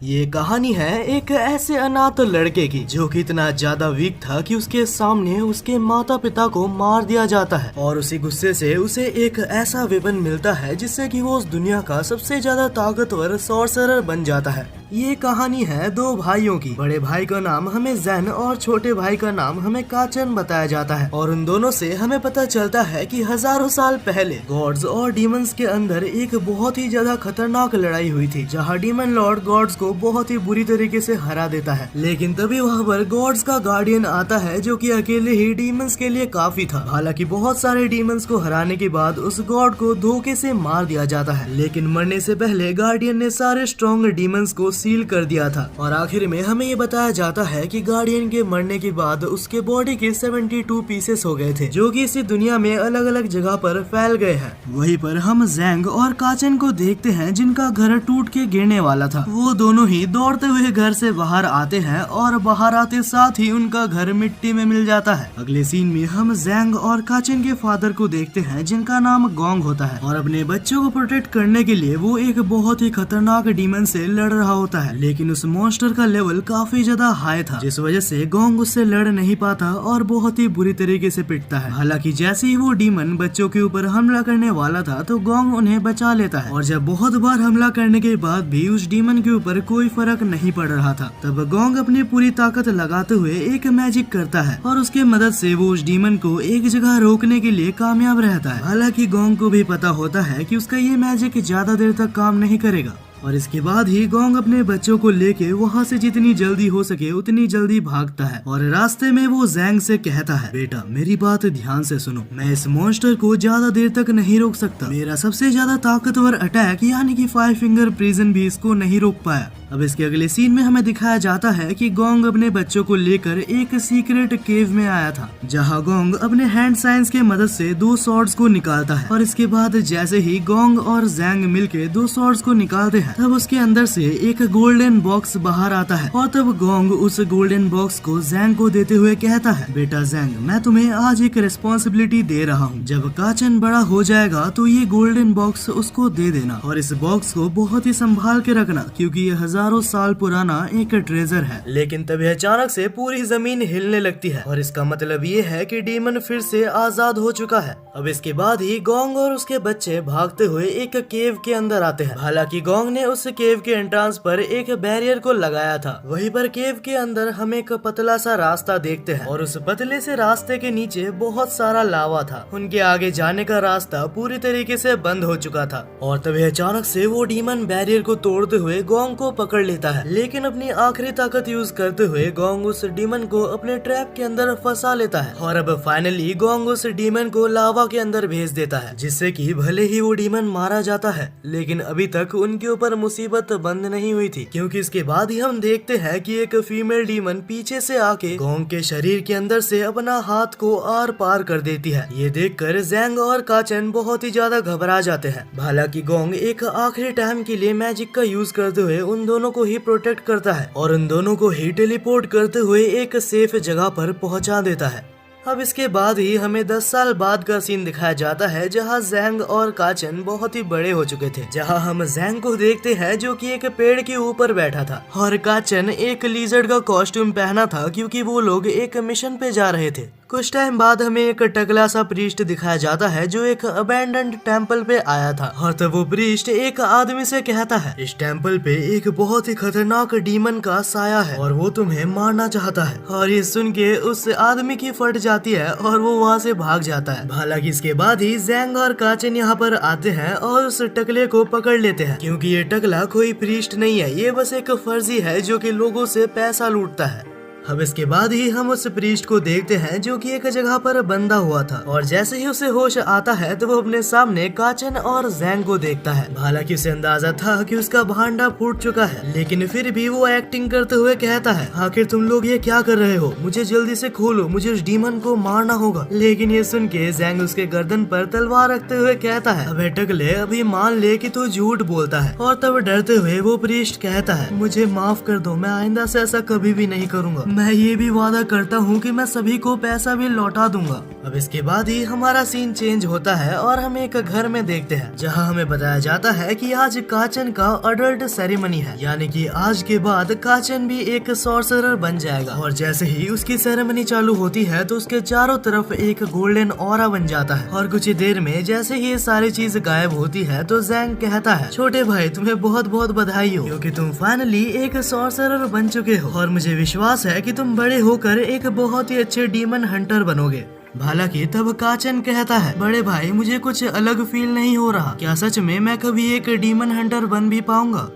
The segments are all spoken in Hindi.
ये कहानी है एक ऐसे अनाथ लड़के की जो कि इतना ज्यादा वीक था कि उसके सामने उसके माता पिता को मार दिया जाता है और उसी गुस्से से उसे एक ऐसा वेपन मिलता है जिससे कि वो उस दुनिया का सबसे ज्यादा ताकतवर सॉर्सरर बन जाता है। ये कहानी है दो भाइयों की। बड़े भाई का नाम हमें जैन और छोटे भाई का नाम हमें काचन बताया जाता है और उन दोनों से हमें पता चलता है कि हजारों साल पहले गॉड्स और डीमंस के अंदर एक बहुत ही ज्यादा खतरनाक लड़ाई हुई थी, जहाँ डीमन लॉर्ड गॉड्स को बहुत ही बुरी तरीके से हरा देता है। लेकिन तभी वहाँ पर गॉड्स का गार्डियन आता है जो कि अकेले ही डीमंस के लिए काफी था। हालांकि बहुत सारे डीमंस को हराने के बाद उस गॉड को धोखे से मार दिया जाता है, लेकिन मरने से पहले गार्डियन ने सारे स्ट्रॉन्ग डीमंस को सील कर दिया था। और आखिर में हमें ये बताया जाता है कि गार्डियन के मरने के बाद उसके बॉडी के 72 पीसेस हो गए थे, जो कि इसी दुनिया में अलग अलग जगह पर फैल गए हैं। वहीं पर हम जैंग और काचन को देखते हैं जिनका घर टूट के गिरने वाला था। वो दोनों ही दौड़ते हुए घर से बाहर आते हैं और बाहर आते साथ ही उनका घर मिट्टी में मिल जाता है। अगले सीन में हम जैंग और काचन के फादर को देखते हैं जिनका नाम गोंग होता है और अपने बच्चों को प्रोटेक्ट करने के लिए वो एक बहुत ही खतरनाक डीमन से लड़ रहा होता है। लेकिन उस मॉन्स्टर का लेवल काफी ज्यादा हाई था, जिस वजह से गोंग उससे लड़ नहीं पाता और बहुत ही बुरी तरीके से पिटता है। हालांकि जैसे ही वो डीमन बच्चों के ऊपर हमला करने वाला था तो गोंग उन्हें बचा लेता है और जब बहुत बार हमला करने के बाद भी उस डीमन के ऊपर कोई फर्क नहीं पड़ रहा था, तब गोंग अपनी पूरी ताकत लगाते हुए एक मैजिक करता है और उसके मदद से वो उस डीमन को एक जगह रोकने के लिए कामयाब रहता है। हालांकि गोंग को भी पता होता है कि उसका ये मैजिक ज्यादा देर तक काम नहीं करेगा और इसके बाद ही गोंग अपने बच्चों को लेके वहाँ से जितनी जल्दी हो सके उतनी जल्दी भागता है और रास्ते में वो जैंग से कहता है, बेटा मेरी बात ध्यान से सुनो, मैं इस मॉन्स्टर को ज्यादा देर तक नहीं रोक सकता। मेरा सबसे ज्यादा ताकतवर अटैक यानी कि 5 फिंगर प्रिजन भी इसको नहीं रोक पाया। अब इसके अगले सीन में हमें दिखाया जाता है कि गोंग अपने बच्चों को लेकर एक सीक्रेट केव में आया था, जहाँ गोंग अपने हैंड साइंस के मदद से 2 स्वॉर्ड्स को निकालता है और इसके बाद जैसे ही गोंग और जैंग मिलके 2 स्वॉर्ड्स को निकालते हैं तब उसके अंदर से एक गोल्डन बॉक्स बाहर आता है और तब गोंग उस गोल्डन बॉक्स को जैंग को देते हुए कहता है, बेटा जैंग मैं तुम्हें आज एक रिस्पॉन्सिबिलिटी दे रहा हूँ, जब काचन बड़ा हो जाएगा तो ये गोल्डन बॉक्स उसको दे देना और इस बॉक्स को बहुत ही संभाल के रखना क्योंकि ये हजारों साल पुराना एक ट्रेजर है। लेकिन तभी अचानक से पूरी जमीन हिलने लगती है और इसका मतलब ये है कि डीमन फिर से आजाद हो चुका है। अब इसके बाद ही गोंग और उसके बच्चे भागते हुए एक केव के अंदर आते हैं। हालांकि गोंग ने उस केव के एंट्रेंस पर एक बैरियर को लगाया था। वहीं पर केव के अंदर हम एक पतला सा रास्ता देखते हैं और उस पतले से रास्ते के नीचे बहुत सारा लावा था। उनके आगे जाने का रास्ता पूरी तरीके से बंद हो चुका था और तभी अचानक से वो डीमन बैरियर को तोड़ते हुए गोंग को पकड़ लेता है, लेकिन अपनी आखिरी ताकत यूज करते हुए गोंग उस डीमन को अपने ट्रैप के अंदर फंसा लेता है और अब फाइनली गोंग उस डीमन को लावा के अंदर भेज देता है, जिससे कि भले ही वो डीमन मारा जाता है लेकिन अभी तक उनके ऊपर मुसीबत बंद नहीं हुई थी, क्योंकि इसके बाद ही हम देखते हैं कि एक फीमेल डीमन पीछे से आके गोंग के शरीर के अंदर से अपना हाथ को आर पार कर देती है। ये देखकर जैंग और काचन बहुत ही ज्यादा घबरा जाते हैं। हालांकि गोंग एक आखिरी टाइम के लिए मैजिक का यूज करते हुए उन दोनों को ही प्रोटेक्ट करता है और उन दोनों को ही टेलीपोर्ट करते हुए एक सेफ जगह पर पहुंचा देता है। अब इसके बाद ही हमें 10 साल बाद का सीन दिखाया जाता है, जहां जैंग और काचन बहुत ही बड़े हो चुके थे। जहां हम जैंग को देखते हैं जो कि एक पेड़ के ऊपर बैठा था और काचन एक लीजर्ड का कॉस्ट्यूम पहना था क्योंकि वो लोग एक मिशन पे जा रहे थे। कुछ टाइम बाद हमें एक टकला सा प्रीस्ट दिखाया जाता है जो एक अबैंडन्ड टेम्पल पे आया था और तब वो प्रीस्ट एक आदमी से कहता है, इस टेम्पल पे एक बहुत ही खतरनाक डीमन का साया है और वो तुम्हें मारना चाहता है। और ये सुन के उस आदमी की फट जाती है और वो वहाँ से भाग जाता है। हालांकि इसके बाद ही जैंग और काचन यहाँ पर आते हैं और उस टकले को पकड़ लेते हैं, क्योंकि ये टकला कोई प्रीस्ट नहीं है, ये बस एक फर्जी है जो कि लोगों से पैसा लूटता है। अब इसके बाद ही हम उस प्रीस्ट को देखते हैं जो कि एक जगह पर बंधा हुआ था और जैसे ही उसे होश आता है तो वो अपने सामने काचन और जैंग को देखता है। हालांकि उसे अंदाजा था कि उसका भांडा फूट चुका है, लेकिन फिर भी वो एक्टिंग करते हुए कहता है, आखिर तुम लोग ये क्या कर रहे हो, मुझे जल्दी से खोलो, मुझे उस डीमन को मारना होगा। लेकिन ये सुन के जैंग उसके गर्दन पर तलवार रखते हुए कहता है, अबे टकले अभी मान ले कि तू झूठ बोलता है। और तब डरते हुए वो प्रीस्ट कहता है, मुझे माफ कर दो, मैं आइंदा से ऐसा कभी भी नहीं करूंगा। मैं ये भी वादा करता हूँ कि मैं सभी को पैसा भी लौटा दूंगा। अब इसके बाद ही हमारा सीन चेंज होता है और हम एक घर में देखते हैं जहाँ हमें बताया जाता है कि आज काचन का अडल्ट सेरेमनी है, यानी कि आज के बाद काचन भी एक सॉर्सरर बन जाएगा। और जैसे ही उसकी सेरेमनी चालू होती है तो उसके चारों तरफ एक गोल्डन ऑरा बन जाता है और कुछ ही देर में जैसे ही ये सारी चीज गायब होती है तो जैंग कहता है, छोटे भाई तुम्हें बहुत बहुत बधाई हो क्योंकि तुम फाइनली एक सॉर्सरर बन चुके हो और मुझे विश्वास है कि तुम बड़े होकर एक बहुत ही अच्छे डीमन हंटर बनोगे। हालांकि तब काचन कहता है, बड़े भाई मुझे कुछ अलग फील नहीं हो रहा, क्या सच में मैं कभी एक डीमन हंटर बन भी पाऊंगा?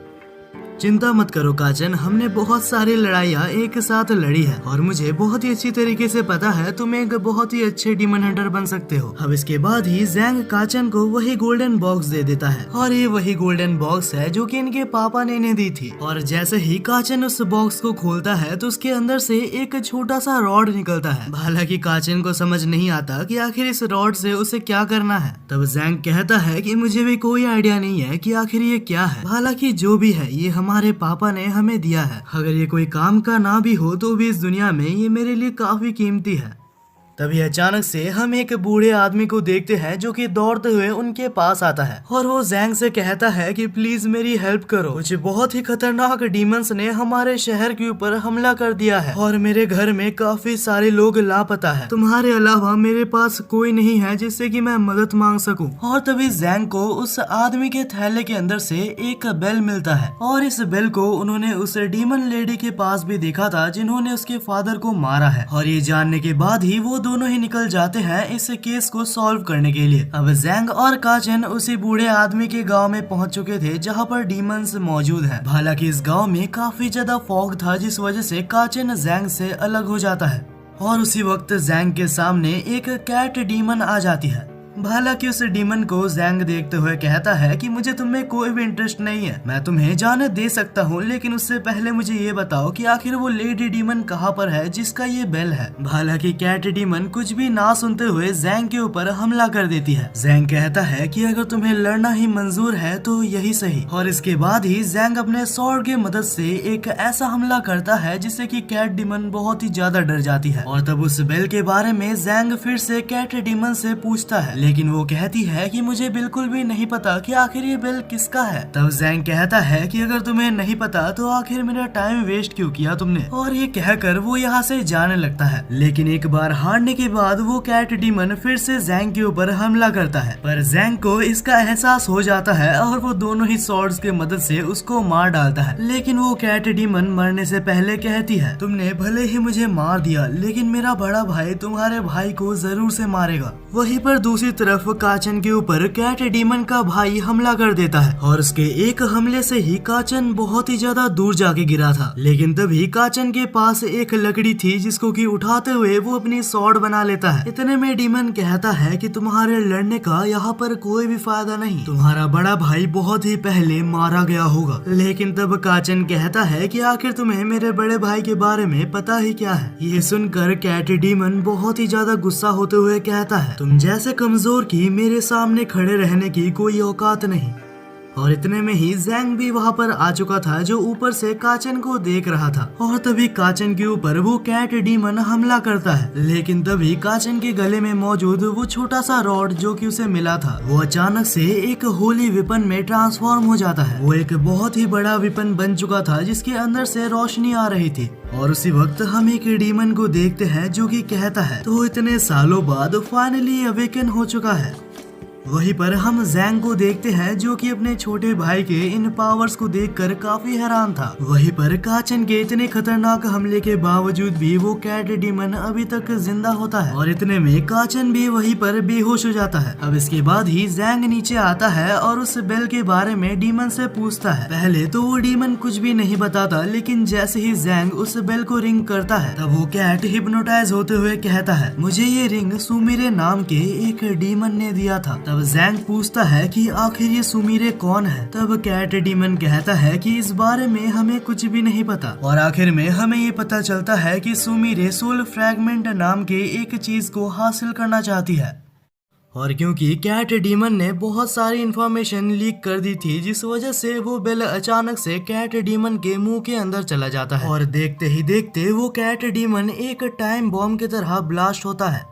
चिंता मत करो काचन, हमने बहुत सारी लड़ाइयाँ एक साथ लड़ी है और मुझे बहुत ही अच्छी तरीके से पता है तुम एक बहुत ही अच्छे डीमन हंटर बन सकते हो। अब इसके बाद ही जैंग काचन को वही गोल्डन बॉक्स दे देता है और ये वही गोल्डन बॉक्स है जो कि इनके पापा ने इन्हें दी थी। और जैसे ही काचन उस बॉक्स को खोलता है तो उसके अंदर से एक छोटा सा रॉड निकलता है। हालांकि काचन को समझ नहीं आता कि आखिर इस रॉड से उसे क्या करना है। तब जैंग कहता है कि मुझे भी कोई आइडिया नहीं है कि आखिर ये क्या है, हालांकि जो भी है ये हमारे पापा ने हमें दिया है। अगर ये कोई काम का ना भी हो तो भी इस दुनिया में ये मेरे लिए काफी कीमती है। तभी अचानक से हम एक बूढ़े आदमी को देखते हैं जो कि दौड़ते हुए उनके पास आता है और वो जैंग से कहता है कि प्लीज मेरी हेल्प करो, कुछ बहुत ही खतरनाक डीमंस ने हमारे शहर के ऊपर हमला कर दिया है और मेरे घर में काफी सारे लोग लापता है। तुम्हारे अलावा मेरे पास कोई नहीं है जिससे कि मैं मदद मांग सकूं। और तभी जैंग को उस आदमी के थैले के अंदर से एक बेल मिलता है और इस बेल को उन्होंने उस डीमन लेडी के पास भी देखा था जिन्होंने उसके फादर को मारा है। और ये जानने के बाद ही वो दोनों ही निकल जाते हैं इस केस को सॉल्व करने के लिए। अब जैंग और काचन उसी बूढ़े आदमी के गांव में पहुंच चुके थे जहां पर डीमंस मौजूद हैं। हालांकि इस गांव में काफी ज्यादा फॉग था जिस वजह से काचन जैंग से अलग हो जाता है और उसी वक्त जैंग के सामने एक कैट डीमन आ जाती है। हालांकि उस डीमन को जैंग देखते हुए कहता है कि मुझे तुम्हें कोई भी इंटरेस्ट नहीं है, मैं तुम्हें जाने दे सकता हूँ, लेकिन उससे पहले मुझे ये बताओ कि आखिर वो लेडी डीमन कहाँ पर है जिसका ये बेल है। हालांकि कैट डीमन कुछ भी ना सुनते हुए जैंग के ऊपर हमला कर देती है। जैंग कहता है कि अगर तुम्हें लड़ना ही मंजूर है तो यही सही। और इसके बाद ही जैंग अपने स्वॉर्ड की मदद से एक ऐसा हमला करता है जिससे कि कैट डीमन बहुत ही ज्यादा डर जाती है। और तब उस बेल के बारे में जैंग फिर से कैट डीमन से पूछता है, लेकिन वो कहती है कि मुझे बिल्कुल भी नहीं पता कि आखिर ये बेल किसका है। तब जैंग कहता है कि अगर तुम्हें नहीं पता तो आखिर मेरा टाइम वेस्ट क्यों किया तुमने। और ये कहकर वो यहाँ से जाने लगता है। लेकिन एक बार हारने के बाद वो कैट डीमन फिर से जैंग के ऊपर हमला करता है, पर जैंग को इसका एहसास हो जाता है और वो दोनों ही स्वॉर्ड्स की मदद से उसको मार डालता है। लेकिन वो कैट डीमन मरने से पहले कहती है, तुमने भले ही मुझे मार दिया लेकिन मेरा बड़ा भाई तुम्हारे भाई को जरूर से मारेगा। वहीं पर दूसरी तरफ काचन के ऊपर कैट डीमन का भाई हमला कर देता है और उसके एक हमले से ही काचन बहुत ही ज्यादा दूर जाके गिरा था। लेकिन तभी काचन के पास एक लकड़ी थी जिसको कि उठाते हुए वो अपनी स्वॉर्ड बना लेता है। इतने में डीमन कहता है कि तुम्हारे लड़ने का यहाँ पर कोई भी फायदा नहीं, तुम्हारा बड़ा भाई बहुत ही पहले मारा गया होगा। लेकिन तब काचन कहता है कि आखिर तुम्हें मेरे बड़े भाई के बारे में पता ही क्या है। ये सुनकर कैट डीमन बहुत ही ज्यादा गुस्सा होते हुए कहता है, तुम जैसे कमजोर की मेरे सामने खड़े रहने की कोई औकात नहीं। और इतने में ही जैंग भी वहाँ पर आ चुका था जो ऊपर से काचन को देख रहा था। और तभी काचन के ऊपर वो कैट डीमन हमला करता है। लेकिन तभी काचन के गले में मौजूद वो छोटा सा रॉड जो कि उसे मिला था वो अचानक से एक होली विपन में ट्रांसफॉर्म हो जाता है। वो एक बहुत ही बड़ा विपन बन चुका था जिसके अंदर से रोशनी आ रही थी। और उसी वक्त हम एक डीमन को देखते हैं जो कि कहता है, तो इतने सालों बाद फाइनली अवेकन हो चुका है। वहीं पर हम जैंग को देखते हैं जो कि अपने छोटे भाई के इन पावर्स को देखकर काफी हैरान था। वहीं पर काचन के इतने खतरनाक हमले के बावजूद भी वो कैट डीमन अभी तक जिंदा होता है। और इतने में काचन भी वहीं पर बेहोश हो जाता है। अब इसके बाद ही जैंग नीचे आता है और उस बेल के बारे में डीमन से पूछता है। पहले तो वो डीमन कुछ भी नहीं बताता, लेकिन जैसे ही जैंग उस बेल को रिंग करता है तब वो कैट हिप्नोटाइज होते हुए कहता है, मुझे ये रिंग सुमीरे नाम के एक डीमन ने दिया था। तब जैंग पूछता है कि आखिर ये सुमीरे कौन है। तब कैट डीमन कहता है कि इस बारे में हमें कुछ भी नहीं पता। और आखिर में हमें ये पता चलता है कि सुमीरे सोल फ्रैगमेंट नाम के एक चीज को हासिल करना चाहती है। और क्योंकि कैट डीमन ने बहुत सारी इंफॉर्मेशन लीक कर दी थी, जिस वजह से वो बेल अचानक से कैट डीमन के मुंह के अंदर चला जाता है और देखते ही देखते वो कैट डीमन एक टाइम बॉम्ब की तरह ब्लास्ट होता है।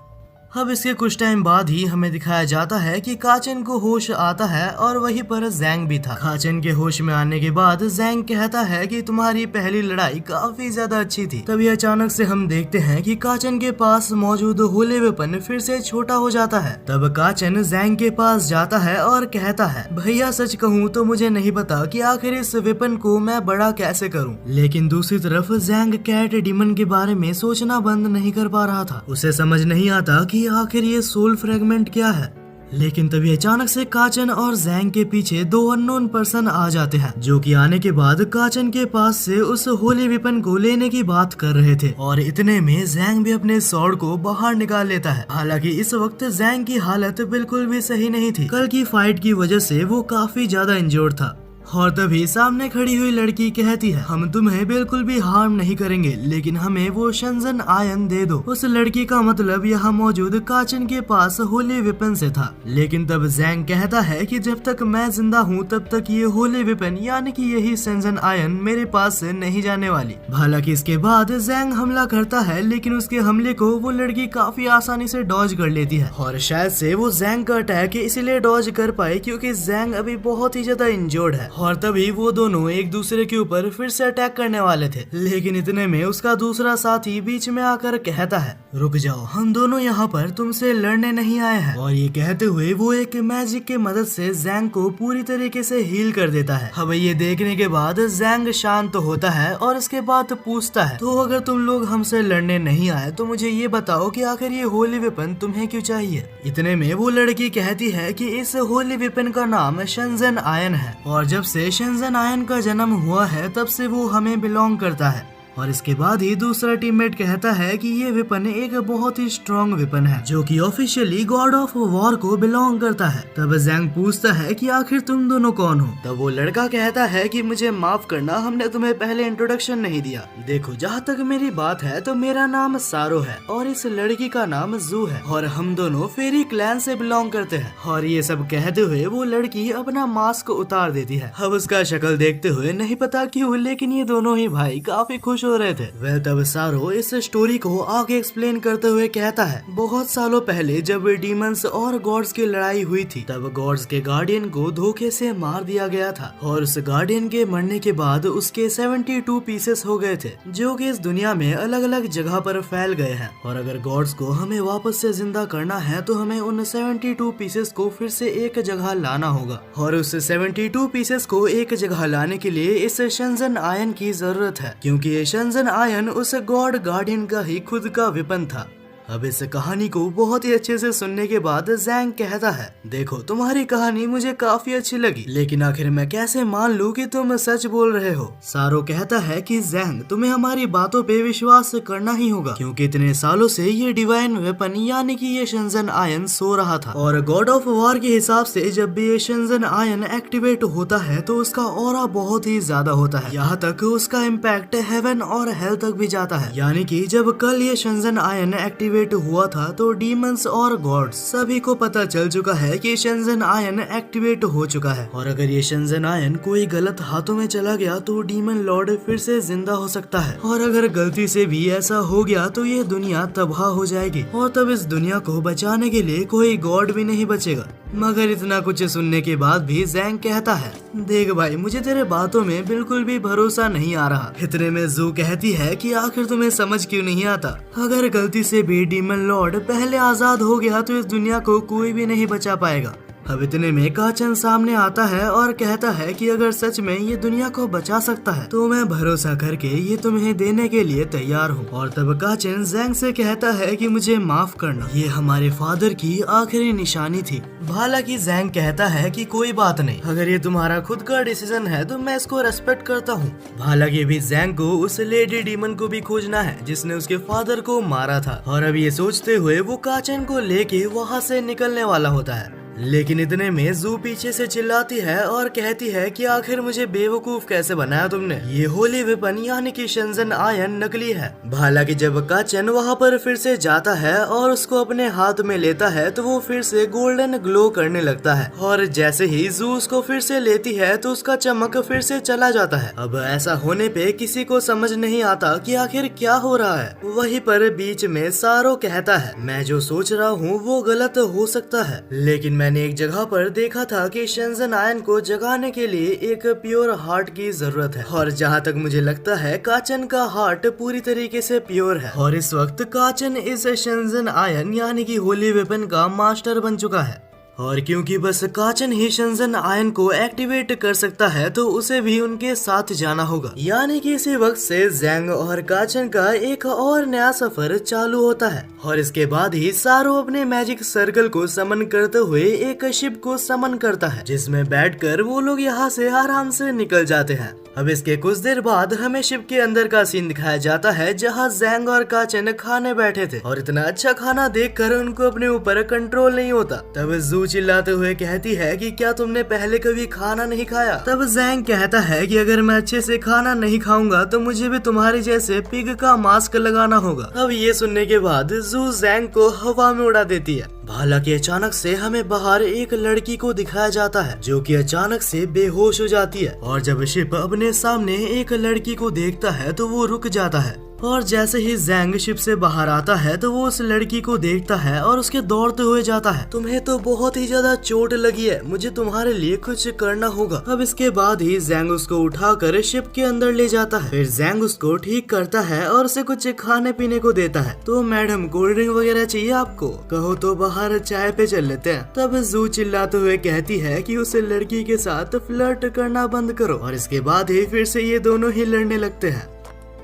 अब इसके कुछ टाइम बाद ही हमें दिखाया जाता है कि काचन को होश आता है और वहीं पर जैंग भी था। काचन के होश में आने के बाद जैंग कहता है कि तुम्हारी पहली लड़ाई काफी ज्यादा अच्छी थी। तभी अचानक से हम देखते हैं कि काचन के पास मौजूद होले वेपन फिर से छोटा हो जाता है। तब काचन जैंग के पास जाता है और कहता है, भैया सच कहूँ तो मुझे नहीं पता कि आखिर इस वेपन को मैं बड़ा कैसे करूँ। लेकिन दूसरी तरफ जैंग कैट डीमन के बारे में सोचना बंद नहीं कर पा रहा था। उसे समझ नहीं आता कि आखिर ये सोल फ्रेगमेंट क्या है। लेकिन तभी अचानक से काचन और जैंग के पीछे दो अननोन पर्सन आ जाते हैं, जो कि आने के बाद काचन के पास से उस होली वेपन को लेने की बात कर रहे थे। और इतने में जैंग भी अपने स्वॉर्ड को बाहर निकाल लेता है। हालांकि इस वक्त जैंग की हालत बिल्कुल भी सही नहीं थी। कल की फाइट की वजह से वो काफी ज्यादा इंजर्ड था। और तभी सामने खड़ी हुई लड़की कहती है, हम तुम्हें बिल्कुल भी हार्म नहीं करेंगे, लेकिन हमें वो शंजन आयन दे दो। उस लड़की का मतलब यहाँ मौजूद काचन के पास होली वेपन से था। लेकिन तब जैंग कहता है कि जब तक मैं जिंदा हूँ तब तक ये होली वेपन यानी कि यही शंजन आयन मेरे पास से नहीं जाने वाली। हालांकि इसके बाद जैंग हमला करता है, लेकिन उसके हमले को वो लड़की काफी आसानी से डॉज कर लेती है। और शायद से वो जैंग का अटैक इसीलिए डॉज कर पाए क्योंकि जैंग अभी बहुत ही ज्यादा इंजर्ड है। और तभी वो दोनों एक दूसरे के ऊपर फिर से अटैक करने वाले थे। लेकिन इतने में उसका दूसरा साथी बीच में आकर कहता है, रुक जाओ, हम दोनों यहाँ पर तुमसे लड़ने नहीं आए हैं। और ये कहते हुए वो एक मैजिक के मदद से जैंग को पूरी तरीके से हील कर देता है। अब ये देखने के बाद जैंग शांत होता है और इसके बाद पूछता है, तो अगर तुम लोग हमसे लड़ने नहीं आए तो मुझे ये बताओ कि आखिर ये होली वेपन तुम्हें क्यों चाहिए। इतने में वो लड़की कहती है कि इस होली वेपन का नाम शंजन आयन है और जब से शंजन आयन का जन्म हुआ है तब से वो हमें बिलोंग करता है। और इसके बाद ही दूसरा टीममेट कहता है कि ये वेपन एक बहुत ही स्ट्रॉन्ग वेपन है जो कि ऑफिशियली गॉड ऑफ वॉर को बिलोंग करता है। तब जैंग पूछता है कि आखिर तुम दोनों कौन हो। तब वो लड़का कहता है कि मुझे माफ करना, हमने तुम्हें पहले इंट्रोडक्शन नहीं दिया। देखो, जहाँ तक मेरी बात है तो मेरा नाम सारो है और इस लड़की का नाम जू है और हम दोनों फेरी क्लैन से बिलोंग करते हैं। और ये सब कहते हुए वो लड़की अपना मास्क उतार देती है। अब उसका शक्ल देखते हुए नहीं पता क्यों, लेकिन ये दोनों ही भाई काफी खुश हो रहे थे। वह तब सारो इस स्टोरी को आगे एक्सप्लेन करते हुए कहता है, बहुत सालों पहले जब डीमंस और गॉड्स की लड़ाई हुई थी तब गॉड्स के गार्डियन को धोखे से मार दिया गया था और उस गार्डियन के मरने के बाद उसके 72 पीसेस हो गए थे जो कि इस दुनिया में अलग अलग जगह पर फैल गए हैं। और अगर गॉड्स को हमें वापस से जिंदा करना है तो हमें उन 72 पीसेस को फिर से एक जगह लाना होगा और उस 72 पीसेस को एक जगह लाने के लिए इस शंजन आयन की जरूरत है, क्योंकि ये शंजन आयन उस गॉड गार्डियन का ही खुद का वेपन था। अब इस कहानी को बहुत ही अच्छे से सुनने के बाद जैंग कहता है, देखो तुम्हारी कहानी मुझे काफी अच्छी लगी, लेकिन आखिर मैं कैसे मान लूं कि तुम सच बोल रहे हो। सारो कहता है कि जैंग, तुम्हें हमारी बातों पे विश्वास करना ही होगा, क्योंकि इतने सालों से ये डिवाइन वेपन यानी कि ये शंजन आयन सो रहा था और गॉड ऑफ वॉर के हिसाब से जब भी ये शंजन आयन एक्टिवेट होता है तो उसका ऑरा बहुत ही ज्यादा होता है, यहाँ तक उसका इम्पैक्ट हेवन और हेल तक भी जाता है। यानी कि जब कल ये शंजन आयन एक्टिवेट हुआ था तो डीमंस और गॉड्स सभी को पता चल चुका है कि शंजन आयन एक्टिवेट हो चुका है और अगर ये शंजन आयन कोई गलत हाथों में चला गया तो डीमन लॉर्ड फिर से जिंदा हो सकता है और अगर गलती से भी ऐसा हो गया तो ये दुनिया तबाह हो जाएगी और तब इस दुनिया को बचाने के लिए कोई गॉड भी नहीं बचेगा। मगर इतना कुछ सुनने के बाद भी जैंग कहता है, देख भाई, मुझे तेरे बातों में बिल्कुल भी भरोसा नहीं आ रहा। इतने में जू कहती है कि आखिर तुम्हें समझ क्यों नहीं आता, अगर गलती से भी डीमन लॉर्ड पहले आजाद हो गया तो इस दुनिया को कोई भी नहीं बचा पाएगा। अब इतने में काचन सामने आता है और कहता है कि अगर सच में ये दुनिया को बचा सकता है तो मैं भरोसा करके ये तुम्हें देने के लिए तैयार हूँ। और तब काचन जैंग से कहता है कि मुझे माफ करना, ये हमारे फादर की आखिरी निशानी थी। हालांकि जैंग कहता है कि कोई बात नहीं, अगर ये तुम्हारा खुद का डिसीजन है तो मैं इसको रेस्पेक्ट करता हूँ। हालांकि अभी जैंग को उस लेडी डीमन को भी खोजना है जिसने उसके फादर को मारा था और अब ये सोचते हुए वो काचन को लेके वहाँ से निकलने वाला होता है। लेकिन इतने में जू पीछे से चिल्लाती है और कहती है कि आखिर मुझे बेवकूफ कैसे बनाया तुमने, ये होली वेपन यानी कि शेंजन आयन नकली है। हालांकि जब काचन वहाँ पर फिर से जाता है और उसको अपने हाथ में लेता है तो वो फिर से गोल्डन ग्लो करने लगता है, और जैसे ही जू उसको फिर से लेती है तो उसका चमक फिर से चला जाता है। अब ऐसा होने पे किसी को समझ नहीं आता कि आखिर क्या हो रहा है। वहीं पर बीच में सारो कहता है, मैं जो सोच रहा हूँ वो गलत हो सकता है, लेकिन मैंने एक जगह पर देखा था कि शेंजन आयन को जगाने के लिए एक प्योर हार्ट की जरूरत है, और जहाँ तक मुझे लगता है काचन का हार्ट पूरी तरीके से प्योर है, और इस वक्त काचन इस शेंजन आयन यानी कि होली वेपन का मास्टर बन चुका है। और क्योंकि बस काचन ही शेंजन आयन को एक्टिवेट कर सकता है तो उसे भी उनके साथ जाना होगा, यानी कि इसी वक्त से जैंग और काचन का एक और नया सफर चालू होता है। और इसके बाद ही सारो अपने मैजिक सर्कल को समन करते हुए एक शिप को समन करता है, जिसमें बैठकर वो लोग यहाँ से आराम से निकल जाते हैं। अब इसके कुछ देर बाद हमें शिप के अंदर का सीन दिखाया जाता है, जहाँ जैंग और काचन खाने बैठे थे, और इतना अच्छा खाना देखकर उनको अपने ऊपर कंट्रोल नहीं होता। तब जू चिल्लाते हुए कहती है कि क्या तुमने पहले कभी खाना नहीं खाया? तब जैंग कहता है कि अगर मैं अच्छे से खाना नहीं खाऊंगा तो मुझे भी तुम्हारी जैसे पिग का मास्क लगाना होगा। अब ये सुनने के बाद जू जैंग को हवा में उड़ा देती है। हालांकि अचानक से हमें बाहर एक लड़की को दिखाया जाता है जो कि अचानक से बेहोश हो जाती है, और जब शिप अपने सामने एक लड़की को देखता है तो वो रुक जाता है, और जैसे ही जैंग शिप से बाहर आता है तो वो उस लड़की को देखता है और उसके दौड़ते हुए जाता है। तुम्हें तो बहुत ही ज्यादा चोट लगी है, मुझे तुम्हारे लिए कुछ करना होगा। अब इसके बाद ही जैंग उसको उठाकर शिप के अंदर ले जाता है। फिर जैंग उसको ठीक करता है और उसे कुछ खाने पीने को देता है। तो मैडम कोल्ड ड्रिंक वगैरह चाहिए आपको? कहो तो बाहर चाय पे चल लेते हैं। तब जू चिल्लाते हुए कहती है कि उस लड़की के साथ फ्लर्ट करना बंद करो, और इसके बाद ही फिर से ये दोनों ही लड़ने लगते हैं।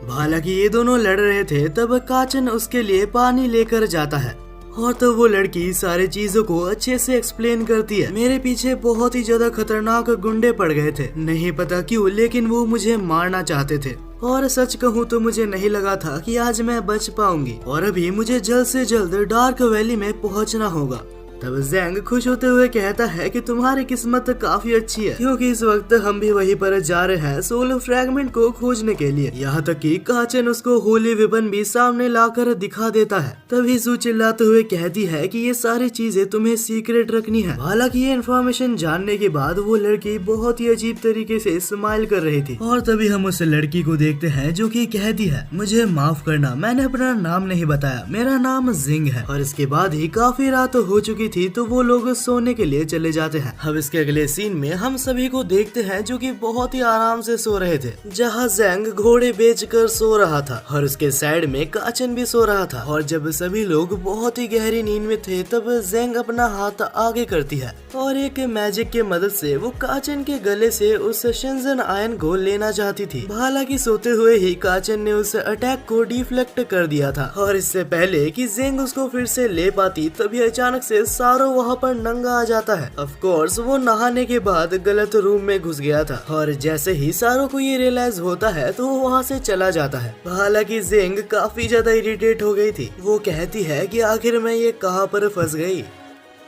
हालांकि ये दोनों लड़ रहे थे तब काचन उसके लिए पानी लेकर जाता है, और तो वो लड़की सारी चीजों को अच्छे से एक्सप्लेन करती है। मेरे पीछे बहुत ही ज्यादा खतरनाक गुंडे पड़ गए थे, नहीं पता क्यों, लेकिन वो मुझे मारना चाहते थे, और सच कहूँ तो मुझे नहीं लगा था कि आज मैं बच पाऊंगी, और अभी मुझे जल्द से जल्द डार्क वैली में पहुँचना होगा। तब जैंग खुश होते हुए कहता है कि तुम्हारी किस्मत काफी अच्छी है, क्योंकि इस वक्त हम भी वहीं पर जा रहे हैं सोल फ्रैगमेंट को खोजने के लिए। यहाँ तक कि काचन उसको होली वेपन भी सामने लाकर दिखा देता है। तभी जू चिल्लाते हुए कहती है कि ये सारी चीजें तुम्हें सीक्रेट रखनी है। हालांकि ये इन्फॉर्मेशन जानने के बाद वो लड़की बहुत ही अजीब तरीके से स्माइल कर रही थी, और तभी हम उस लड़की को देखते हैं जो कि कहती है, मुझे माफ करना, मैंने अपना नाम नहीं बताया, मेरा नाम जिंग है। और इसके बाद ही काफी रात हो चुकी थी तो वो लोग सोने के लिए चले जाते हैं। अब इसके अगले सीन में हम सभी को देखते हैं जो कि बहुत ही आराम से सो रहे थे, जहाँ जैंग घोड़े बेचकर सो रहा था और उसके साइड में काचन भी सो रहा था। और जब सभी लोग बहुत ही गहरी नींद में थे तब जैंग अपना हाथ आगे करती है और एक मैजिक के मदद से वो काचन के गले से उस शेंजन आयन को लेना चाहती थी। हालांकि सोते हुए ही काचन ने उस अटैक को डिफ्लेक्ट कर दिया था, और इससे पहले कि जैंग उसको फिर से ले पाती तभी अचानक से सारो वहाँ पर नंगा आ जाता है। ऑफ कोर्स वो नहाने के बाद गलत रूम में घुस गया था, और जैसे ही सारो को ये रियलाइज होता है तो वो वहाँ से चला जाता है। हालांकि जैंग काफी ज्यादा इरिटेट हो गई थी, वो कहती है कि आखिर मैं ये कहाँ पर फंस गई।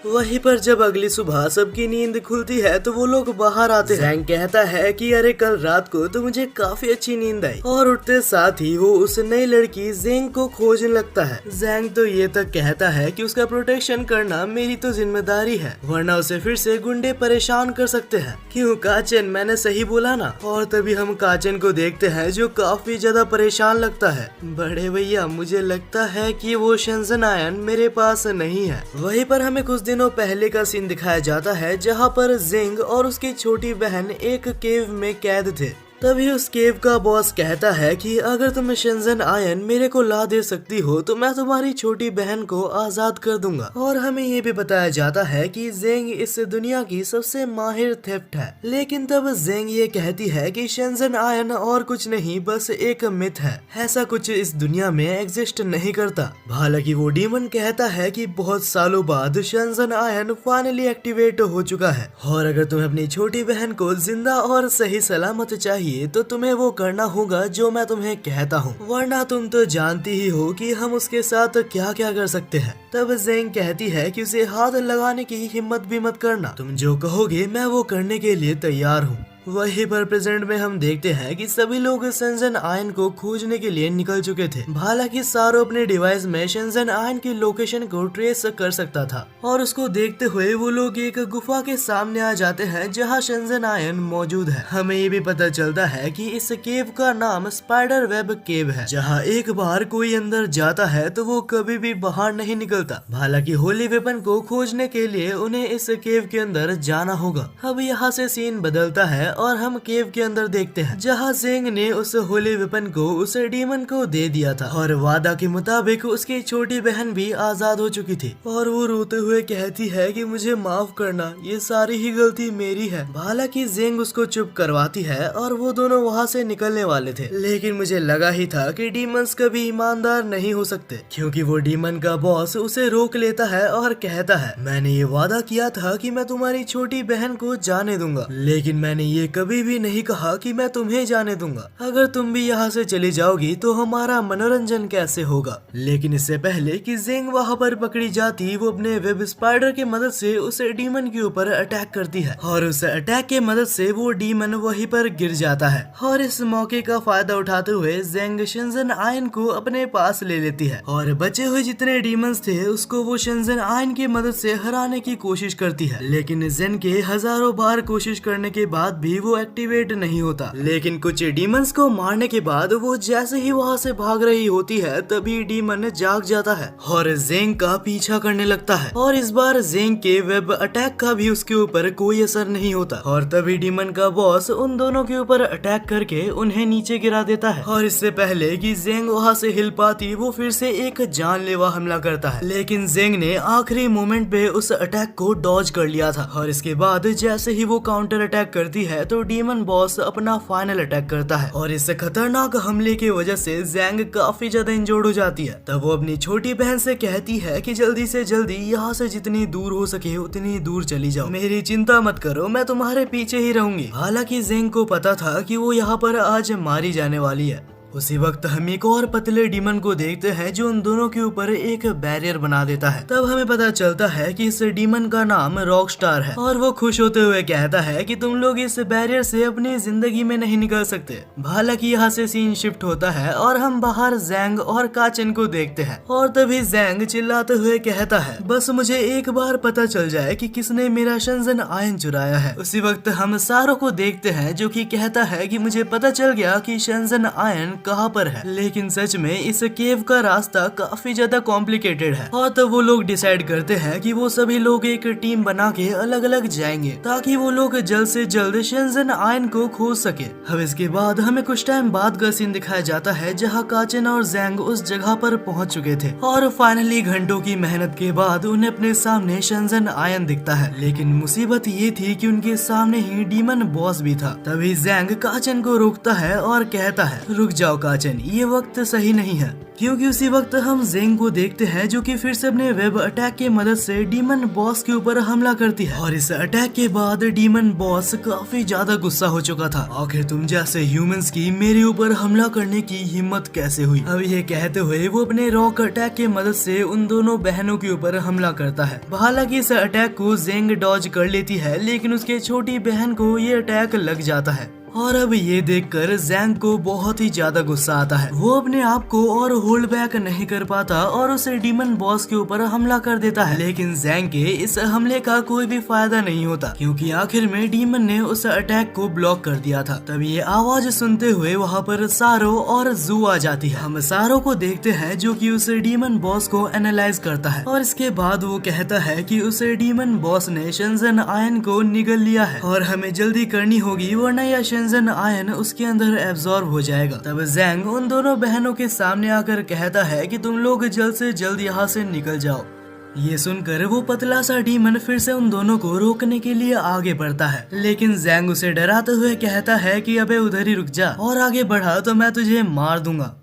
वहीं पर जब अगली सुबह सबकी नींद खुलती है तो वो लोग बाहर आते हैं। जैंग कहता है कि अरे कल रात को तो मुझे काफी अच्छी नींद आई, और उठते साथ ही वो उस नई लड़की जैंग को खोजने लगता है। जैंग तो ये तक कहता है कि उसका प्रोटेक्शन करना मेरी तो जिम्मेदारी है, वरना उसे फिर से गुंडे परेशान कर सकते हैं। क्यों काचन, मैंने सही बोला ना? और तभी हम काचन को देखते हैं जो काफी ज्यादा परेशान लगता है। बड़े भैया, मुझे लगता है कि वो शेंजन आयन मेरे पास नहीं है। वहीं पर हमें कुछ दिनों पहले का सीन दिखाया जाता है जहाँ पर जिंग और उसकी छोटी बहन एक केव में कैद थे। तभी उस केव का बॉस कहता है कि अगर तुम शेंजन आयन मेरे को ला दे सकती हो तो मैं तुम्हारी छोटी बहन को आजाद कर दूंगा। और हमें ये भी बताया जाता है कि जेंग इस दुनिया की सबसे माहिर थेफ्ट है। लेकिन तब जेंग ये कहती है कि शेंजन आयन और कुछ नहीं, बस एक मिथ है, ऐसा कुछ इस दुनिया में एग्जिस्ट नहीं करता। हालांकि वो डीमन कहता है कि बहुत सालों बाद शेंजन आयन फाइनली एक्टिवेट हो चुका है, और अगर तुम्हें अपनी छोटी बहन को जिंदा और सही सलामत चाहिए चाहिए तो तुम्हें वो करना होगा जो मैं तुम्हें कहता हूँ, वरना तुम तो जानती ही हो कि हम उसके साथ क्या क्या कर सकते हैं। तब जेंग कहती है कि उसे हाथ लगाने की हिम्मत भी मत करना, तुम जो कहोगे मैं वो करने के लिए तैयार हूँ। वहीं पर प्रेजेंट में हम देखते हैं कि सभी लोग शेंजन आयन को खोजने के लिए निकल चुके थे। हालांकि सारो अपने डिवाइस में शेंजन आयन की लोकेशन को ट्रेस कर सकता था और उसको देखते हुए वो लोग एक गुफा के सामने आ जाते हैं जहां शेंजन आयन मौजूद है। हमें ये भी पता चलता है कि इस केव का नाम स्पाइडर वेब केव है, जहां एक बार कोई अंदर जाता है तो वो कभी भी बाहर नहीं निकलता। हालांकि होली वेपन को खोजने के लिए उन्हें इस केव के अंदर जाना होगा। अब यहाँ से सीन बदलता है और हम केव के अंदर देखते हैं जहाँ जेंग ने उस होली वेपन को उस डीमन को दे दिया था और वादा के मुताबिक उसकी छोटी बहन भी आजाद हो चुकी थी और वो रोते हुए कहती है कि मुझे माफ करना, ये सारी ही गलती मेरी है। हालांकि जेंग उसको चुप करवाती है और वो दोनों वहाँ से निकलने वाले थे, लेकिन मुझे लगा ही था कि डीमंस कभी ईमानदार नहीं हो सकते, क्योंकि वो डीमन का बॉस उसे रोक लेता है और कहता है मैंने ये वादा किया था कि मैं तुम्हारी छोटी बहन को जाने दूंगा, लेकिन मैंने ये कभी भी नहीं कहा कि मैं तुम्हें जाने दूंगा। अगर तुम भी यहाँ से चली जाओगी तो हमारा मनोरंजन कैसे होगा। लेकिन इससे पहले कि जेंग वहाँ पर पकड़ी जाती, वो अपने वेब स्पाइडर की मदद से उस डीमन के ऊपर अटैक करती है और उस अटैक के मदद से वो डीमन वहीं पर गिर जाता है। और इस मौके का फायदा उठाते हुए जेंग शेंजन आयन को अपने पास ले लेती है और बचे हुए जितने डीमंस थे उसको वो शेंजन आयन की मदद से हराने की कोशिश करती है, लेकिन जेन के हजारों बार कोशिश करने के बाद भी वो एक्टिवेट नहीं होता। लेकिन कुछ डीमंस को मारने के बाद वो जैसे ही वहाँ से भाग रही होती है तभी डीमन जाग जाता है और जेंग का पीछा करने लगता है और इस बार जेंग के वेब अटैक का भी उसके ऊपर कोई असर नहीं होता और तभी डीमन का बॉस उन दोनों के ऊपर अटैक करके उन्हें नीचे गिरा देता है। और इससे पहले कि जेंग वहाँ से हिल पाती वो फिर से एक जानलेवा हमला करता है, लेकिन जेंग ने आखिरी मोमेंट पे उस अटैक को डॉज कर लिया था और इसके बाद जैसे ही वो काउंटर अटैक करती है तो डीमन बॉस अपना फाइनल अटैक करता है और इस खतरनाक हमले की वजह से जेंग काफी ज्यादा इंजर्ड हो जाती है। तब वो अपनी छोटी बहन से कहती है कि जल्दी से जल्दी यहाँ से जितनी दूर हो सके उतनी दूर चली जाओ, मेरी चिंता मत करो, मैं तुम्हारे पीछे ही रहूंगी। हालांकि जेंग को पता था कि वो यहाँ पर आज मारी जाने वाली है। उसी वक्त हम एक और पतले डीमन को देखते हैं जो उन दोनों के ऊपर एक बैरियर बना देता है। तब हमें पता चलता है कि इस डीमन का नाम रॉक स्टार है और वो खुश होते हुए कहता है कि तुम लोग इस बैरियर से अपनी जिंदगी में नहीं निकल सकते। हालांकि यहाँ से सीन शिफ्ट होता है और हम बाहर जेंग और काचन को देखते हैं और तभी जेंग चिल्लाते हुए कहता है बस मुझे एक बार पता चल जाए कि किसने मेरा शेंजन आयन चुराया है। उसी वक्त हम सारो को देखते हैं जो कि कहता है कि मुझे पता चल गया कि शेंजन आयन कहाँ पर है, लेकिन सच में इस केव का रास्ता काफी ज्यादा कॉम्प्लिकेटेड है। और तब वो लोग डिसाइड करते हैं कि वो सभी लोग एक टीम बना के अलग अलग जाएंगे ताकि वो लोग जल्द से जल्द शेंजन आयन को खोज सके। अब इसके बाद हमें कुछ टाइम बाद का सीन दिखाया जाता है जहाँ काचन और जेंग उस जगह पर पहुँच चुके थे और फाइनली घंटों की मेहनत के बाद उन्हें अपने सामने शेंजन आयन दिखता है, लेकिन मुसीबत ये थी कि उनके सामने ही डीमन बॉस भी था। तभी जेंग काचन को रोकता है और कहता है रुक जाओ काचन, ये वक्त सही नहीं है, क्योंकि उसी वक्त हम जेंग को देखते हैं जो कि फिर से अपने वेब अटैक की मदद से डीमन बॉस के ऊपर हमला करती है। और इस अटैक के बाद डीमन बॉस काफी ज्यादा गुस्सा हो चुका था, आखिर तुम जैसे ह्यूमंस की मेरे ऊपर हमला करने की हिम्मत कैसे हुई। अब ये कहते हुए वो अपने रॉक अटैक की मदद से उन दोनों बहनों के ऊपर हमला करता है। हालांकि इस अटैक को जेंग डॉज कर लेती है, लेकिन उसके छोटी बहन को ये अटैक लग जाता है और अब ये देखकर जेंग को बहुत ही ज्यादा गुस्सा आता है। वो अपने आप को और होल्ड बैक नहीं कर पाता और उस डीमन बॉस के ऊपर हमला कर देता है, लेकिन जेंग के इस हमले का कोई भी फायदा नहीं होता क्योंकि आखिर में डीमन ने उस अटैक को ब्लॉक कर दिया था। तब ये आवाज सुनते हुए वहाँ पर सारो और जू आ जाती है। हम सारो को देखते हैं जो कि उस डीमन बॉस को एनालाइज करता है और इसके बाद वो कहता है कि उस डीमन बॉस ने शेंजन आयन को निगल लिया है और हमें जल्दी करनी होगी वरना यह शेंजन आयन उसके अंदर एब्जॉर्ब हो जाएगा। तब जेंग उन दोनों बहनों के सामने आकर कहता है कि तुम लोग जल्द से जल्द यहाँ से निकल जाओ। ये सुनकर वो पतला सा डीमन फिर से उन दोनों को रोकने के लिए आगे बढ़ता है, लेकिन जेंग उसे डराते हुए कहता है कि अबे उधर ही रुक जा और आगे बढ़ा तो मैं तुझे मार दूंगा।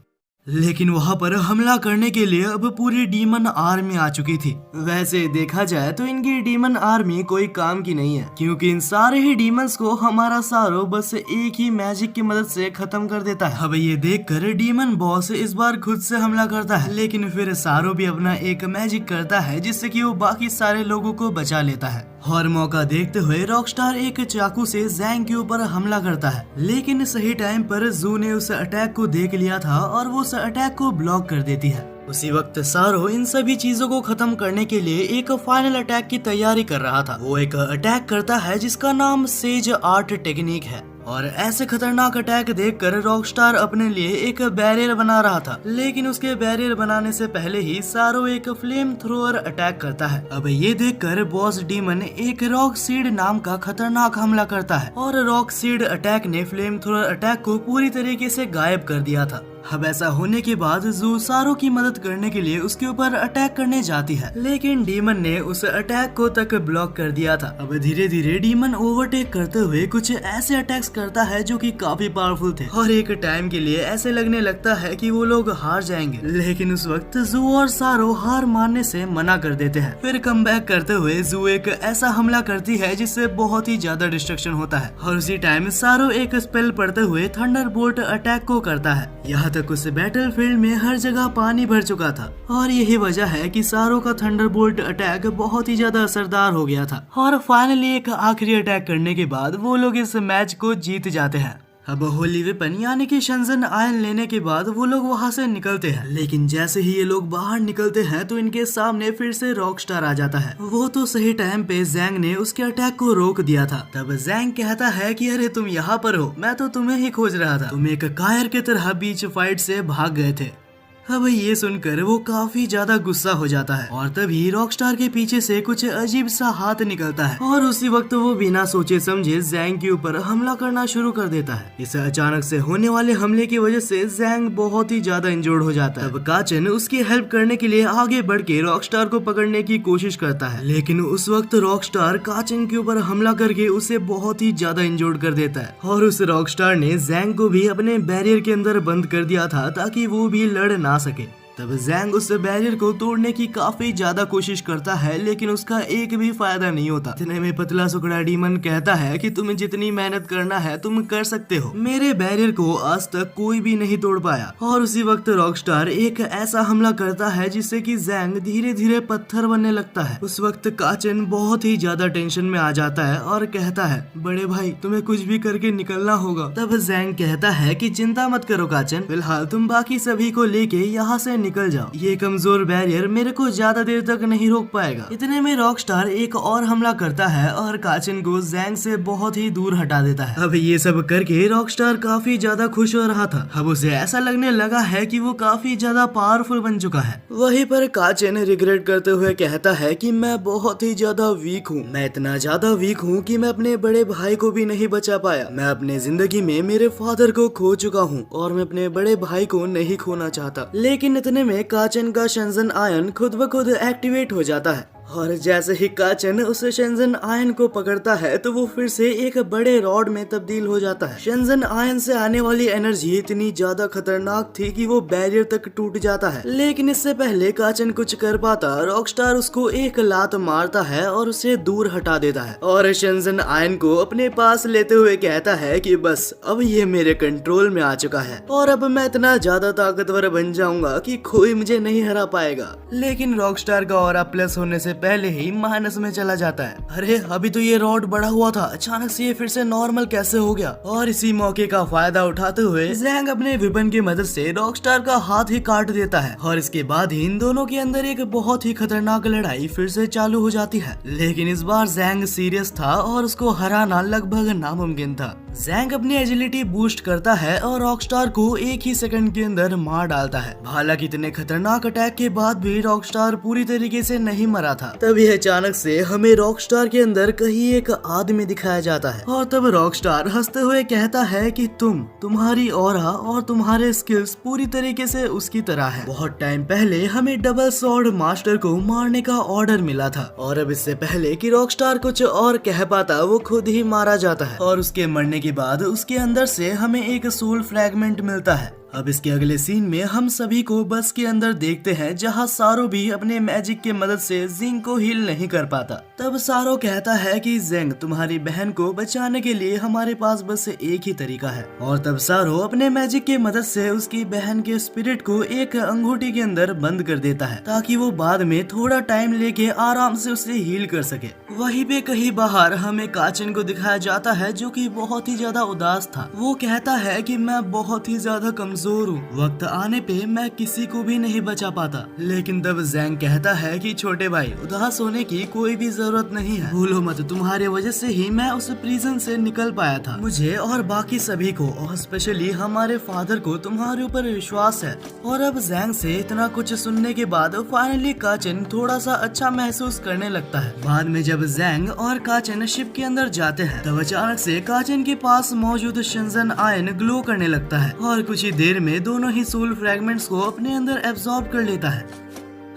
लेकिन वहाँ पर हमला करने के लिए अब पूरी डीमन आर्मी आ चुकी थी। वैसे देखा जाए तो इनकी डीमन आर्मी कोई काम की नहीं है, क्योंकि इन सारे ही डीमंस को हमारा सारो बस एक ही मैजिक की मदद से खत्म कर देता है। अब ये देखकर डीमन बॉस इस बार खुद से हमला करता है, लेकिन फिर सारो भी अपना एक मैजिक करता है जिससे कि वो बाकी सारे लोगों को बचा लेता है। और मौका देखते हुए रॉकस्टार एक चाकू से जैंग के ऊपर हमला करता है, लेकिन सही टाइम पर जू ने उस अटैक को देख लिया था और वो उस अटैक को ब्लॉक कर देती है। उसी वक्त सारो इन सभी चीजों को खत्म करने के लिए एक फाइनल अटैक की तैयारी कर रहा था। वो एक अटैक करता है जिसका नाम सेज आर्ट टेक्निक है, और ऐसे खतरनाक अटैक देखकर रॉकस्टार अपने लिए एक बैरियर बना रहा था। लेकिन उसके बैरियर बनाने से पहले ही सारो एक फ्लेम थ्रोअर अटैक करता है। अब ये देखकर बॉस डीमन एक रॉक सीड नाम का खतरनाक हमला करता है, और रॉक सीड अटैक ने फ्लेम थ्रोअर अटैक को पूरी तरीके से गायब कर दिया था। अब ऐसा होने के बाद जू सारो की मदद करने के लिए उसके ऊपर अटैक करने जाती है, लेकिन डीमन ने उस अटैक को तक ब्लॉक कर दिया था। अब धीरे धीरे डीमन ओवरटेक करते हुए कुछ ऐसे अटैक्स करता है जो कि काफी पावरफुल थे, और एक टाइम के लिए ऐसे लगने लगता है कि वो लोग हार जाएंगे। लेकिन उस वक्त जू और सारो हार मानने से मना कर देते हैं। फिर कमबैक करते हुए जू एक ऐसा हमला करती है जिससे बहुत ही ज्यादा डिस्ट्रक्शन होता है, और उसी टाइम सारो एक स्पेल पढ़ते हुए थंडरबोल्ट अटैक को करता है। यहाँ तक उस बैटलफील्ड में हर जगह पानी भर चुका था, और यही वजह है कि सारो का थंडरबोल्ट अटैक बहुत ही ज्यादा असरदार हो गया था। और फाइनली एक आखिरी अटैक करने के बाद वो लोग इस मैच को जीत जाते हैं। अब होली वेपन यानी कि शंजन आयन लेने के बाद वो लोग वहाँ से निकलते हैं, लेकिन जैसे ही ये लोग बाहर निकलते हैं तो इनके सामने फिर से रॉकस्टार आ जाता है। वो तो सही टाइम पे जैंग ने उसके अटैक को रोक दिया था। तब जैंग कहता है कि अरे तुम यहाँ पर हो, मैं तो तुम्हें ही खोज रहा था, तुम एक कायर की तरह बीच फाइट से भाग गए थे। अब ये सुनकर वो काफी ज्यादा गुस्सा हो जाता है, और तभी रॉकस्टार के पीछे से कुछ अजीब सा हाथ निकलता है, और उसी वक्त वो बिना सोचे समझे जैंग के ऊपर हमला करना शुरू कर देता है। इस अचानक से होने वाले हमले की वजह से जैंग बहुत ही ज्यादा इंजर्ड हो जाता है। अब काचन उसकी हेल्प करने के लिए आगे बढ़ के रॉकस्टार को पकड़ने की कोशिश करता है, लेकिन उस वक्त रॉकस्टार काचन के ऊपर हमला करके उसे बहुत ही ज्यादा इंजर्ड कर देता है। और उस रॉकस्टार ने जैंग को भी अपने बैरियर के अंदर बंद कर दिया था ताकि वो भी लड़ ना सके। तब जैंग उस बैरियर को तोड़ने की काफी ज्यादा कोशिश करता है, लेकिन उसका एक भी फायदा नहीं होता। इतने में पतला सुकड़ा डीमन कहता है कि तुम्हें जितनी मेहनत करना है तुम कर सकते हो, मेरे बैरियर को आज तक कोई भी नहीं तोड़ पाया। और उसी वक्त रॉकस्टार एक ऐसा हमला करता है जिससे कि जैंग धीरे धीरे पत्थर बनने लगता है। उस वक्त काचन बहुत ही ज्यादा टेंशन में आ जाता है और कहता है, बड़े भाई तुम्हें कुछ भी करके निकलना होगा। तब जैंग कहता है कि चिंता मत करो काचन, फिलहाल तुम बाकी सभी को लेके यहाँ से निकल जाओ, ये कमजोर बैरियर मेरे को ज्यादा देर तक नहीं रोक पाएगा। इतने में रॉकस्टार एक और हमला करता है और काचन को जैंग से बहुत ही दूर हटा देता है। अब ये सब करके रॉकस्टार काफी ज्यादा खुश हो रहा था। अब उसे ऐसा लगने लगा है कि वो काफी ज्यादा पावरफुल बन चुका है। वहीं पर काचन रिग्रेट करते हुए कहता है कि मैं बहुत ही ज्यादा वीक हूँ, मैं इतना ज्यादा वीक हूँ कि मैं अपने बड़े भाई को भी नहीं बचा पाया। मैं अपने जिंदगी में मेरे फादर को खो चुका हूँ और मैं अपने बड़े भाई को नहीं खोना चाहता। लेकिन इतने में काचन का शंजन आयन खुद ब खुद एक्टिवेट हो जाता है, और जैसे ही काचन उस शंजन आयन को पकड़ता है तो वो फिर से एक बड़े रॉड में तब्दील हो जाता है। शंजन आयन से आने वाली एनर्जी इतनी ज्यादा खतरनाक थी कि वो बैरियर तक टूट जाता है। लेकिन इससे पहले काचन कुछ कर पाता, रॉकस्टार उसको एक लात मारता है और उसे दूर हटा देता है, और शंजन आयन को अपने पास लेते हुए कहता है कि बस अब ये मेरे कंट्रोल में आ चुका है और अब मैं इतना ज्यादा ताकतवर बन जाऊंगा कि कोई मुझे नहीं हरा पाएगा। लेकिन रॉकस्टार का ऑरा प्लस होने से पहले ही माइनस में चला जाता है। अरे अभी तो ये रॉड बढ़ा हुआ था, अचानक से ये फिर से नॉर्मल कैसे हो गया? और इसी मौके का फायदा उठाते हुए जैंग अपने वेपन की मदद से रॉकस्टार का हाथ ही काट देता है, और इसके बाद ही इन दोनों के अंदर एक बहुत ही खतरनाक लड़ाई फिर से चालू हो जाती है। लेकिन इस बार जैंग सीरियस था और उसको हराना लगभग नामुमकिन था। जैंग अपनी एजिलिटी बूस्ट करता है और रॉकस्टार को एक ही सेकंड के अंदर मार डालता है। हालांकि इतने खतरनाक अटैक के बाद भी रॉकस्टार पूरी तरीके से नहीं मरा था। तभी अचानक से हमें रॉकस्टार के अंदर कहीं एक आदमी दिखाया जाता है, और तब रॉकस्टार हंसते हुए कहता है कि तुम्हारी ऑरा और तुम्हारे स्किल्स पूरी तरीके से उसकी तरह है। बहुत टाइम पहले हमें डबल सॉर्ड मास्टर को मारने का ऑर्डर मिला था, और अब इससे पहले कि रॉकस्टार कुछ और कह पाता वो खुद ही मारा जाता है, और उसके मरने के बाद उसके अंदर से हमें एक सोल फ्रैगमेंट मिलता है। अब इसके अगले सीन में हम सभी को बस के अंदर देखते हैं जहाँ सारो भी अपने मैजिक के मदद से जिंग को हील नहीं कर पाता। तब सारो कहता है कि जिंग, तुम्हारी बहन को बचाने के लिए हमारे पास बस एक ही तरीका है। और तब सारो अपने मैजिक के मदद से उसकी बहन के स्पिरिट को एक अंगूठी के अंदर बंद कर देता है ताकि वो बाद में थोड़ा टाइम लेके आराम से उसे हील कर सके। वहीं पे कहीं बाहर हमें काचिन को दिखाया जाता है जो कि बहुत ही ज्यादा उदास था। वो कहता है कि मैं बहुत ही ज्यादा कमजोर हूँ, वक्त आने पे मैं किसी को भी नहीं बचा पाता। लेकिन तब जैंग कहता है कि छोटे भाई, उदास होने की कोई भी जरूरत नहीं है, भूलो मत तुम्हारे वजह से ही मैं उस प्रिजन से निकल पाया था। मुझे और बाकी सभी को और स्पेशली हमारे फादर को तुम्हारे ऊपर विश्वास है। और अब जैंग से इतना कुछ सुनने के बाद फाइनली काचिन थोड़ा सा अच्छा महसूस करने लगता है। बाद में जब जैंग और काचिन शिप के अंदर जाते हैं तब अचानक से काचिन के पास मौजूद शिनजन आयन ग्लो करने लगता है और कुछ ही देर में दोनों ही सोल फ्रैगमेंट्स को अपने अंदर एब्जॉर्ब कर लेता है।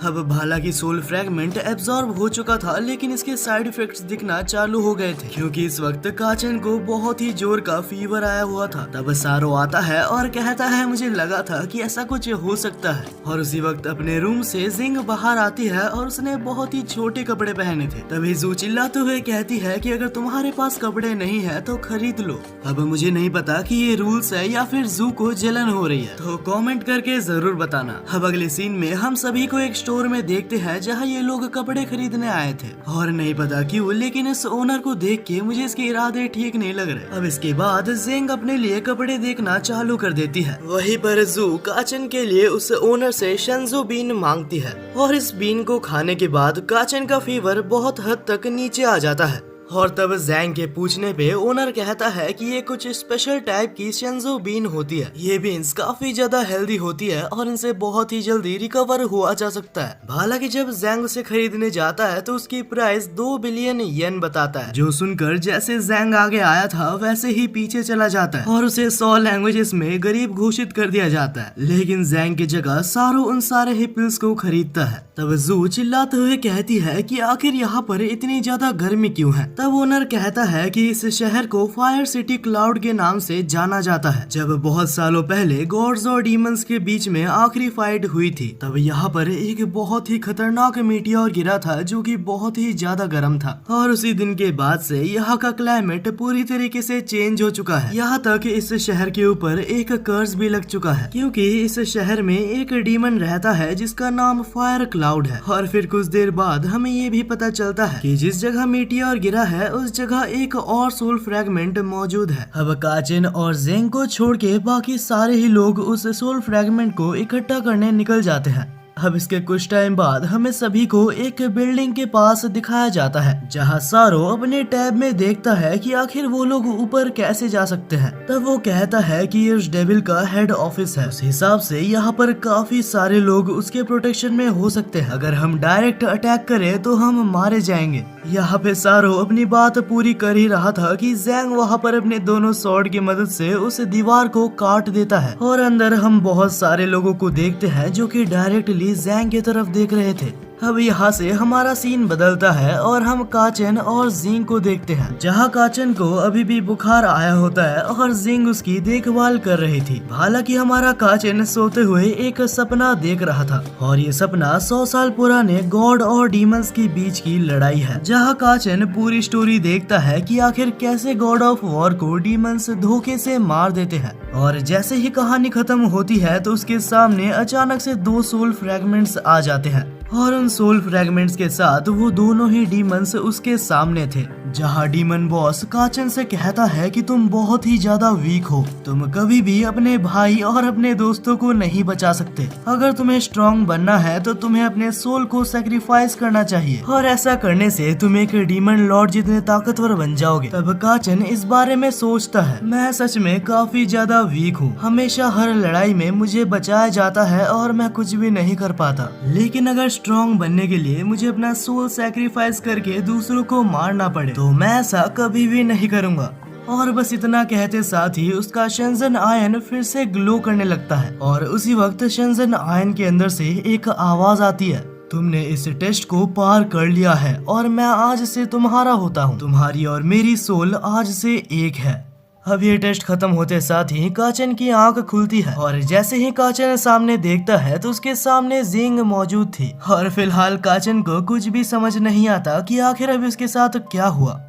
अब हालांकि सोल फ्रैगमेंट एब्जॉर्ब हो चुका था लेकिन इसके साइड इफेक्ट्स दिखना चालू हो गए थे क्योंकि इस वक्त काचिन को बहुत ही जोर का फीवर आया हुआ था। तब सारो आता है और कहता है मुझे लगा था कि ऐसा कुछ हो सकता है। और उसी वक्त अपने रूम से जिंग बाहर आती है और उसने बहुत ही छोटे कपड़े पहने थे। तभी जू चिल्लाते हुए कहती है कि अगर तुम्हारे पास कपड़े नहीं है तो खरीद लो। अब मुझे नहीं पता कि ये रूल्स है या फिर जू को जलन हो रही है, तो कमेंट करके जरूर बताना। अब अगले सीन में हम सभी को एक स्टोर में देखते हैं जहाँ ये लोग कपड़े खरीदने आए थे और नहीं पता क्यों लेकिन इस ओनर को देख के मुझे इसके इरादे ठीक नहीं लग रहे। अब इसके बाद जिंग अपने लिए कपड़े देखना चालू कर देती है। वहीं पर जू काचिन के लिए उस ओनर से शंजो बीन मांगती है और इस बीन को खाने के बाद काचिन का फीवर बहुत हद तक नीचे आ जाता है। और तब जैंग के पूछने पे ओनर कहता है कि ये कुछ स्पेशल टाइप की शंजो बीन होती है। ये बीन्स काफी ज्यादा हेल्दी होती है और इनसे बहुत ही जल्दी रिकवर हुआ जा सकता है। हालांकि जब जैंग उसे खरीदने जाता है तो उसकी प्राइस 2 बिलियन येन बताता है, जो सुनकर जैसे जैंग आगे आया था वैसे ही पीछे चला जाता है और उसे 100 लैंग्वेजेस में गरीब घोषित कर दिया जाता है। लेकिन जैंग की जगह सारो उन सारे ही पिल्स को खरीदता है। तब जू चिल्लाते हुए कहती है कि आखिर यहाँ पर इतनी ज्यादा गर्मी क्यों है। तब ओनर कहता है कि इस शहर को फायर सिटी क्लाउड के नाम से जाना जाता है। जब बहुत सालों पहले गॉड्स और डीमंस के बीच में आखिरी फाइट हुई थी तब यहाँ पर एक बहुत ही खतरनाक मीटियोर गिरा था जो कि बहुत ही ज्यादा गर्म था और उसी दिन के बाद से यहाँ का क्लाइमेट पूरी तरीके से चेंज हो चुका है। यहाँ तक इस शहर के ऊपर एक कर्ज भी लग चुका है क्योंकि इस शहर में एक डीमन रहता है जिसका नाम फायर क्लाउड है। और फिर कुछ देर बाद हमें ये भी पता चलता है कि जिस जगह मीटियोर गिरा है उस जगह एक और सोल फ्रैगमेंट मौजूद है। अब काचिन और जेंग को छोड़ के बाकी सारे ही लोग उस सोल फ्रैगमेंट को इकट्ठा करने निकल जाते हैं। अब इसके कुछ टाइम बाद हमें सभी को एक बिल्डिंग के पास दिखाया जाता है जहां सारो अपने टैब में देखता है कि आखिर वो लोग ऊपर कैसे जा सकते हैं। तब वो कहता है कि ये उस डेविल का हेड ऑफिस है, उस हिसाब से यहाँ पर काफी सारे लोग उसके प्रोटेक्शन में हो सकते हैं। अगर हम डायरेक्ट अटैक करें तो हम मारे जाएंगे। यहाँ पे सारो अपनी बात पूरी कर ही रहा था कि जैंग वहाँ पर अपने दोनों स्वॉर्ड की मदद से उस दीवार को काट देता है और अंदर हम बहुत सारे लोगों को देखते हैं जो कि डायरेक्टली जैंग की तरफ देख रहे थे। अब यहाँ से हमारा सीन बदलता है और हम काचिन और जिंग को देखते हैं जहाँ काचिन को अभी भी बुखार आया होता है और जिंग उसकी देखभाल कर रही थी। हालांकि हमारा काचिन सोते हुए एक सपना देख रहा था और ये सपना 100 साल पुराने गॉड और डीमंस के बीच की लड़ाई है, जहाँ काचिन पूरी स्टोरी देखता है कि आखिर कैसे गॉड ऑफ वॉर को डीमंस धोखे से मार देते हैं। और जैसे ही कहानी खत्म होती है तो उसके सामने अचानक से 2 सोल फ्रैगमेंट्स आ जाते हैं और उन सोल फ्रैगमेंट्स के साथ वो दोनों ही डीमंस उसके सामने थे। जहाँ डीमन बॉस काचिन से कहता है कि तुम बहुत ही ज्यादा वीक हो, तुम कभी भी अपने भाई और अपने दोस्तों को नहीं बचा सकते। अगर तुम्हें स्ट्रॉन्ग बनना है तो तुम्हें अपने सोल को सैक्रिफाइस करना चाहिए और ऐसा करने से तुम एक डीमन लॉर्ड जितने ताकतवर बन जाओगे। तब काचिन इस बारे में सोचता है, मैं सच में काफी ज्यादा वीक हूँ, हमेशा हर लड़ाई में मुझे बचाया जाता है और मैं कुछ भी नहीं कर पाता। लेकिन अगर स्ट्रॉन्ग बनने के लिए मुझे अपना सोल सैक्रिफाइस करके दूसरों को मारना पड़े तो मैं ऐसा कभी भी नहीं करूँगा। और बस इतना कहते साथ ही उसका शिनजन आयन फिर से ग्लो करने लगता है और उसी वक्त शिनजन आयन के अंदर से एक आवाज आती है, तुमने इस टेस्ट को पार कर लिया है और मैं आज से तुम्हारा होता हूँ। तुम्हारी और मेरी सोल आज से एक है। अब ये टेस्ट खत्म होते साथ ही काचन की आंख खुलती है और जैसे ही काचन सामने देखता है तो उसके सामने जिंग मौजूद थी और फिलहाल काचन को कुछ भी समझ नहीं आता कि आखिर अभी उसके साथ क्या हुआ।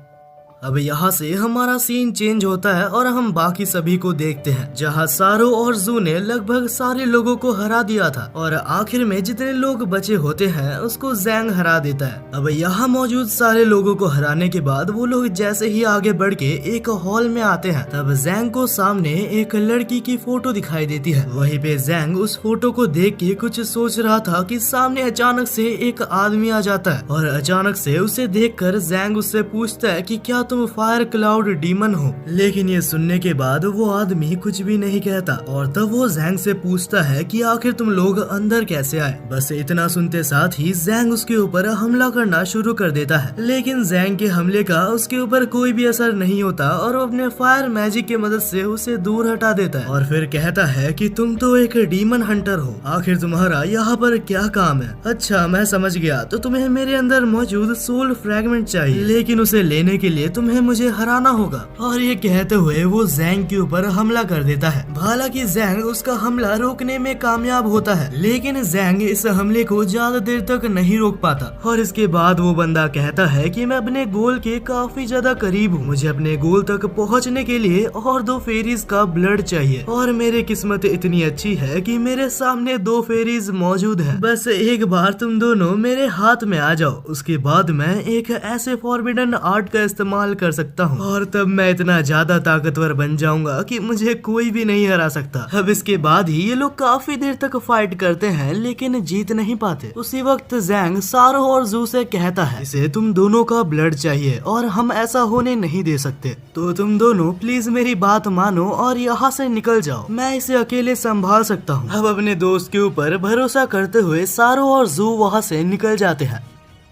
अब यहाँ से हमारा सीन चेंज होता है और हम बाकी सभी को देखते हैं जहाँ सारो और जू ने लगभग सारे लोगों को हरा दिया था और आखिर में जितने लोग बचे होते हैं उसको जैंग हरा देता है। अब यहाँ मौजूद सारे लोगों को हराने के बाद वो लोग जैसे ही आगे बढ़ के एक हॉल में आते हैं तब जैंग को सामने एक लड़की की फोटो दिखाई देती है। वहीं पे जैंग उस फोटो को देख के कुछ सोच रहा था कि सामने अचानक से एक आदमी आ जाता है और अचानक से उसे देखकर जैंग उससे पूछता है कि क्या तुम फायर क्लाउड डीमन हो। लेकिन ये सुनने के बाद वो आदमी कुछ भी नहीं कहता और तब वो जैंग से पूछता है कि आखिर तुम लोग अंदर कैसे आए। बस इतना सुनते साथ ही जैंग उसके ऊपर हमला करना शुरू कर देता है, लेकिन जैंग के हमले का उसके ऊपर कोई भी असर नहीं होता और वो अपने फायर मैजिक की मदद से उसे दूर हटा देता है और फिर कहता है कि तुम तो एक डीमन हंटर हो, आखिर तुम्हारा यहाँ पर क्या काम है। अच्छा मैं समझ गया, तो तुम्हें मेरे अंदर मौजूद सोल फ्रैगमेंट चाहिए, लेकिन उसे लेने के लिए तुम्हें मुझे हराना होगा। और ये कहते हुए वो जैंग के ऊपर हमला कर देता है। हालांकि जैंग उसका हमला रोकने में कामयाब होता है, लेकिन जैंग इस हमले को ज्यादा देर तक नहीं रोक पाता और इसके बाद वो बंदा कहता है कि मैं अपने गोल के काफी ज्यादा करीब हूँ, मुझे अपने गोल तक पहुँचने के लिए और 2 फेरीज का ब्लड चाहिए और मेरी किस्मत इतनी अच्छी है कि मेरे सामने 2 फेरीज मौजूद है। बस एक बार तुम दोनों मेरे हाथ में आ जाओ, उसके बाद मैं एक ऐसे फॉरबिडन आर्ट का इस्तेमाल कर सकता हूँ और तब मैं इतना ज्यादा ताकतवर बन जाऊंगा कि मुझे कोई भी नहीं हरा सकता। अब इसके बाद ही ये लोग काफी देर तक फाइट करते हैं लेकिन जीत नहीं पाते। उसी वक्त जैंग सारो और जू से कहता है इसे तुम दोनों का ब्लड चाहिए और हम ऐसा होने नहीं दे सकते, तो तुम दोनों प्लीज मेरी बात मानो और यहाँ से निकल जाओ, मैं इसे अकेले संभाल सकता हूँ। अब अपने दोस्त के ऊपर भरोसा करते हुए सारो और जू वहाँ से निकल जाते हैं।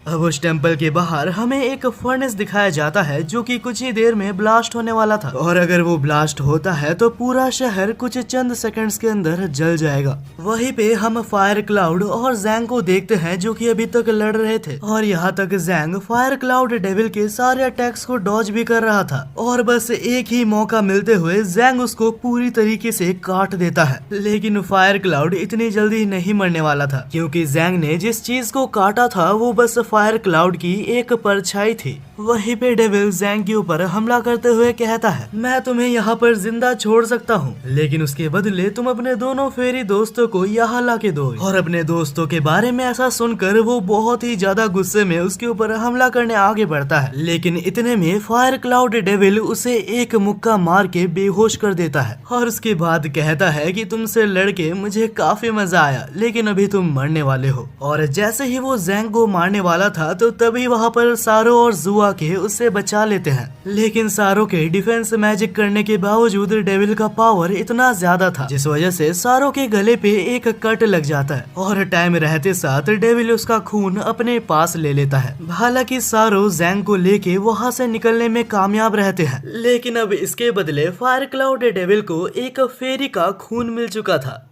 अब उस टेम्पल के बाहर हमें एक फर्नेस दिखाया जाता है जो कि कुछ ही देर में ब्लास्ट होने वाला था और अगर वो ब्लास्ट होता है तो पूरा शहर कुछ चंद सेकंड्स के अंदर जल जाएगा। वहीं पे हम फायर क्लाउड और जैंग को देखते हैं जो कि अभी तक लड़ रहे थे और यहाँ तक जैंग फायर क्लाउड डेविल के सारे अटैक्स को डॉज भी कर रहा था और बस एक ही मौका मिलते हुए जैंग उसको पूरी तरीके से काट देता है। लेकिन फायर क्लाउड इतनी जल्दी नहीं मरने वाला था क्योंकि जैंग ने जिस चीज को काटा था वो बस फायर क्लाउड की एक परछाई थी। वहीं पे डेविल जैंग के ऊपर हमला करते हुए कहता है मैं तुम्हें यहाँ पर जिंदा छोड़ सकता हूँ, लेकिन उसके बदले तुम अपने दोनों फेरी दोस्तों को यहाँ ला के दो। और अपने दोस्तों के बारे में ऐसा सुनकर वो बहुत ही ज्यादा गुस्से में उसके ऊपर हमला करने आगे बढ़ता है, लेकिन इतने में फायर क्लाउड डेविल उसे एक मुक्का मार के बेहोश कर देता है और उसके बाद कहता है कि तुमसे लड़के मुझे काफी मजा आया, लेकिन अभी तुम मरने वाले हो। और जैसे ही वो जैंग को मारने वाला था तो तभी वहाँ पर सारो और जुआ के उससे बचा लेते हैं, लेकिन सारो के डिफेंस मैजिक करने के बावजूद डेविल का पावर इतना ज्यादा था जिस वजह से सारो के गले पे एक कट लग जाता है और टाइम रहते साथ डेविल उसका खून अपने पास ले लेता है। हालांकि सारो जैंग को लेके वहाँ से निकलने में कामयाब रहते हैं, लेकिन अब इसके बदले फायर क्लाउड डेविल को एक फेरी का खून मिल चुका था।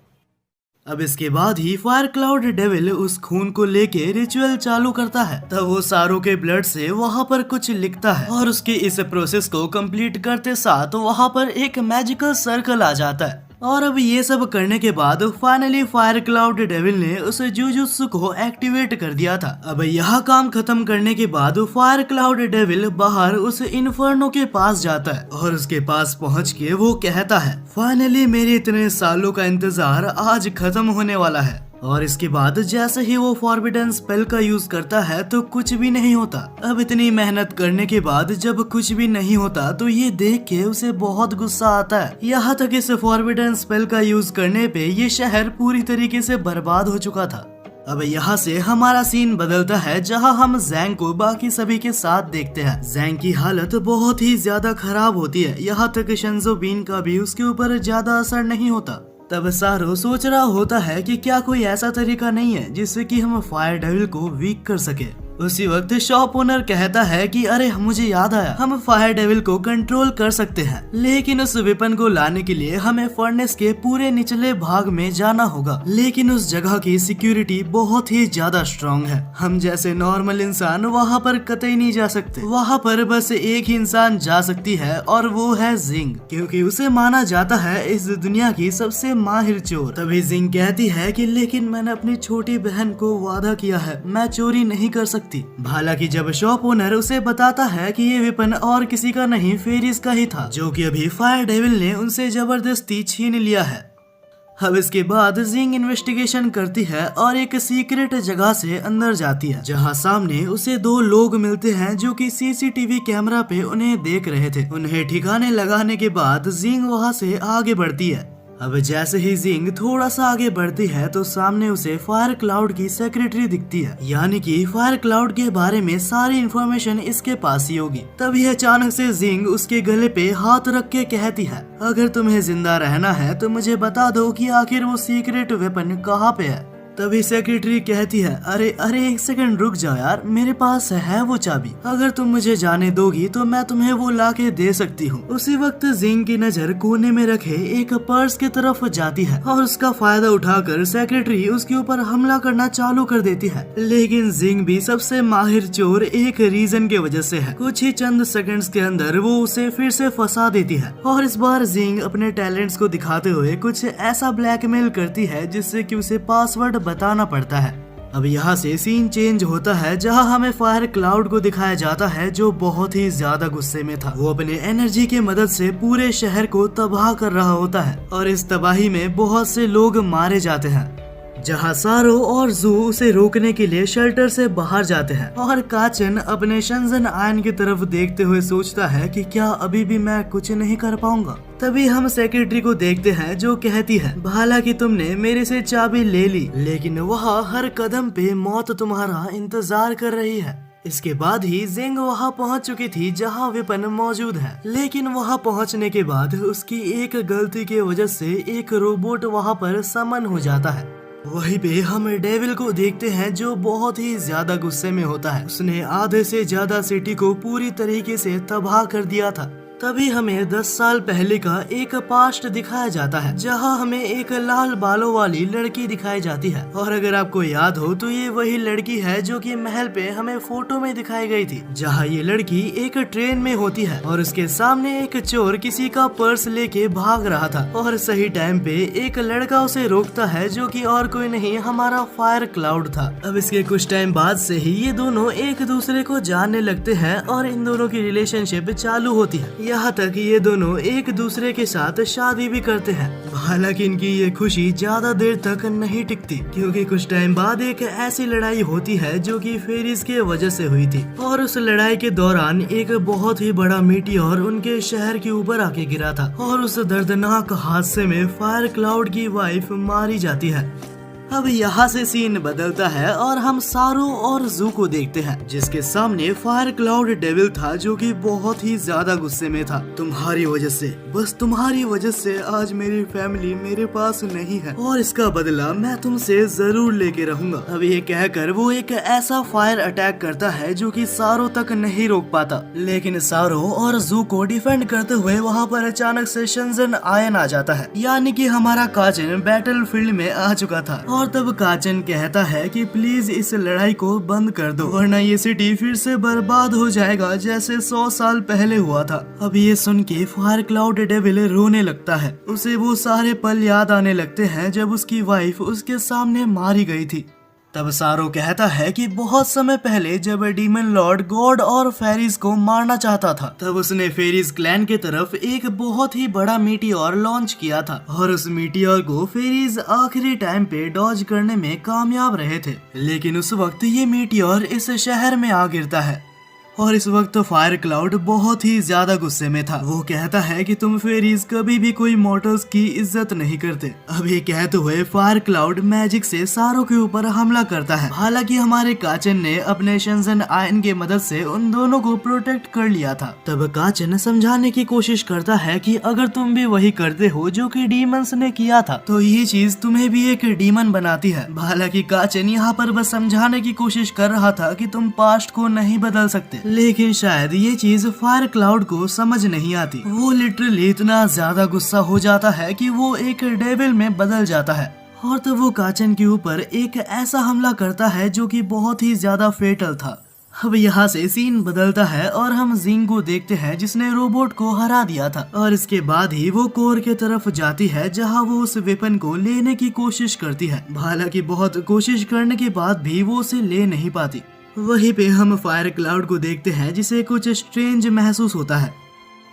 अब इसके बाद ही फायर क्लाउड डेविल उस खून को लेके रिचुअल चालू करता है। तब वो सारो के ब्लड से वहाँ पर कुछ लिखता है और उसके इस प्रोसेस को कंप्लीट करते साथ वहाँ पर एक मैजिकल सर्कल आ जाता है। और अब ये सब करने के बाद फाइनली फायर क्लाउड डेविल ने उस जुजुत्सु को एक्टिवेट कर दिया था। अब यह काम खत्म करने के बाद फायर क्लाउड डेविल बाहर उस इन्फर्नो के पास जाता है और उसके पास पहुंच के वो कहता है फाइनली मेरे इतने सालों का इंतजार आज खत्म होने वाला है। और इसके बाद जैसे ही वो फॉरबिडन स्पेल का यूज करता है तो कुछ भी नहीं होता। अब इतनी मेहनत करने के बाद जब कुछ भी नहीं होता तो ये देख के उसे बहुत गुस्सा आता है। यहाँ तक इस फॉरबिडन स्पेल का यूज करने पे ये शहर पूरी तरीके से बर्बाद हो चुका था। अब यहाँ से हमारा सीन बदलता है जहाँ हम जैंग को बाकी सभी के साथ देखते हैं। जैंग की हालत बहुत ही ज्यादा खराब होती है, यहाँ तक शिंजो बीन का भी उसके ऊपर ज्यादा असर नहीं होता। तब सारो सोच रहा होता है कि क्या कोई ऐसा तरीका नहीं है जिससे कि हम फायर डेविल को वीक कर सके। उसी वक्त शॉप ओनर कहता है कि अरे मुझे याद आया, हम फायर डेविल को कंट्रोल कर सकते हैं, लेकिन उस वेपन को लाने के लिए हमें फर्नेस के पूरे निचले भाग में जाना होगा। लेकिन उस जगह की सिक्योरिटी बहुत ही ज्यादा स्ट्रॉन्ग है, हम जैसे नॉर्मल इंसान वहाँ पर कतई नहीं जा सकते। वहाँ पर बस एक ही इंसान जा सकती है और वो है जिंग, क्योंकि उसे माना जाता है इस दुनिया की सबसे माहिर चोर। तभी जिंग कहती है कि लेकिन मैंने अपनी छोटी बहन को वादा किया है, मैं चोरी नहीं कर सकती। हालांकि जब शॉप ओनर उसे बताता है कि ये वेपन और किसी का नहीं फेरिस का ही था, जो कि अभी फायर डेविल ने उनसे जबरदस्ती छीन लिया है। अब इसके बाद जिंग इन्वेस्टिगेशन करती है और एक सीक्रेट जगह से अंदर जाती है, जहां सामने उसे दो लोग मिलते हैं जो कि सीसीटीवी कैमरा पे उन्हें देख रहे थे। उन्हें ठिकाने लगाने के बाद जिंग वहां से आगे बढ़ती है। अब जैसे ही जिंग थोड़ा सा आगे बढ़ती है तो सामने उसे फायर क्लाउड की सेक्रेटरी दिखती है, यानी कि फायर क्लाउड के बारे में सारी इन्फॉर्मेशन इसके पास ही होगी। तभी अचानक से जिंग उसके गले पे हाथ रख के कहती है, अगर तुम्हें जिंदा रहना है तो मुझे बता दो कि आखिर वो सीक्रेट वेपन कहाँ पे है। तभी सेक्रेटरी कहती है, अरे एक सेकंड रुक जाओ यार, मेरे पास है वो चाबी, अगर तुम मुझे जाने दोगी तो मैं तुम्हें वो लाके दे सकती हूँ। उसी वक्त जिंग की नजर कोने में रखे एक पर्स की तरफ जाती है और उसका फायदा उठाकर सेक्रेटरी उसके ऊपर हमला करना चालू कर देती है। लेकिन जिंग भी सबसे माहिर चोर एक रीजन के वजह से है, कुछ ही चंद सेकंड्स के अंदर वो उसे फिर से फंसा देती है और इस बार जिंग अपने टैलेंट्स को दिखाते हुए कुछ ऐसा ब्लैकमेल करती है जिससे कि उसे पासवर्ड बताना पड़ता है। अब यहाँ से सीन चेंज होता है, जहाँ हमें फायर क्लाउड को दिखाया जाता है जो बहुत ही ज्यादा गुस्से में था। वो अपने एनर्जी की मदद से पूरे शहर को तबाह कर रहा होता है और इस तबाही में बहुत से लोग मारे जाते हैं। जहाँ सारो और जू उसे रोकने के लिए शेल्टर से बाहर जाते हैं और काचन अपने शंजन आयन की तरफ देखते हुए सोचता है कि क्या अभी भी मैं कुछ नहीं कर पाऊंगा। तभी हम सेक्रेटरी को देखते हैं जो कहती है, हालांकि तुमने मेरे से चाबी ले ली, लेकिन वहाँ हर कदम पे मौत तुम्हारा इंतजार कर रही है। इसके बाद ही जिंग वहाँ पहुँच चुकी थी जहाँ वेपन मौजूद है, लेकिन वहाँ पहुँचने के बाद उसकी एक गलती की वजह से एक रोबोट वहाँ पर समन हो जाता है। वहीं पे हम डेविल को देखते हैं जो बहुत ही ज्यादा गुस्से में होता है। उसने आधे से ज्यादा सिटी को पूरी तरीके से तबाह कर दिया था। तभी हमें 10 साल पहले का एक पास्ट दिखाया जाता है, जहां हमें एक लाल बालों वाली लड़की दिखाई जाती है। और अगर आपको याद हो तो ये वही लड़की है जो कि महल पे हमें फोटो में दिखाई गई थी, जहां ये लड़की एक ट्रेन में होती है और उसके सामने एक चोर किसी का पर्स लेके भाग रहा था और सही टाइम पे एक लड़का उसे रोकता है, जो कि और कोई नहीं हमारा फायर क्लाउड था। अब इसके कुछ टाइम बाद से ही ये दोनों एक दूसरे को जानने लगते हैं और इन दोनों की रिलेशनशिप चालू होती है, यहाँ तक ये दोनों एक दूसरे के साथ शादी भी करते हैं। हालांकि इनकी ये खुशी ज्यादा देर तक नहीं टिकती, क्योंकि कुछ टाइम बाद एक ऐसी लड़ाई होती है जो कि फेरिस के वजह से हुई थी और उस लड़ाई के दौरान एक बहुत ही बड़ा मीटियोर उनके शहर के ऊपर आके गिरा था और उस दर्दनाक हादसे में फायर क्लाउड की वाइफ मारी जाती है। अब यहाँ से सीन बदलता है और हम सारो और जू को देखते हैं, जिसके सामने फायर क्लाउड डेविल था जो कि बहुत ही ज्यादा गुस्से में था। तुम्हारी वजह से, बस तुम्हारी वजह से आज मेरी फैमिली मेरे पास नहीं है और इसका बदला मैं तुमसे जरूर लेके रहूंगा। अब ये कहकर वो एक ऐसा फायर अटैक करता है जो कि सारो तक नहीं रोक पाता, लेकिन सारो और जू को डिफेंड करते हुए वहाँ पर अचानक से शंजन आयन आ जाता है, यानी कि हमारा काचन बैटल फील्ड में आ चुका था। और तब काचन कहता है कि प्लीज इस लड़ाई को बंद कर दो, वरना ये सिटी फिर से बर्बाद हो जाएगा जैसे 100 साल पहले हुआ था। अब ये सुन के फायर क्लाउड डेविल रोने लगता है। उसे वो सारे पल याद आने लगते हैं जब उसकी वाइफ उसके सामने मारी गई थी। तब सारो कहता है कि बहुत समय पहले जब डीमन लॉर्ड गॉड और फेरिस को मारना चाहता था, तब उसने फेरिस क्लैन के तरफ एक बहुत ही बड़ा मीटियोर लॉन्च किया था और उस मीटियोर को फेरिस आखिरी टाइम पे डॉज करने में कामयाब रहे थे। लेकिन उस वक्त ये मीटियोर इस शहर में आ गिरता है और इस वक्त फायर क्लाउड बहुत ही ज्यादा गुस्से में था। वो कहता है कि तुम फेरीज कभी भी कोई मॉर्टल्स की इज्जत नहीं करते। अब ये कहते हुए फायर क्लाउड मैजिक से सारों के ऊपर हमला करता है। हालांकि हमारे काचन ने अपने शेंजन आयन की मदद से उन दोनों को प्रोटेक्ट कर लिया था। तब काचन समझाने की कोशिश करता है कि अगर तुम भी वही करते हो जो कि डीमंस ने किया था तो ये चीज तुम्हें भी एक डीमन बनाती है। हालांकि काचन यहाँ पर बस समझाने की कोशिश कर रहा था कि तुम पास्ट को नहीं बदल सकते, लेकिन शायद ये चीज फायर क्लाउड को समझ नहीं आती। वो लिटरली इतना ज्यादा गुस्सा हो जाता है कि वो एक डेविल में बदल जाता है और तब वो काचन के ऊपर एक ऐसा हमला करता है जो कि बहुत ही ज्यादा फेटल था। अब यहाँ से सीन बदलता है और हम जिंग को देखते हैं जिसने रोबोट को हरा दिया था और इसके बाद ही वो कोर के तरफ जाती है जहाँ वो उस वेपन को लेने की कोशिश करती है। हालांकि बहुत कोशिश करने के बाद भी वो उसे ले नहीं पाती। वहीं पे हम फायर क्लाउड को देखते हैं जिसे कुछ स्ट्रेंज महसूस होता है।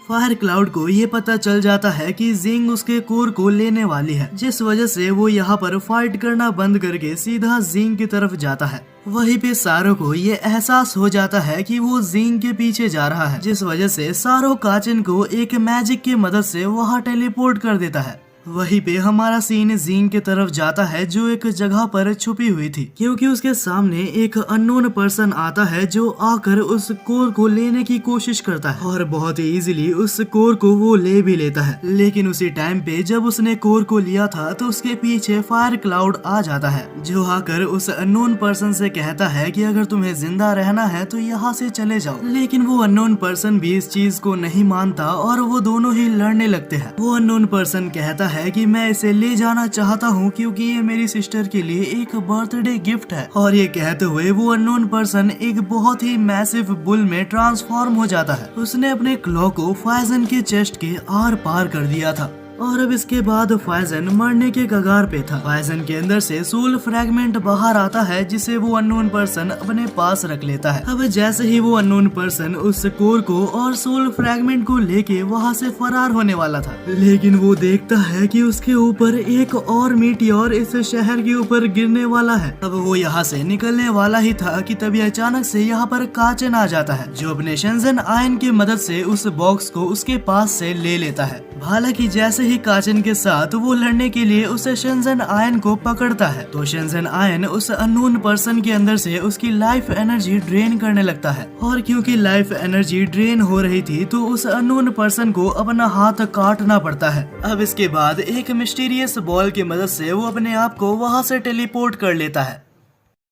फायर क्लाउड को ये पता चल जाता है कि जिंग उसके कोर को लेने वाली है, जिस वजह से वो यहाँ पर फाइट करना बंद करके सीधा जिंग की तरफ जाता है। वहीं पे सारो को ये एहसास हो जाता है कि वो जिंग के पीछे जा रहा है, जिस वजह से सारो काचन को एक मैजिक की मदद से वहाँ टेलीपोर्ट कर देता है। वहीं पे हमारा सीन जिंग की तरफ जाता है जो एक जगह पर छुपी हुई थी, क्योंकि उसके सामने एक अननोन पर्सन आता है जो आकर उस कोर को लेने की कोशिश करता है और बहुत ही इजीली उस कोर को वो ले भी लेता है। लेकिन उसी टाइम पे जब उसने कोर को लिया था तो उसके पीछे फायर क्लाउड आ जाता है जो आकर उस अननोन पर्सन से कहता है कि अगर तुम्हें जिंदा रहना है तो यहाँ से चले जाओ। लेकिन वो अननोन पर्सन भी इस चीज को नहीं मानता और वो दोनों ही लड़ने लगते हैं। वो अननोन पर्सन कहता है कि मैं इसे ले जाना चाहता हूँ क्योंकि ये मेरी सिस्टर के लिए एक बर्थडे गिफ्ट है। और ये कहते हुए वो अननोन पर्सन एक बहुत ही मैसिव बुल में ट्रांसफॉर्म हो जाता है। उसने अपने क्लॉ को फाइजन के चेस्ट के आर पार कर दिया था और अब इसके बाद फाइजन मरने के कगार पे था। फाइजन के अंदर से सोल फ्रैगमेंट बाहर आता है जिसे वो अननोन पर्सन अपने पास रख लेता है। अब जैसे ही वो अननोन पर्सन उस कोर को और सोल फ्रैगमेंट को लेके वहाँ से फरार होने वाला था, लेकिन वो देखता है कि उसके ऊपर एक और मीटियोर इस शहर के ऊपर गिरने वाला है। अब वो यहाँ से निकलने वाला ही था कि तभी अचानक से यहाँ पर काचन आ जाता है जो अपने शेंजन आयन की मदद से उस बॉक्स को उसके पास से ले लेता है। हालांकि जैसे ही काचन के साथ वो लड़ने के लिए उस शेंजन आयन को पकड़ता है तो शेंजन आयन उस अननोन पर्सन के अंदर से उसकी लाइफ एनर्जी ड्रेन करने लगता है और क्योंकि लाइफ एनर्जी ड्रेन हो रही थी तो उस अननोन पर्सन को अपना हाथ काटना पड़ता है। अब इसके बाद एक मिस्टीरियस बॉल की मदद से वो अपने आप को वहाँ से टेलीपोर्ट कर लेता है।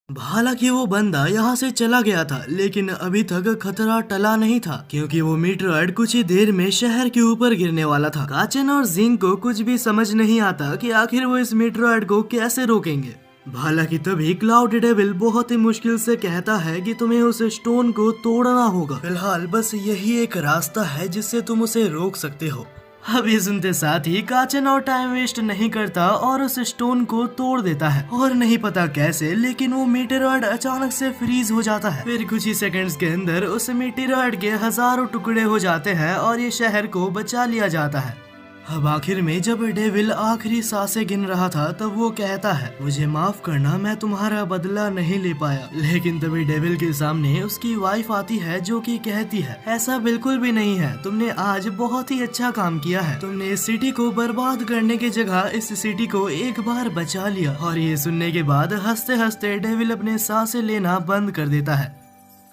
हालांकि वो बंदा यहाँ से चला गया था लेकिन अभी तक खतरा टला नहीं था क्योंकि वो मीटरॉइड कुछ ही देर में शहर के ऊपर गिरने वाला था। काचन और जिंग को कुछ भी समझ नहीं आता कि आखिर वो इस मीटरॉइड को कैसे रोकेंगे। हालांकि तभी क्लाउड डेविल बहुत ही मुश्किल से कहता है कि तुम्हें उस स्टोन को तोड़ना होगा। फिलहाल बस यही एक रास्ता है जिससे तुम उसे रोक सकते हो। अब ये सुनते साथ ही काचन और टाइम वेस्ट नहीं करता और उस स्टोन को तोड़ देता है और नहीं पता कैसे लेकिन वो मीटेरॉइड अचानक से फ्रीज हो जाता है। फिर कुछ ही सेकंड्स के अंदर उस मीटेरॉइड के हजारों टुकड़े हो जाते हैं और ये शहर को बचा लिया जाता है। अब आखिर में जब डेविल आखिरी सांसें गिन रहा था तब वो कहता है मुझे माफ करना, मैं तुम्हारा बदला नहीं ले पाया। लेकिन तभी डेविल के सामने उसकी वाइफ आती है जो कि कहती है ऐसा बिल्कुल भी नहीं है, तुमने आज बहुत ही अच्छा काम किया है। तुमने इस सिटी को बर्बाद करने की जगह इस सिटी को एक बार बचा लिया। और ये सुनने के बाद हंसते हंसते डेविल अपने सांसें लेना बंद कर देता है।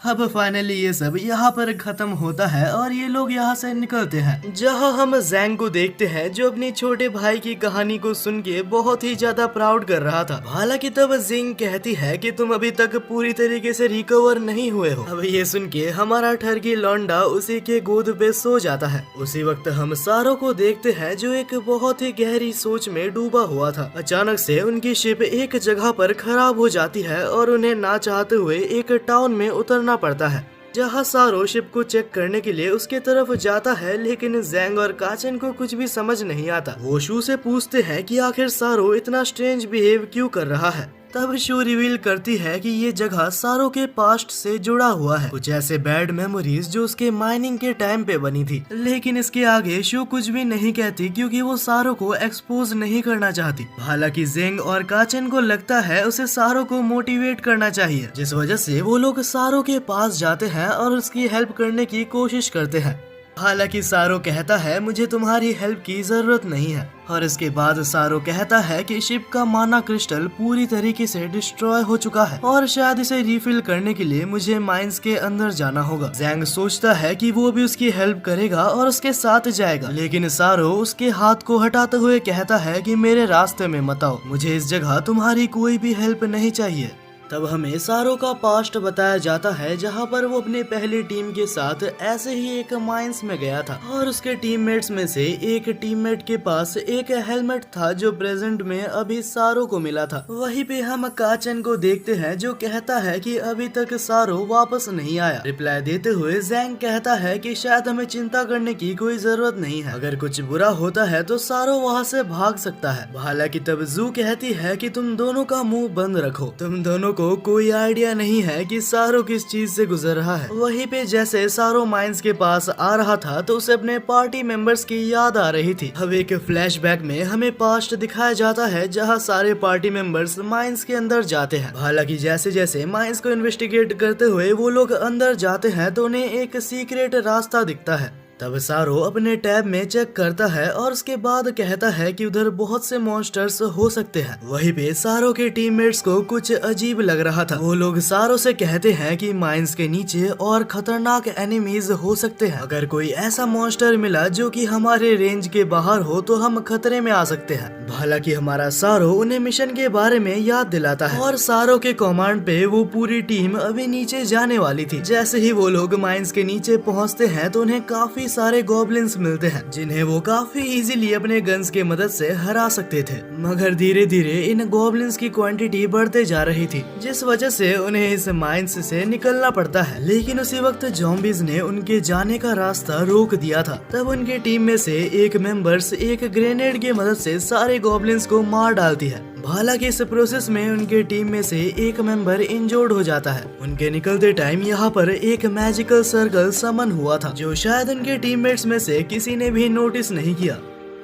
अब फाइनली ये सब यहाँ पर खत्म होता है और ये लोग यहाँ से निकलते हैं, जहाँ हम जैंग को देखते हैं जो अपने छोटे भाई की कहानी को सुन के बहुत ही ज्यादा प्राउड कर रहा था। हालांकि तब जिंग कहती है कि तुम अभी तक पूरी तरीके से रिकवर नहीं हुए हो। अब ये सुन के हमारा ठरकी लौंडा उसी के गोद पे सो जाता है। उसी वक्त हम सारो को देखते हैं जो एक बहुत ही गहरी सोच में डूबा हुआ था। अचानक से उनकी शिप एक जगह पर खराब हो जाती है और उन्हें ना चाहते हुए एक टाउन में उतरना पड़ता है, जहाँ सारो शिप को चेक करने के लिए उसके तरफ जाता है। लेकिन जैंग और काचन को कुछ भी समझ नहीं आता। वो शू से पूछते हैं कि आखिर सारो इतना स्ट्रेंज बिहेव क्यों कर रहा है। तब शो रिवील करती है कि ये जगह सारो के पास्ट से जुड़ा हुआ है, कुछ ऐसे बैड मेमोरीज जो उसके माइनिंग के टाइम पे बनी थी। लेकिन इसके आगे शो कुछ भी नहीं कहती क्योंकि वो सारो को एक्सपोज नहीं करना चाहती। हालांकि जेंग और काचन को लगता है उसे सारो को मोटिवेट करना चाहिए, जिस वजह से वो लोग सारो के पास जाते हैं और उसकी हेल्प करने की कोशिश करते हैं। हालांकि सारो कहता है मुझे तुम्हारी हेल्प की जरूरत नहीं है, और इसके बाद सारो कहता है कि शिप का माना क्रिस्टल पूरी तरीके से डिस्ट्रॉय हो चुका है और शायद इसे रिफिल करने के लिए मुझे माइंस के अंदर जाना होगा। जैंग सोचता है कि वो भी उसकी हेल्प करेगा और उसके साथ जाएगा, लेकिन सारो उसके हाथ को हटाते हुए कहता है कि मेरे रास्ते में मत आओ, मुझे इस जगह तुम्हारी कोई भी हेल्प नहीं चाहिए। तब हमें सारो का पास्ट बताया जाता है जहां पर वो अपने पहली टीम के साथ ऐसे ही एक माइंस में गया था और उसके टीममेट्स में से एक टीममेट के पास एक हेलमेट था जो प्रेजेंट में अभी सारो को मिला था। वहीं पे हम काचन को देखते हैं जो कहता है कि अभी तक सारो वापस नहीं आया। रिप्लाई देते हुए जैंग कहता है कि शायद हमें चिंता करने की कोई जरूरत नहीं है, अगर कुछ बुरा होता है तो सारो वहाँ से भाग सकता है। हालांकि तब जू कहती है कि तुम दोनों का मुंह बंद रखो, तुम दोनों को कोई आइडिया नहीं है कि सारो किस चीज से गुजर रहा है। वहीं पे जैसे सारो माइंस के पास आ रहा था तो उसे अपने पार्टी मेंबर्स की याद आ रही थी। अब एक फ्लैशबैक में हमें पास्ट दिखाया जाता है जहां सारे पार्टी मेंबर्स माइंस के अंदर जाते हैं। हालांकि जैसे जैसे माइंस को इन्वेस्टिगेट करते हुए वो लोग अंदर जाते हैं तो उन्हें एक सीक्रेट रास्ता दिखता है। तब सारो अपने टैब में चेक करता है और उसके बाद कहता है कि उधर बहुत से मॉन्स्टर्स हो सकते हैं। वहीं पे सारो के टीममेट्स को कुछ अजीब लग रहा था। वो लोग सारो से कहते हैं कि माइंस के नीचे और खतरनाक एनिमीज हो सकते हैं, अगर कोई ऐसा मॉन्स्टर मिला जो कि हमारे रेंज के बाहर हो तो हम खतरे में आ सकते हैं। हालांकि हमारा सारो उन्हें मिशन के बारे में याद दिलाता है और सारो के कमांड पे वो पूरी टीम अभी नीचे जाने वाली थी। जैसे ही वो लोग माइंस के नीचे पहुँचते हैं तो उन्हें काफी सारे गॉब्लिन्स मिलते हैं जिन्हें वो काफी इजीली अपने गन्स के मदद से हरा सकते थे। मगर धीरे धीरे इन गॉब्लिन्स की क्वांटिटी बढ़ते जा रही थी, जिस वजह से उन्हें इस माइंस से निकलना पड़ता है। लेकिन उसी वक्त ज़ॉम्बीज ने उनके जाने का रास्ता रोक दिया था। तब उनकी टीम में से एक मेंबर्स एक ग्रेनेड की मदद से सारे गॉब्लिन्स को मार डालती है। हालांकि इस प्रोसेस में उनके टीम में से एक मेंबर इंजर्ड हो जाता है। उनके निकलते टाइम यहाँ पर एक मैजिकल सर्कल समन हुआ था जो शायद उनके टीममेट्स में से किसी ने भी नोटिस नहीं किया।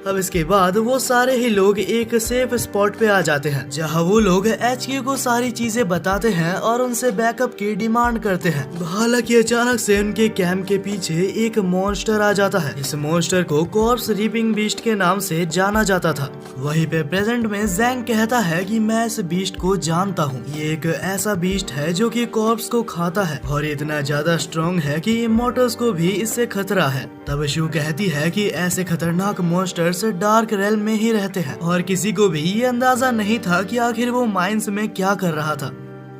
अब इसके बाद वो सारे ही लोग एक सेफ स्पॉट पे आ जाते हैं जहां वो लोग HQ को सारी चीजें बताते हैं और उनसे बैकअप की डिमांड करते हैं। हालांकि अचानक से उनके कैंप के पीछे एक मॉन्स्टर आ जाता है। इस मॉन्स्टर को कॉर्प्स रीपिंग बीस्ट के नाम से जाना जाता था। वहीं पे प्रेजेंट में जैंग कहता है कि मैं इस बीस्ट को जानता हूँ, ये एक ऐसा बीस्ट है जो कि कॉर्प्स को खाता है और इतना ज्यादा स्ट्रॉन्ग है कि इमॉर्टल्स को भी इससे खतरा है। तब शू कहती है कि ऐसे खतरनाक मॉन्स्टर्स डार्क रेल्म में ही रहते हैं और किसी को भी ये अंदाजा नहीं था कि आखिर वो माइंस में क्या कर रहा था।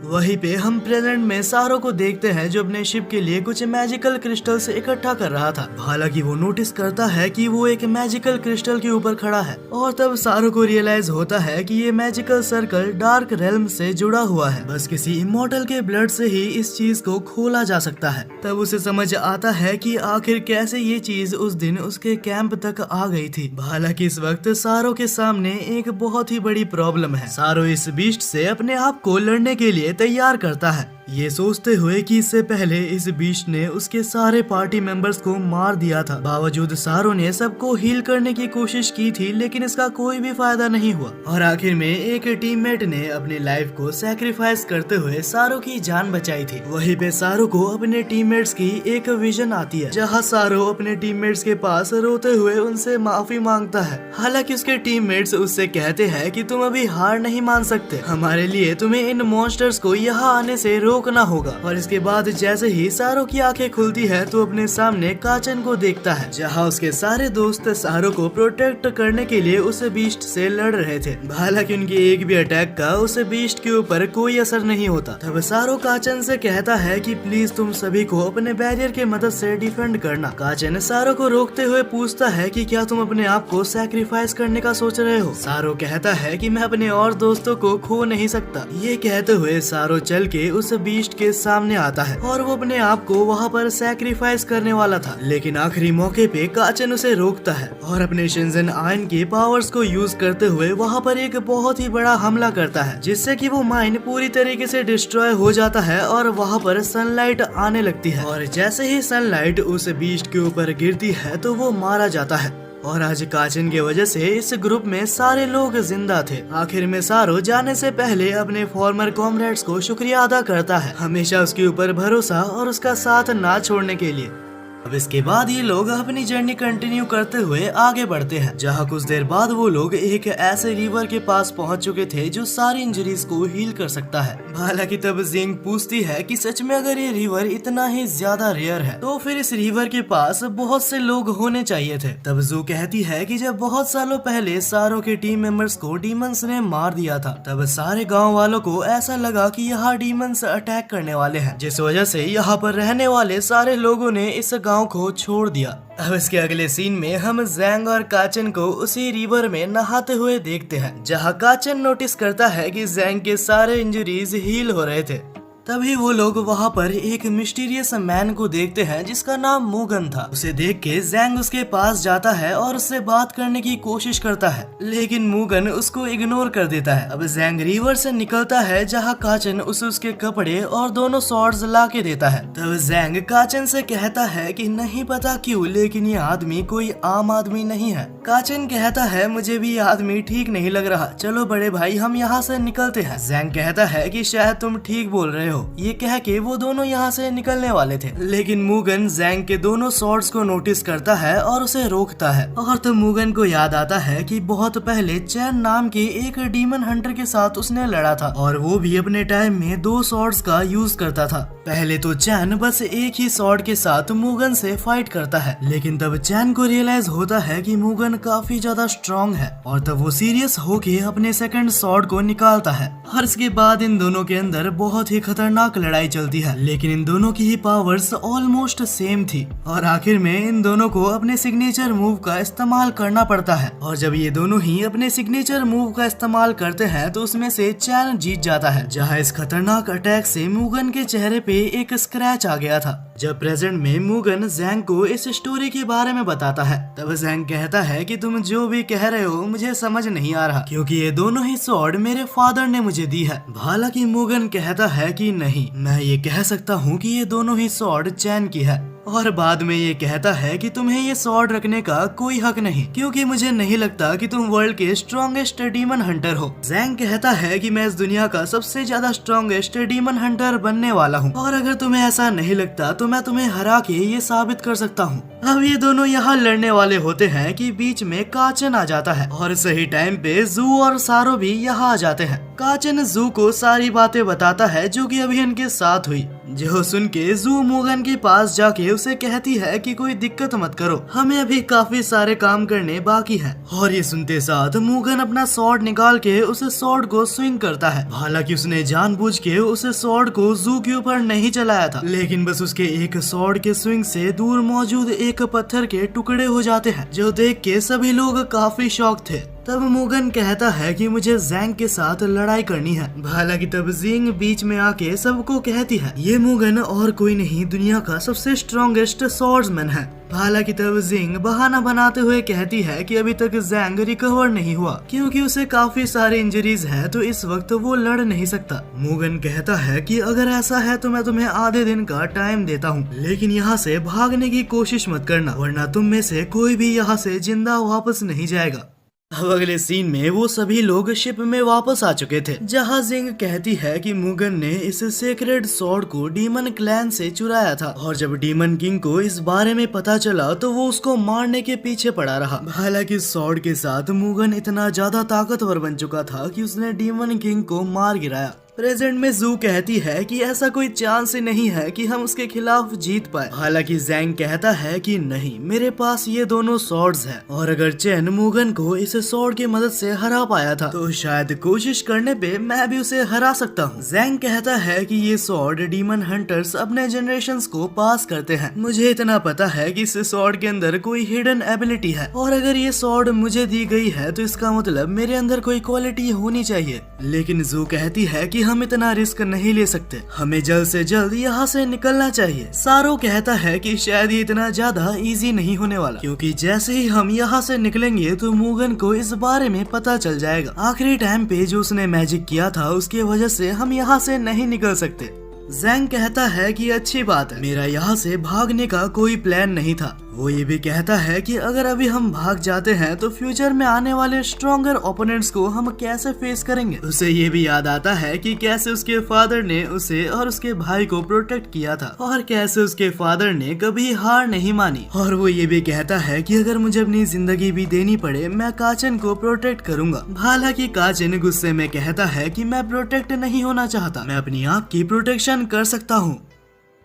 वहीं पे हम प्रेजेंट में सारो को देखते हैं जो अपने शिप के लिए कुछ मैजिकल क्रिस्टल्स इकट्ठा कर रहा था। हालांकि वो नोटिस करता है कि वो एक मैजिकल क्रिस्टल के ऊपर खड़ा है और तब सारो को रियलाइज होता है कि ये मैजिकल सर्कल डार्क रेल्म से जुड़ा हुआ है। बस किसी इमॉर्टल के ब्लड से ही इस चीज को खोला जा सकता है। तब उसे समझ आता है कि आखिर कैसे ये चीज उस दिन उसके कैंप तक आ गई थी। हालांकि इस वक्त सारो के सामने एक बहुत ही बड़ी प्रॉब्लम है। सारो इस बीस्ट से अपने आप को लड़ने के लिए तैयार करता है, ये सोचते हुए कि इससे पहले इस बीस्ट ने उसके सारे पार्टी मेंबर्स को मार दिया था। बावजूद सारो ने सबको हील करने की कोशिश की थी लेकिन इसका कोई भी फायदा नहीं हुआ और आखिर में एक टीममेट ने अपनी लाइफ को सैक्रिफाइस करते हुए सारो की जान बचाई थी। वहीं पे सारो को अपने टीममेट्स की एक विजन आती है जहां सारो अपने टीममेट्स के पास रोते हुए उनसे माफी मांगता है। हालांकि उसके टीममेट्स उससे कहते हैं कि तुम अभी हार नहीं मान सकते, हमारे लिए तुम्हें इन मॉन्स्टर्स को यहाँ आने से रोकना होगा। और इसके बाद जैसे ही सारो की आंखें खुलती है तो अपने सामने काचन को देखता है जहां उसके सारे दोस्त सारो को प्रोटेक्ट करने के लिए उस बीस्ट से लड़ रहे थे। हालांकि उनके एक भी अटैक का उस बीस्ट के ऊपर कोई असर नहीं होता। तब सारो काचन से कहता है कि प्लीज तुम सभी को अपने बैरियर के मदद से डिफेंड करना। काचन सारो को रोकते हुए पूछता है कि क्या तुम अपने आप को सैक्रिफाइस करने का सोच रहे हो। सारो कहता है कि मैं अपने और दोस्तों को खो नहीं सकता। ये कहते हुए सारो चल के उस बीस्ट के सामने आता है और वो अपने आप को वहाँ पर सैक्रिफाइस करने वाला था, लेकिन आखिरी मौके पे काचन उसे रोकता है और अपने शिनजन आयन के पावर्स को यूज करते हुए वहाँ पर एक बहुत ही बड़ा हमला करता है, जिससे कि वो माइन पूरी तरीके से डिस्ट्रॉय हो जाता है और वहाँ पर सनलाइट आने लगती है। और जैसे ही सनलाइट उस बीस्ट के ऊपर गिरती है तो वो मारा जाता है। और आज काचन की वजह से इस ग्रुप में सारे लोग जिंदा थे। आखिर में सारो जाने से पहले अपने फॉर्मर कॉमरेड्स को शुक्रिया अदा करता है, हमेशा उसके ऊपर भरोसा और उसका साथ ना छोड़ने के लिए। अब इसके बाद ये लोग अपनी जर्नी कंटिन्यू करते हुए आगे बढ़ते हैं, जहाँ कुछ देर बाद वो लोग एक ऐसे रिवर के पास पहुंच चुके थे जो सारी इंजरीज को हील कर सकता है। हालांकि तब जिंग पूछती है कि सच में अगर ये रिवर इतना ही ज्यादा रेयर है तो फिर इस रिवर के पास बहुत से लोग होने चाहिए थे। तब जू कहती है कि जब बहुत सालों पहले सारो के टीम मेंबर्स को डीमंस ने मार दिया था, तब सारे गाँव वालों को ऐसा लगा कि यहाँ डीमंस अटैक करने वाले हैं, जिस वजह से यहाँ पर रहने वाले सारे लोगों ने इस गाँव को छोड़ दिया। अब इसके अगले सीन में हम जैंग और काचन को उसी रिवर में नहाते हुए देखते हैं, जहां काचन नोटिस करता है कि जैंग के सारे इंजरीज हील हो रहे थे। तभी वो लोग वहाँ पर एक मिस्टीरियस मैन को देखते हैं जिसका नाम मूगन था। उसे देख के जैंग उसके पास जाता है और उससे बात करने की कोशिश करता है, लेकिन मूगन उसको इग्नोर कर देता है। अब जैंग रिवर से निकलता है जहाँ काचन उसे उसके कपड़े और दोनों स्वॉर्ड्स ला के देता है। तब जैंग काचन से कहता है कि नहीं पता क्यों, लेकिन ये आदमी कोई आम आदमी नहीं है। काचन कहता है मुझे भी ये आदमी ठीक नहीं लग रहा, चलो बड़े भाई हम यहाँ से निकलते हैं। जैंग कहता है कि शायद तुम ठीक बोल रहे हो। ये कह के वो दोनों यहाँ से निकलने वाले थे, लेकिन मूगन जैंग के दोनों स्वॉर्ड्स को नोटिस करता है और उसे रोकता है। और तो मूगन को याद आता है कि बहुत पहले चैन नाम के एक डीमन हंटर के साथ उसने लड़ा था और वो भी अपने टाइम में 2 स्वॉर्ड्स का यूज करता था। पहले तो चैन बस एक ही स्वॉर्ड के साथ मूगन से फाइट करता है, लेकिन तब चैन को रियलाइज होता है कि मूगन काफी ज्यादा स्ट्रॉन्ग है और तब वो सीरियस होके अपने सेकंड स्वॉर्ड को निकालता है। और इसके बाद इन दोनों के अंदर बहुत ही खतरनाक लड़ाई चलती है, लेकिन इन दोनों की ही पावर्स ऑलमोस्ट सेम थी और आखिर में इन दोनों को अपने सिग्नेचर मूव का इस्तेमाल करना पड़ता है। और जब ये दोनों ही अपने सिग्नेचर मूव का इस्तेमाल करते हैं तो उसमें से चैन जीत जाता है, जहाँ इस खतरनाक अटैक से मूगन के चेहरे पे एक स्क्रैच आ गया था। जब प्रेजेंट में मूगन जैंग को इस स्टोरी के बारे में बताता है, तब जैंग कहता है कि तुम जो भी कह रहे हो मुझे समझ नहीं आ रहा, क्योंकि ये दोनों ही स्वॉर्ड मेरे फादर ने मुझे दी है। हालांकि मूगन कहता है कि नहीं, मैं ये कह सकता हूँ कि ये दोनों ही स्वॉर्ड चैन की है। और बाद में ये कहता है कि तुम्हें ये स्वॉर्ड रखने का कोई हक नहीं, क्योंकि मुझे नहीं लगता कि तुम वर्ल्ड के स्ट्रॉन्गेस्ट डीमन हंटर हो। जैंग कहता है कि मैं इस दुनिया का सबसे ज्यादा स्ट्रॉन्गेस्ट डीमन हंटर बनने वाला हूँ और अगर तुम्हें ऐसा नहीं लगता तो मैं तुम्हें हरा के ये साबित कर सकता हूँ। अब ये दोनों यहाँ लड़ने वाले होते हैं कि बीच में काचन आ जाता है और सही टाइम पे जू और सारो भी यहाँ आ जाते हैं। काचन जू को सारी बातें बताता है जो कि अभी इनके साथ हुई, जो सुन के जू मूगन के पास जाके उसे कहती है कि कोई दिक्कत मत करो, हमें अभी काफी सारे काम करने बाकी हैं। और ये सुनते साथ मूगन अपना स्वॉर्ड निकाल के उस स्वॉर्ड को स्विंग करता है। हालांकि उसने जानबूझ के उस स्वॉर्ड को जू के ऊपर नहीं चलाया था, लेकिन बस उसके एक स्वॉर्ड के स्विंग से दूर मौजूद एक पत्थर के टुकड़े हो जाते हैं, जो देख के सभी लोग काफी शॉक थे। तब मूगन कहता है कि मुझे जैंग के साथ लड़ाई करनी है। हालांकि तब जिंग बीच में आके सबको कहती है ये मूगन और कोई नहीं, दुनिया का सबसे स्ट्रॉन्गेस्ट स्वॉर्ड्समैन है। हालांकि तब जिंग बहाना बनाते हुए कहती है कि अभी तक जैंग रिकवर नहीं हुआ, क्योंकि उसे काफी सारे इंजरीज है, तो इस वक्त वो लड़ नहीं सकता। मूगन कहता है कि अगर ऐसा है तो मैं तुम्हें आधे दिन का टाइम देता हूँ, लेकिन यहाँ से भागने की कोशिश मत करना, वरना तुम में से कोई भी यहाँ से जिंदा वापस नहीं जाएगा। अब अगले सीन में वो सभी लोग शिप में वापस आ चुके थे, जहाँ जिंग कहती है कि मूगन ने इस सेक्रेड स्वॉर्ड को डीमन क्लैन से चुराया था और जब डीमन किंग को इस बारे में पता चला तो वो उसको मारने के पीछे पड़ा रहा। हालांकि स्वॉर्ड के साथ मूगन इतना ज्यादा ताकतवर बन चुका था कि उसने डीमन किंग को मार गिराया। प्रेजेंट में जू कहती है कि ऐसा कोई चांस ही नहीं है कि हम उसके खिलाफ जीत पाए। हालांकि जैंग कहता है कि नहीं, मेरे पास ये दोनों स्वॉर्ड्स हैं और अगर चैन मूगन को इस स्वॉर्ड की मदद से हरा पाया था तो शायद कोशिश करने पे मैं भी उसे हरा सकता हूँ। जैंग कहता है कि ये स्वॉर्ड डीमन हंटर्स अपने जनरेशंस को पास करते हैं। मुझे इतना पता है कि इस स्वॉर्ड के अंदर कोई हिडन एबिलिटी है और अगर ये स्वॉर्ड मुझे दी गई है तो इसका मतलब मेरे अंदर कोई क्वालिटी होनी चाहिए। लेकिन जू कहती है कि हम इतना रिस्क नहीं ले सकते, हमें जल्द से जल्द यहाँ से निकलना चाहिए। सारो कहता है कि शायद ये इतना ज्यादा इजी नहीं होने वाला, क्योंकि जैसे ही हम यहाँ से निकलेंगे तो मुगन को इस बारे में पता चल जाएगा। आखिरी टाइम पे जो उसने मैजिक किया था उसकी वजह से हम यहाँ से नहीं निकल सकते। जैंग कहता है कि अच्छी बात है, मेरा यहाँ से भागने का कोई प्लान नहीं था। वो ये भी कहता है कि अगर अभी हम भाग जाते हैं तो फ्यूचर में आने वाले स्ट्रॉन्गर ओपोनेंट्स को हम कैसे फेस करेंगे। उसे ये भी याद आता है कि कैसे उसके फादर ने उसे और उसके भाई को प्रोटेक्ट किया था और कैसे उसके फादर ने कभी हार नहीं मानी। और वो ये भी कहता है कि अगर मुझे अपनी जिंदगी भी देनी पड़े मैं काचन को प्रोटेक्ट करूंगा। हालांकि काचन गुस्से में कहता है कि मैं प्रोटेक्ट नहीं होना चाहता, मैं अपनी आप की प्रोटेक्शन कर सकता हूँ।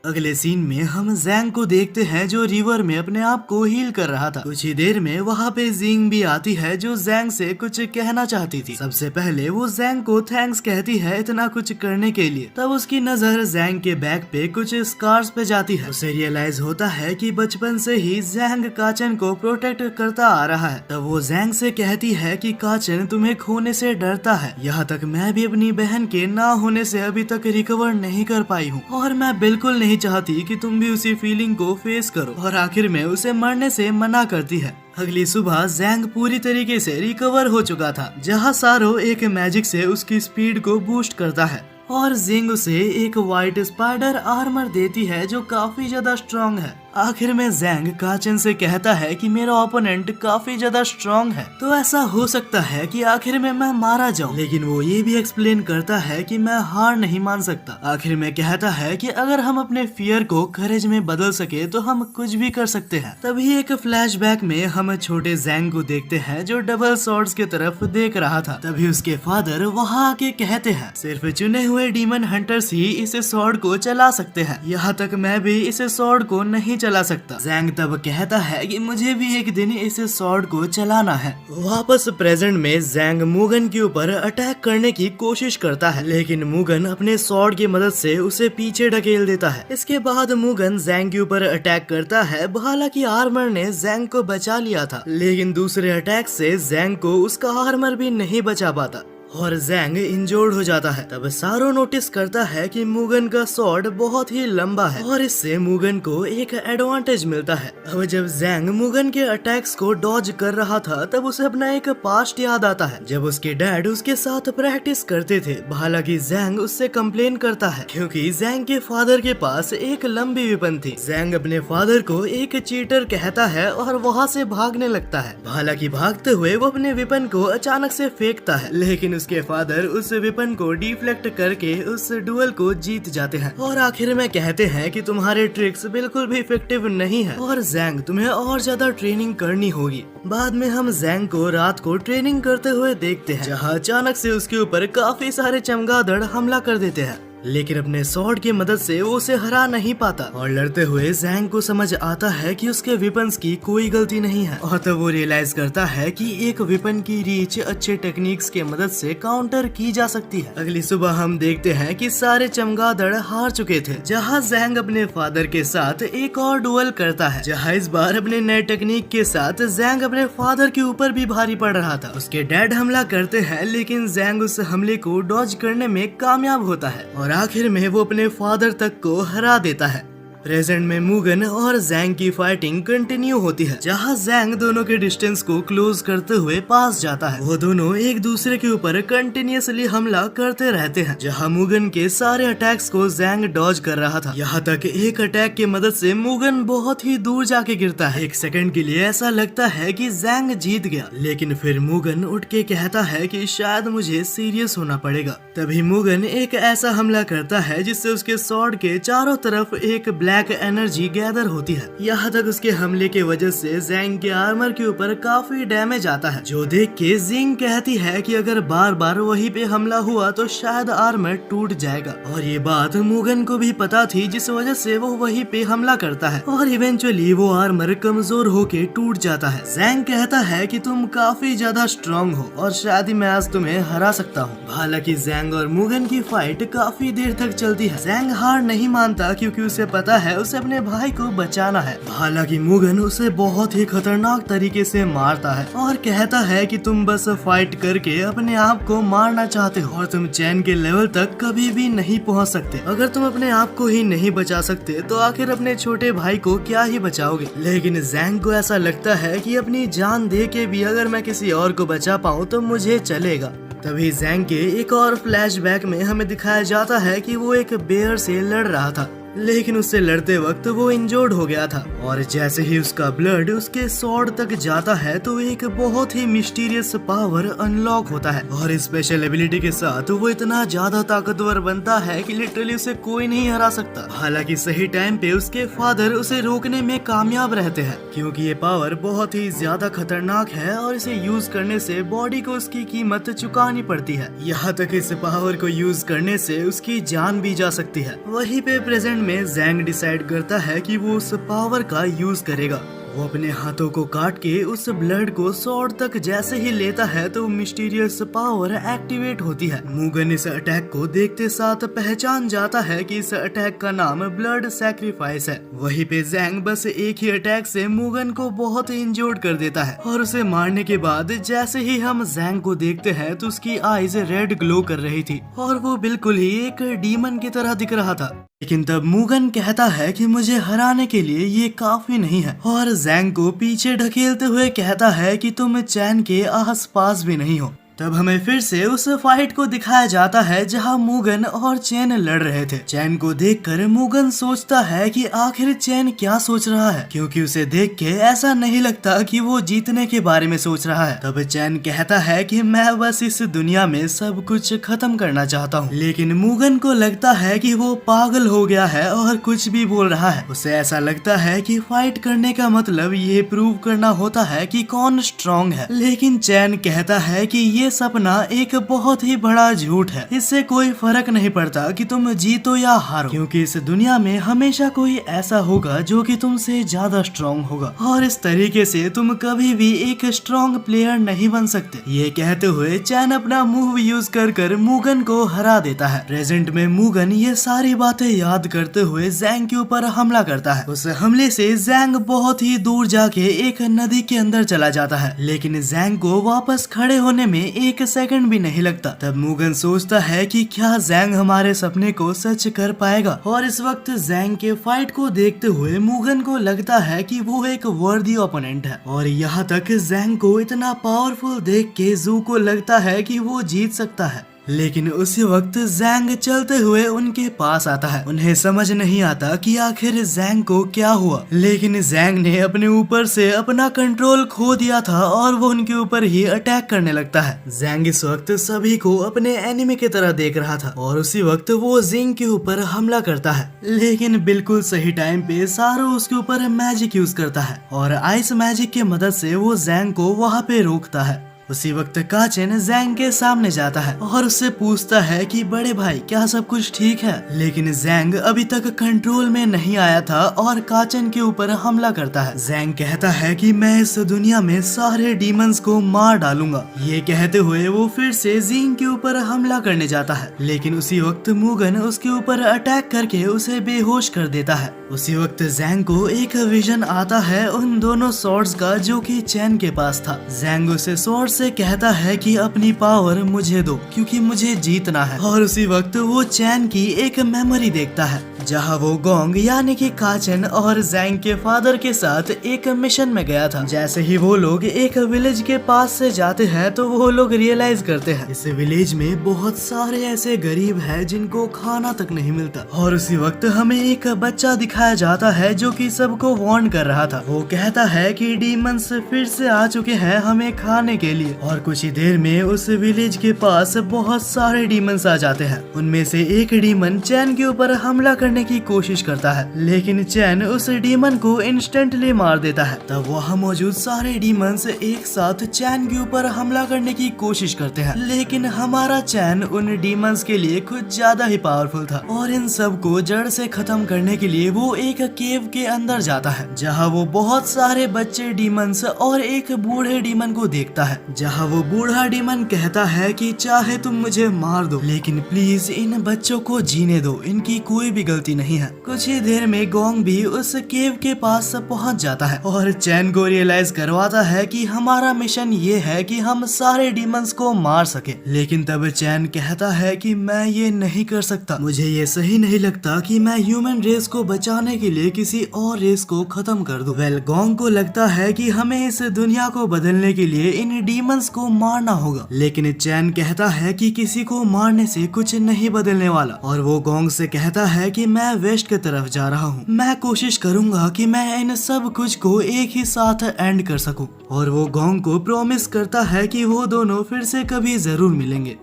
अगले सीन में हम जैंग को देखते हैं जो रिवर में अपने आप को हील कर रहा था। कुछ ही देर में वहाँ पे जिंग भी आती है जो जैंग से कुछ कहना चाहती थी। सबसे पहले वो जैंग को थैंक्स कहती है इतना कुछ करने के लिए। तब उसकी नजर जैंग के बैक पे कुछ स्कार्स पे जाती है। उसे रियलाइज होता है कि बचपन से ही जैंग काचन को प्रोटेक्ट करता आ रहा है। तब वो जैंग से कहती है कि काचन तुम्हें खोने से डरता है, यहाँ तक मैं भी अपनी बहन के ना होने से अभी तक रिकवर नहीं कर पाई हूँ और मैं बिल्कुल नहीं चाहती कि तुम भी उसी फीलिंग को फेस करो। और आखिर में उसे मरने से मना करती है। अगली सुबह जैंग पूरी तरीके से रिकवर हो चुका था, जहाँ सारो एक मैजिक से उसकी स्पीड को बूस्ट करता है और जिंग उसे एक व्हाइट स्पाइडर आर्मर देती है जो काफी ज्यादा स्ट्रॉन्ग है। आखिर में जैंग काचन से कहता है कि मेरा ओपोनेंट काफी ज्यादा स्ट्रॉन्ग है, तो ऐसा हो सकता है कि आखिर में मैं मारा जाऊं। लेकिन वो ये भी एक्सप्लेन करता है कि मैं हार नहीं मान सकता। आखिर में कहता है कि अगर हम अपने फियर को करेज में बदल सके तो हम कुछ भी कर सकते हैं। तभी एक फ्लैशबैक में हम छोटे जैंग को देखते हैं जो डबल सॉर्ड्स की तरफ देख रहा था। तभी उसके फादर वहाँ आके कहते हैं सिर्फ चुने हुए डीमन हंटर्स ही इस सॉर्ड को चला सकते हैं, यहाँ तक मैं भी इस सॉर्ड को नहीं चला सकता। जैंग तब कहता है कि मुझे भी एक दिन इस सॉर्ड को चलाना है। वापस प्रेजेंट में जैंग मुगन के ऊपर अटैक करने की कोशिश करता है, लेकिन मुगन अपने सॉर्ड की मदद से उसे पीछे ढकेल देता है। इसके बाद मुगन जैंग के ऊपर अटैक करता है। हालांकि आर्मर ने जैंग को बचा लिया था, लेकिन दूसरे अटैक से जैंग को उसका आर्मर भी नहीं बचा पाता और जैंग इंजोर्ड हो जाता है। तब सारो नोटिस करता है कि मुगन का स्वॉर्ड बहुत ही लंबा है और इससे मुगन को एक एडवांटेज मिलता है। अब जब जैंग मुगन के अटैक्स को डॉज कर रहा था तब उसे अपना एक पास्ट याद आता है जब उसके डैड उसके साथ प्रैक्टिस करते थे। हालांकि जैंग उससे कंप्लेन करता है क्योंकि जैंग के फादर के पास एक लंबी वेपन थी। जैंग अपने फादर को एक चीटर कहता है और वहाँ से भागने लगता है। हालांकि भागते हुए वो अपने वेपन को अचानक से फेंकता है, लेकिन उसके फादर उस वेपन को डिफ्लेक्ट करके उस डुएल को जीत जाते हैं और आखिर में कहते हैं कि तुम्हारे ट्रिक्स बिल्कुल भी इफेक्टिव नहीं है और जैंग तुम्हें और ज्यादा ट्रेनिंग करनी होगी। बाद में हम जैंग को रात को ट्रेनिंग करते हुए देखते हैं, जहां अचानक से उसके ऊपर काफी सारे चमगादड़ हमला कर देते हैं, लेकिन अपने स्वॉर्ड की मदद से वो उसे हरा नहीं पाता और लड़ते हुए जैंग को समझ आता है कि उसके वेपन्स की कोई गलती नहीं है और तब वो रियलाइज करता है कि एक वेपन की रीच अच्छे टेक्निक्स के मदद से काउंटर की जा सकती है। अगली सुबह हम देखते हैं कि सारे चमगादड़ हार चुके थे, जहां जैंग अपने फादर के साथ एक और डुएल करता है, जहां इस बार अपने नए टेक्निक के साथ जैंग अपने फादर के ऊपर भी भारी पड़ रहा था। उसके डैड हमला करते हैं, लेकिन जैंग उस हमले को डॉज करने में कामयाब होता है और आखिर में वो अपने फादर तक को हरा देता है। प्रेजेंट में मुगन और जैंग की फाइटिंग कंटिन्यू होती है, जहां जैंग दोनों के डिस्टेंस को क्लोज करते हुए पास जाता है। वो दोनों एक दूसरे के ऊपर कंटिन्यूअसली हमला करते रहते हैं, जहां मुगन के सारे अटैक्स को जैंग डॉज कर रहा था। यहाँ तक एक अटैक की मदद से मुगन बहुत ही दूर जाके गिरता है। एक सेकंड के लिए ऐसा लगता है कि जैंग जीत गया, लेकिन फिर मुगन उठ के कहता है कि शायद मुझे सीरियस होना पड़ेगा। तभी मुगन एक ऐसा हमला करता है जिससे उसके स्वॉर्ड के चारों तरफ एक ब्लैक एनर्जी गैदर होती है। यहाँ तक उसके हमले के वजह से जैंग के आर्मर के ऊपर काफी डैमेज आता है, जो देख के जिंग कहती है कि अगर बार बार वहीं पे हमला हुआ तो शायद आर्मर टूट जाएगा। और ये बात मुगन को भी पता थी, जिस वजह से वो वहीं पे हमला करता है और इवेंचुअली वो आर्मर कमजोर होके टूट जाता है। जैंग कहता है कि तुम काफी ज्यादा स्ट्रॉन्ग हो और शायद ही मैं आज तुम्हें हरा सकता हूँ। हालांकि जैंग और मुगन की फाइट काफी देर तक चलती है। जैंग हार नहीं मानता क्योंकि उसे पता है उसे अपने भाई को बचाना है। हालांकि मुगन उसे बहुत ही खतरनाक तरीके से मारता है और कहता है कि तुम बस फाइट करके अपने आप को मारना चाहते हो और तुम चैन के लेवल तक कभी भी नहीं पहुंच सकते। अगर तुम अपने आप को ही नहीं बचा सकते तो आखिर अपने छोटे भाई को क्या ही बचाओगे। लेकिन ज़ैंग को ऐसा लगता है कि अपनी जान दे के भी अगर मैं किसी और को बचा पाऊँ तो मुझे चलेगा। तभी ज़ैंग के एक और फ्लैशबैक में हमें दिखाया जाता है कि वो एक बेयर से लड़ रहा था, लेकिन उससे लड़ते वक्त वो इंजर्ड हो गया था और जैसे ही उसका ब्लड उसके स्वॉर्ड तक जाता है तो एक बहुत ही मिस्टीरियस पावर अनलॉक होता है और स्पेशल एबिलिटी के साथ वो इतना ज्यादा ताकतवर बनता है कि लिटरली उसे कोई नहीं हरा सकता। हालांकि सही टाइम पे उसके फादर उसे रोकने में कामयाब रहते हैं क्योंकि ये पावर बहुत ही ज्यादा खतरनाक है और इसे यूज करने से बॉडी को उसकी कीमत चुकानी पड़ती है। यहाँ तक इस पावर को यूज करने से उसकी जान भी जा सकती है। वहीं पे प्रेजेंट में ज़ैंग डिसाइड करता है कि वो उस पावर का यूज करेगा। वो अपने हाथों को काट के उस ब्लड को स्वॉर्ड तक जैसे ही लेता है तो मिस्टीरियस पावर एक्टिवेट होती है। मुगन इस अटैक को देखते साथ पहचान जाता है कि इस अटैक का नाम ब्लड सैक्रिफाइस है। वहीं पे ज़ैंग बस एक ही अटैक से मुगन को बहुत इंजर्ड कर देता है और उसे मारने के बाद जैसे ही हम ज़ैंग को देखते हैं तो उसकी आईज रेड ग्लो कर रही थी और वो बिल्कुल ही एक डीमन की तरह दिख रहा था। लेकिन तब मुगन कहता है कि मुझे हराने के लिए ये काफी नहीं है और ज़ैंग को पीछे ढकेलते हुए कहता है कि तुम चैन के आसपास भी नहीं हो। तब हमें फिर से उस फाइट को दिखाया जाता है जहां मुगन और चैन लड़ रहे थे। चैन को देखकर मुगन सोचता है कि आखिर चैन क्या सोच रहा है क्योंकि उसे देख के ऐसा नहीं लगता कि वो जीतने के बारे में सोच रहा है। तब चैन कहता है कि मैं बस इस दुनिया में सब कुछ खत्म करना चाहता हूँ। लेकिन मुगन को लगता है कि वो पागल हो गया है और कुछ भी बोल रहा है। उसे ऐसा लगता है कि फाइट करने का मतलब ये प्रूव करना होता है कि कौन स्ट्रॉन्ग है। लेकिन चैन कहता है कि ये सपना एक बहुत ही बड़ा झूठ है। इससे कोई फर्क नहीं पड़ता कि तुम जीतो या हारो क्योंकि इस दुनिया में हमेशा कोई ऐसा होगा जो कि तुमसे ज्यादा स्ट्रॉन्ग होगा और इस तरीके से तुम कभी भी एक स्ट्रॉन्ग प्लेयर नहीं बन सकते। ये कहते हुए चैन अपना मूव यूज कर मुगन को हरा देता है। प्रेजेंट में मुगन ये सारी बातें याद करते हुए ज़ैंग के ऊपर हमला करता है। उस हमले से ज़ैंग बहुत ही दूर जाके एक नदी के अंदर चला जाता है, लेकिन ज़ैंग को वापस खड़े होने में एक सेकंड भी नहीं लगता। तब मुगन सोचता है कि क्या ज़ैंग हमारे सपने को सच कर पाएगा और इस वक्त ज़ैंग के फाइट को देखते हुए मुगन को लगता है कि वो एक वर्दी ओपोनेंट है और यहाँ तक ज़ैंग को इतना पावरफुल देख के जू को लगता है कि वो जीत सकता है। लेकिन उसी वक्त ज़ैंग चलते हुए उनके पास आता है। उन्हें समझ नहीं आता कि आखिर ज़ैंग को क्या हुआ, लेकिन ज़ैंग ने अपने ऊपर से अपना कंट्रोल खो दिया था और वो उनके ऊपर ही अटैक करने लगता है। ज़ैंग इस वक्त सभी को अपने एनिमी की तरह देख रहा था और उसी वक्त वो जिंग के ऊपर हमला करता है, लेकिन बिल्कुल सही टाइम पे सारो उसके ऊपर मैजिक यूज करता है और आइस मैजिक की मदद से वो ज़ैंग को वहाँ पे रोकता है। उसी वक्त काचन ज़ैंग के सामने जाता है और उससे पूछता है कि बड़े भाई क्या सब कुछ ठीक है। लेकिन ज़ैंग अभी तक कंट्रोल में नहीं आया था और काचन के ऊपर हमला करता है। ज़ैंग कहता है कि मैं इस दुनिया में सारे डीमंस को मार डालूंगा। ये कहते हुए वो फिर से जिंग के ऊपर हमला करने जाता है, लेकिन उसी वक्त मुगन उसके ऊपर अटैक करके उसे बेहोश कर देता है। उसी वक्त ज़ैंग को एक विजन आता है उन दोनों स्वॉर्ड्स का जो कि चैन के पास था। ज़ैंग उसे स्वॉर्ड से कहता है कि अपनी पावर मुझे दो क्योंकि मुझे जीतना है और उसी वक्त वो चैन की एक मेमोरी देखता है जहां वो गोंग यानी कि काचन और ज़ैंग के फादर के साथ एक मिशन में गया था। जैसे ही वो लोग एक विलेज के पास से जाते हैं तो वो लोग रियलाइज करते हैं इस विलेज में बहुत सारे ऐसे गरीब हैं जिनको खाना तक नहीं मिलता। और उसी वक्त हमें एक बच्चा दिखाया जाता है जो कि सबको वार्न कर रहा था। वो कहता है कि डीमंस फिर से आ चुके हैं हमें खाने के लिए और कुछ ही देर में उस विलेज के पास बहुत सारे डीमंस आ जाते हैं। उनमें से एक डीमन चैन के ऊपर हमला करने की कोशिश करता है, लेकिन चैन उस डीमन को इंस्टेंटली मार देता है। तब वहाँ मौजूद सारे डीमंस एक साथ चैन के ऊपर हमला करने की कोशिश करते हैं, लेकिन हमारा चैन उन डीमंस के लिए कुछ ज्यादा ही पावरफुल था और इन सब को जड़ से खत्म करने के लिए वो एक केव के अंदर जाता है जहाँ वो बहुत सारे बच्चे डीमंस और एक बूढ़े डीमन को देखता है जहाँ वो बूढ़ा डीमन कहता है कि चाहे तुम मुझे मार दो लेकिन प्लीज इन बच्चों को जीने दो, इनकी कोई भी गलती नहीं है। कुछ ही देर में गोंग भी उस केव के पास पहुंच जाता है और चैन को रियलाइज करवाता है कि हमारा मिशन ये है कि हम सारे डीमंस को मार सके। लेकिन तब चैन कहता है कि मैं ये नहीं कर सकता, मुझे ये सही नहीं लगता कि मैं ह्यूमन रेस को बचाने के लिए किसी और रेस को खत्म कर दूं। वेल गोंग को लगता है कि हमें इस दुनिया को बदलने के लिए इन डीमंस को मारना होगा, लेकिन चैन कहता है कि किसी को मारने से कुछ नहीं बदलने वाला और वो गोंग से कहता है कि मैं वेस्ट की तरफ जा रहा हूँ, मैं कोशिश करूंगा कि मैं इन सब कुछ को एक ही साथ एंड कर सकूं। और वो गोंग को प्रॉमिस करता है कि वो दोनों फिर से कभी जरूर मिलेंगे।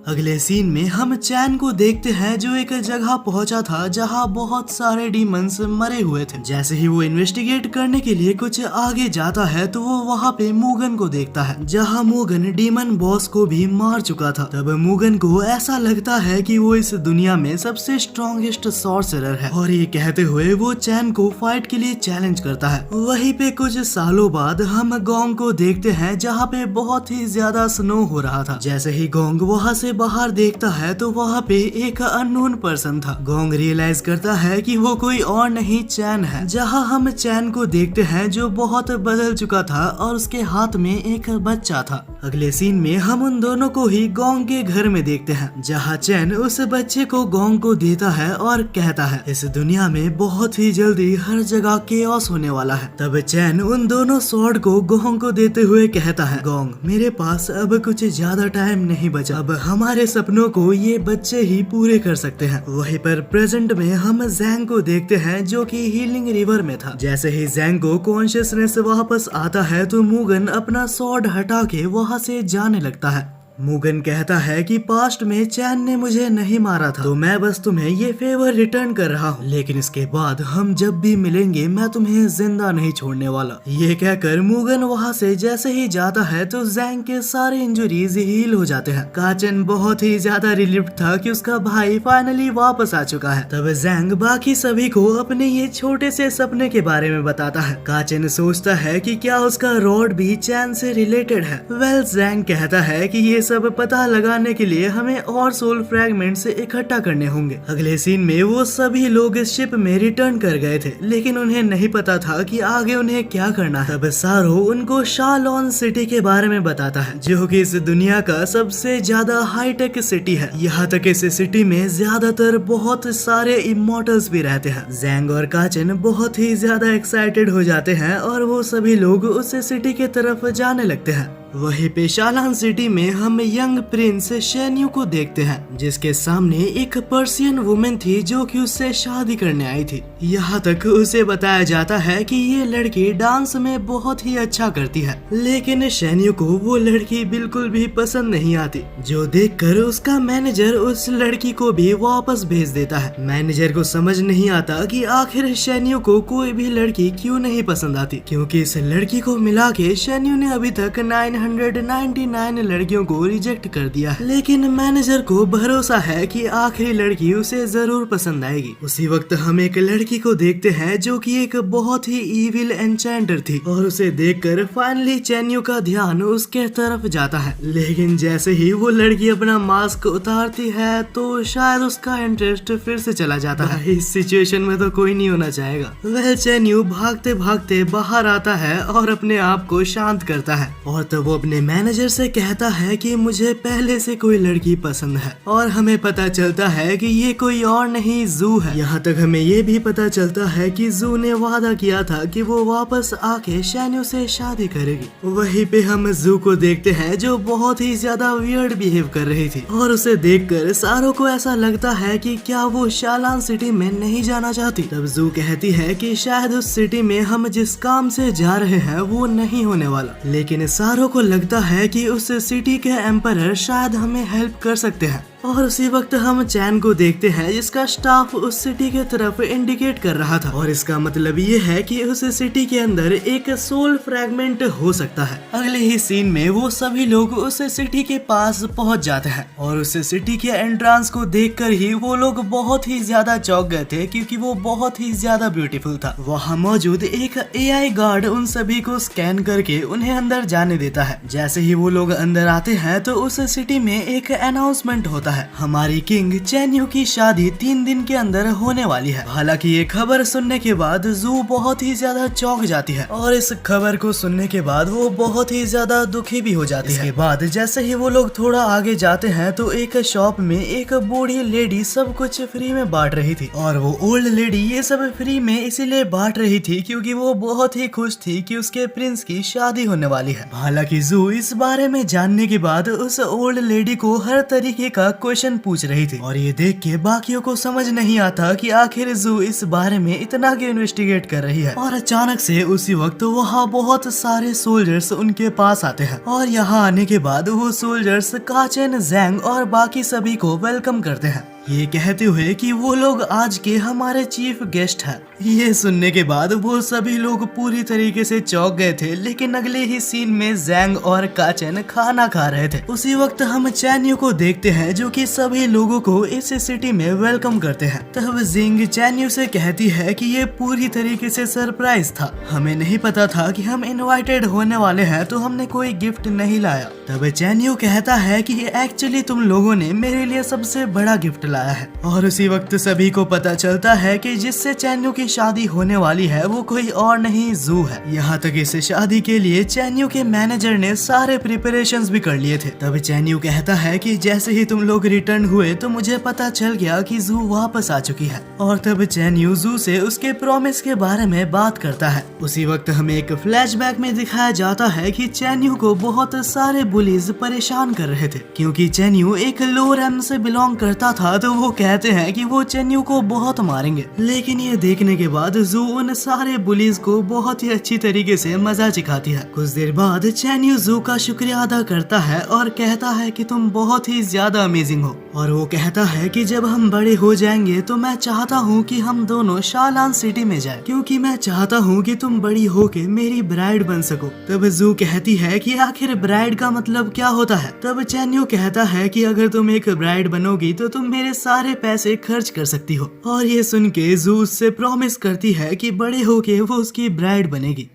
अगले सीन में हम चैन को देखते हैं जो एक जगह पहुंचा था जहां बहुत सारे डीमंस मरे हुए थे। जैसे ही वो इन्वेस्टिगेट करने के लिए कुछ आगे जाता है तो वो वहां पे मुगन को देखता है, जहां मुगन डीमन बॉस को भी मार चुका था। तब मुगन को ऐसा लगता है कि वो इस दुनिया में सबसे स्ट्रॉन्गेस्ट सॉर्सरर है और ये कहते हुए वो चैन को फाइट के लिए चैलेंज करता है। वहीं पे कुछ सालों बाद हम गोंग को देखते हैं जहाँ पे बहुत ही ज्यादा स्नो हो रहा था। जैसे ही गोंग वहाँ से बाहर देखता है तो वहाँ पे एक अननोन पर्सन था। गोंग रियलाइज करता है कि वो कोई और नहीं चैन है। जहाँ हम चैन को देखते हैं जो बहुत बदल चुका था और उसके हाथ में एक बच्चा था। अगले सीन में हम उन दोनों को ही गोंग के घर में देखते हैं, जहाँ चैन उस बच्चे को गोंग को देता है और कहता है इस दुनिया में बहुत ही जल्दी हर जगह केओस होने वाला है। तब चैन उन दोनों स्वॉर्ड को गोंग को देते हुए कहता है, गोंग मेरे पास अब कुछ ज्यादा टाइम नहीं बचा, अब हमारे सपनों को ये बच्चे ही पूरे कर सकते हैं। वहीं पर प्रेजेंट में हम जैंग को देखते हैं जो कि हीलिंग रिवर में था। जैसे ही जैंग को कॉन्शियसनेस वापस आता है तो मुगन अपना स्वॉर्ड हटा के वहाँ से जाने लगता है। मुगन कहता है कि पास्ट में चैन ने मुझे नहीं मारा था तो मैं बस तुम्हें ये फेवर रिटर्न कर रहा हूँ, लेकिन इसके बाद हम जब भी मिलेंगे मैं तुम्हें जिंदा नहीं छोड़ने वाला। ये कहकर मुगन वहाँ से जैसे ही जाता है तो जैंग के सारे इंजुरीज हील हो जाते हैं। काचन बहुत ही ज्यादा रिलीव्ड था कि उसका भाई फाइनली वापस आ चुका है। तब जैंग बाकी सभी को अपने ये छोटे से सपने के बारे में बताता है। काचन सोचता है कि क्या उसका रॉड भी चैन से रिलेटेड है। वेल जैंग कहता है कि ये सब पता लगाने के लिए हमें और सोल फ्रैगमेंट्स इकट्ठा करने होंगे। अगले सीन में वो सभी लोग इस शिप में रिटर्न कर गए थे, लेकिन उन्हें नहीं पता था कि आगे उन्हें क्या करना है। तब सारो उनको शालॉन सिटी के बारे में बताता है जो कि इस दुनिया का सबसे ज्यादा हाईटेक सिटी है। यहाँ तक इस सिटी में ज्यादातर बहुत सारे इमोर्टल्स भी रहते हैं। जैंग और काचन बहुत ही ज्यादा एक्साइटेड हो जाते हैं और वो सभी लोग उस सिटी के तरफ जाने लगते हैं। वहीं पे शालान सिटी में हम यंग प्रिंस शेन्यू को देखते हैं, जिसके सामने एक पर्सियन वुमेन थी जो कि उससे शादी करने आई थी। यहाँ तक उसे बताया जाता है कि ये लड़की डांस में बहुत ही अच्छा करती है, लेकिन शेन्यू को वो लड़की बिल्कुल भी पसंद नहीं आती, जो देखकर उसका मैनेजर उस लड़की को भी वापस भेज देता है। मैनेजर को समझ नहीं आता कि आखिर शेन्यू को कोई भी लड़की क्यों नहीं पसंद आती, क्योंकि इस लड़की को मिला के शेन्यू ने अभी तक 999 लड़कियों को रिजेक्ट कर दिया है। लेकिन मैनेजर को भरोसा है कि आखिरी लड़की उसे जरूर पसंद आएगी। उसी वक्त हम एक लड़की को देखते हैं जो कि एक बहुत ही इविल एन्चेंटर थी और उसे देखकर फाइनली चैन्यू का ध्यान उसके तरफ जाता है। लेकिन जैसे ही वो लड़की अपना मास्क उतारती है तो शायद उसका इंटरेस्ट फिर से चला जाता है। इस सिचुएशन में तो कोई नहीं होना चाहेगा। वह चैन्यू भागते भागते बाहर आता है और अपने आप को शांत करता है और तब वो अपने मैनेजर से कहता है कि मुझे पहले से कोई लड़की पसंद है। और हमें पता चलता है कि ये कोई और नहीं जू है। यहाँ तक हमें ये भी पता चलता है कि जू ने वादा किया था कि वो वापस आके शेन्यू से शादी करेगी। वहीं पे हम जू को देखते हैं जो बहुत ही ज्यादा वियर्ड बिहेव कर रही थी और उसे देखकर सारो को ऐसा लगता है कि क्या वो शालान सिटी में नहीं जाना चाहती। तब जू कहती है कि शायद उस सिटी में हम जिस काम से जा रहे हैं वो नहीं होने वाला, लेकिन सारो को लगता है कि उस सिटी के एम्परर शायद हमें हेल्प कर सकते हैं। और उसी वक्त हम चैन को देखते हैं जिसका स्टाफ उस सिटी के तरफ इंडिकेट कर रहा था, और इसका मतलब ये है कि उस सिटी के अंदर एक सोल फ्रैगमेंट हो सकता है। अगले ही सीन में वो सभी लोग उस सिटी के पास पहुंच जाते हैं और उस सिटी के एंट्रेंस को देखकर ही वो लोग बहुत ही ज्यादा चौंक गए थे, क्योंकि वो बहुत ही ज्यादा ब्यूटीफुल था। वहाँ मौजूद एक एआई गार्ड उन सभी को स्कैन करके उन्हें अंदर जाने देता है। जैसे ही वो लोग अंदर आते हैं तो उस सिटी में एक अनाउंसमेंट होता है, हमारी किंग चैन यू की शादी 3 दिन के अंदर होने वाली है। हालांकि ये खबर सुनने के बाद जू बहुत ही ज्यादा चौंक जाती है और इस खबर को सुनने के बाद वो बहुत ही ज्यादा दुखी भी हो जाती है। इसके बाद जैसे ही वो लोग थोड़ा आगे जाते हैं तो एक शॉप में एक बूढ़ी लेडी सब कुछ फ्री में बांट रही थी, और वो ओल्ड लेडी ये सब फ्री में इसीलिए बांट रही थी क्योंकि वो बहुत ही खुश थी कि उसके प्रिंस की शादी होने वाली है। हालांकि जू इस बारे में जानने के बाद उस ओल्ड लेडी को हर तरीके का क्वेश्चन पूछ रही थी, और ये देख के बाकियों को समझ नहीं आता कि आखिर जू इस बारे में इतना क्यों इन्वेस्टिगेट कर रही है। और अचानक से उसी वक्त वहाँ बहुत सारे सोल्जर्स उनके पास आते हैं, और यहाँ आने के बाद वो सोल्जर्स काचेन, जैंग और बाकी सभी को वेलकम करते हैं, ये कहते हुए कि वो लोग आज के हमारे चीफ गेस्ट हैं। ये सुनने के बाद वो सभी लोग पूरी तरीके से चौंक गए थे, लेकिन अगले ही सीन में जैंग और काचन खाना खा रहे थे। उसी वक्त हम चैन यू को देखते हैं जो कि सभी लोगों को इस सिटी में वेलकम करते हैं। तब जिंग चैन यू से कहती है कि ये पूरी तरीके से सरप्राइज था, हमें नहीं पता था कि हम इनवाइटेड होने वाले हैं, तो हमने कोई गिफ्ट नहीं लाया। तब चैन यू कहता है कि एक्चुअली तुम लोगों ने मेरे लिए सबसे बड़ा गिफ्ट लाया है। और उसी वक्त सभी को पता चलता है कि जिससे चैन यू की शादी होने वाली है वो कोई और नहीं जू है। यहाँ तक इस शादी के लिए चैन यू के मैनेजर ने सारे प्रिपरेशंस भी कर लिए थे। तब चैन यू कहता है कि जैसे ही तुम लोग रिटर्न हुए तो मुझे पता चल गया कि जू वापस आ चुकी है, और तब चैन यू जू से उसके प्रॉमिस के बारे में बात करता है। उसी वक्त हमें एक फ्लैशबैक में दिखाया जाता है कि चैन यू को बहुत सारे बुलीज परेशान कर रहे थे, क्योंकि चैन यू एक लो रैंक से बिलोंग करता था, तो वो कहते हैं कि वो चैन यू को बहुत मारेंगे। लेकिन ये देखने के बाद जू उन सारे बुलीज को बहुत ही अच्छी तरीके से मजा सिखाती है। कुछ देर बाद चैन यू जू का शुक्रिया अदा करता है और कहता है कि तुम बहुत ही ज्यादा अमेजिंग हो, और वो कहता है कि जब हम बड़े हो जाएंगे तो मैं चाहता हूँ कि हम दोनों शालान सिटी में जाएं, क्योंकि मैं चाहता हूँ कि तुम बड़ी होके मेरी ब्राइड बन सको। तब जू कहती है कि आखिर ब्राइड का मतलब क्या होता है। तब चैन यू कहता है कि अगर तुम एक ब्राइड बनोगी तो तुम मेरे सारे पैसे खर्च कर सकती हो, और ये सुन के जू उससे प्रॉमिस करती है कि बड़े होके वो उसकी ब्राइड बनेगी।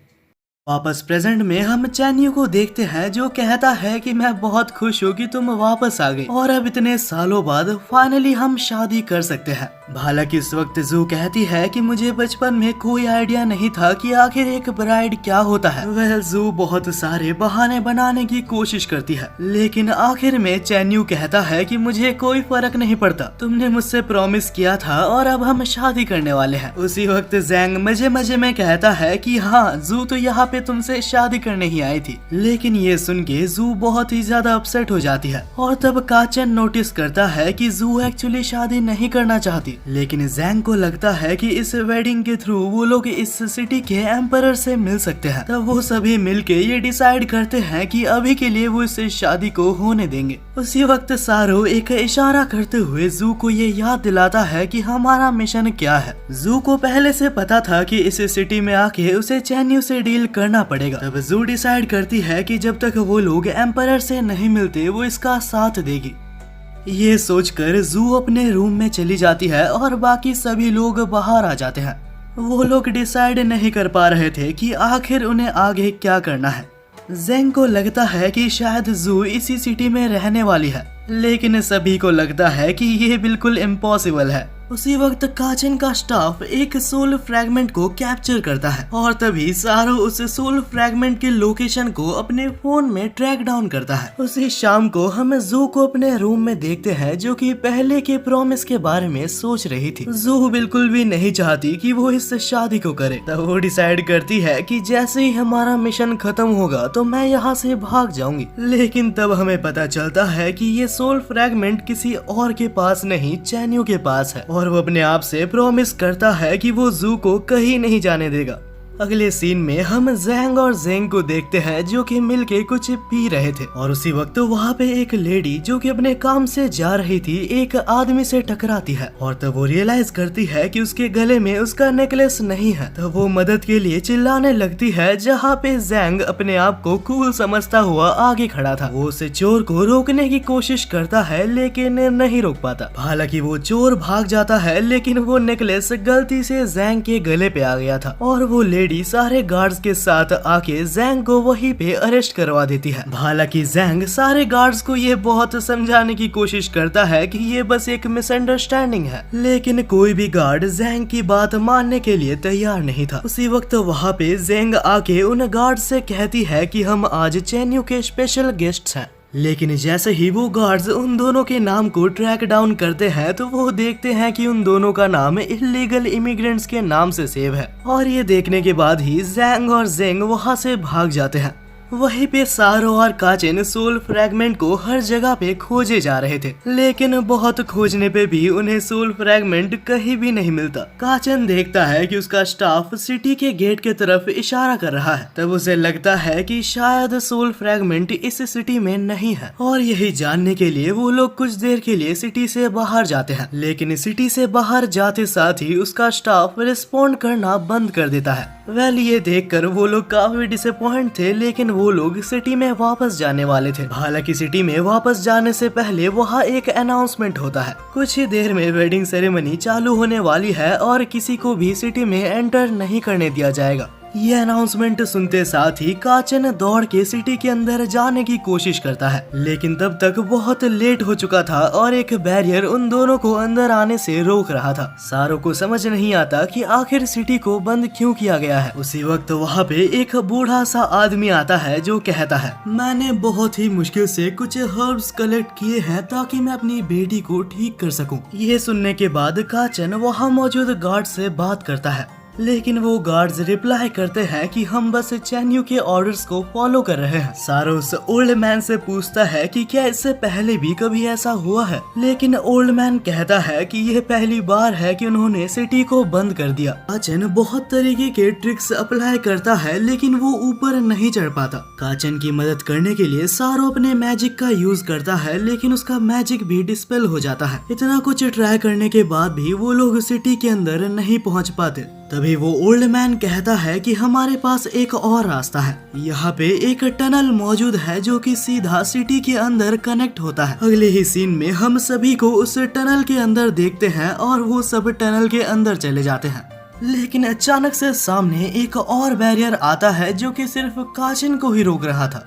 वापस प्रेजेंट में हम चैन यू को देखते हैं जो कहता है कि मैं बहुत खुश हूँ कि तुम वापस आ गई, और अब इतने सालों बाद फाइनली हम शादी कर सकते हैं। हालांकि इस वक्त जू कहती है कि मुझे बचपन में कोई आइडिया नहीं था कि आखिर एक ब्राइड क्या होता है। वह जू बहुत सारे बहाने बनाने की कोशिश करती है, लेकिन आखिर में चैन यू कहता है कि मुझे कोई फर्क नहीं पड़ता, तुमने मुझसे प्रॉमिस किया था और अब हम शादी करने वाले हैं। उसी वक्त जैंग मजे मजे में कहता है कि हाँ, जू तो यहाँ पे तुमसे शादी करने ही आई थी। लेकिन ये सुन के जू बहुत ही ज्यादा अपसेट हो जाती है, और तब काचन नोटिस करता है कि जू एक्चुअली शादी नहीं करना चाहती, लेकिन जैंग को लगता है कि इस वेडिंग के थ्रू वो लोग इस सिटी के एम्परर से मिल सकते हैं। तब वो सभी मिलके ये डिसाइड करते हैं कि अभी के लिए वो इस शादी को होने देंगे। उसी वक्त सारो एक इशारा करते हुए जू को ये याद दिलाता है कि हमारा मिशन क्या है। जू को पहले से पता था कि इस सिटी में आके उसे चैन यू से डील करना पड़ेगा। तब जू डिसाइड करती है कि जब तक वो लोग एम्परर से नहीं मिलते वो इसका साथ देगी। ये सोचकर जू अपने रूम में चली जाती है और बाकी सभी लोग बाहर आ जाते हैं। वो लोग डिसाइड नहीं कर पा रहे थे कि आखिर उन्हें आगे क्या करना है। जेंग को लगता है कि शायद जू इसी सिटी में रहने वाली है, लेकिन सभी को लगता है कि ये बिल्कुल इम्पॉसिबल है। उसी वक्त काचन का स्टाफ एक सोल फ्रैगमेंट को कैप्चर करता है, और तभी सारो उस सोल फ्रैगमेंट के लोकेशन को अपने फोन में ट्रैक डाउन करता है। उसी शाम को हम जू को अपने रूम में देखते हैं जो कि पहले के प्रॉमिस के बारे में सोच रही थी। जू बिल्कुल भी नहीं चाहती कि वो इस शादी को करे, तब वो डिसाइड करती है कि जैसे ही हमारा मिशन खत्म होगा तो मैं यहाँ से भाग जाऊंगी। लेकिन तब हमें पता चलता है कि ये सोल फ्रैगमेंट किसी और के पास नहीं, चैन यू के पास है, और वो अपने आप से प्रॉमिस करता है कि वो जू को कहीं नहीं जाने देगा। अगले सीन में हम ज़ैंग और ज़ेंग को देखते हैं जो कि मिलके कुछ पी रहे थे और उसी वक्त वहाँ पे एक लेडी जो कि अपने काम से जा रही थी एक आदमी से टकराती है और तब वो रियलाइज करती है कि उसके गले में उसका नेकलेस नहीं है। तब वो मदद के लिए चिल्लाने लगती है, जहाँ पे ज़ैंग अपने आप को कूल समझता हुआ आगे खड़ा था। वो उसे चोर को रोकने की कोशिश करता है लेकिन नहीं रोक पाता। हालांकि वो चोर भाग जाता है लेकिन वो नेकलेस गलती से ज़ैंग के गले पे आ गया था और वो लेडी सारे गार्ड्स के साथ आके ज़ैंग को वहीं पे अरेस्ट करवा देती है। हालांकि ज़ैंग सारे गार्ड्स को ये बहुत समझाने की कोशिश करता है कि ये बस एक मिसअंडरस्टैंडिंग है, लेकिन कोई भी गार्ड ज़ैंग की बात मानने के लिए तैयार नहीं था। उसी वक्त वहाँ पे ज़ैंग आके उन गार्ड से कहती है कि हम आज चेन्यू के स्पेशल गेस्ट्स हैं। लेकिन जैसे ही वो गार्ड्स उन दोनों के नाम को ट्रैक डाउन करते हैं तो वो देखते हैं कि उन दोनों का नाम इलीगल इमिग्रेंट्स के नाम से सेव है और ये देखने के बाद ही ज़ैंग और ज़ेंग वहाँ से भाग जाते हैं। वहीं पे सारो और काचिन सोल फ्रैगमेंट को हर जगह पे खोजे जा रहे थे, लेकिन बहुत खोजने पे भी उन्हें सोल फ्रैगमेंट कहीं भी नहीं मिलता। काचिन देखता है कि उसका स्टाफ सिटी के गेट के तरफ इशारा कर रहा है। तब उसे लगता है कि शायद सोल फ्रैगमेंट इस सिटी में नहीं है और यही जानने के लिए वो लोग कुछ देर के लिए सिटी से बाहर जाते हैं, लेकिन सिटी से बाहर जाते साथ ही उसका स्टाफ रिस्पॉन्ड करना बंद कर देता है। ये देखकर वो लोग काफी डिसअपॉइंट थे, लेकिन वो लोग सिटी में वापस जाने वाले थे। हालांकि सिटी में वापस जाने से पहले वहाँ एक अनाउंसमेंट होता है। कुछ ही देर में वेडिंग सेरेमनी चालू होने वाली है और किसी को भी सिटी में एंटर नहीं करने दिया जाएगा। ये अनाउंसमेंट सुनते साथ ही काचिन दौड़ के सिटी के अंदर जाने की कोशिश करता है, लेकिन तब तक बहुत लेट हो चुका था और एक बैरियर उन दोनों को अंदर आने से रोक रहा था। सारो को समझ नहीं आता कि आखिर सिटी को बंद क्यों किया गया है। उसी वक्त वहाँ पे एक बूढ़ा सा आदमी आता है जो कहता है, मैंने बहुत ही मुश्किल से कुछ हर्ब्स कलेक्ट किए हैं ताकि मैं अपनी बेटी को ठीक कर सकूं। ये सुनने के बाद काचिन वहाँ मौजूद गार्ड से बात करता है, लेकिन वो गार्ड्स रिप्लाई करते हैं कि हम बस चेन्यू के ऑर्डर्स को फॉलो कर रहे हैं। सारो उस ओल्ड मैन से पूछता है कि क्या इससे पहले भी कभी ऐसा हुआ है, लेकिन ओल्ड मैन कहता है कि यह पहली बार है कि उन्होंने सिटी को बंद कर दिया। काचिन बहुत तरीके के ट्रिक्स अप्लाई करता है लेकिन वो ऊपर नहीं चढ़ पाता। काचिन की मदद करने के लिए सारो अपने मैजिक का यूज करता है, लेकिन उसका मैजिक भी डिस्पेल हो जाता है। इतना कुछ ट्राई करने के बाद भी वो लोग सिटी के अंदर नहीं पहुँच पाते। तभी वो ओल्ड मैन कहता है कि हमारे पास एक और रास्ता है। यहाँ पे एक टनल मौजूद है जो कि सीधा सिटी के अंदर कनेक्ट होता है। अगले ही सीन में हम सभी को उस टनल के अंदर देखते हैं और वो सब टनल के अंदर चले जाते हैं, लेकिन अचानक से सामने एक और बैरियर आता है जो कि सिर्फ काचिन को ही रोक रहा था।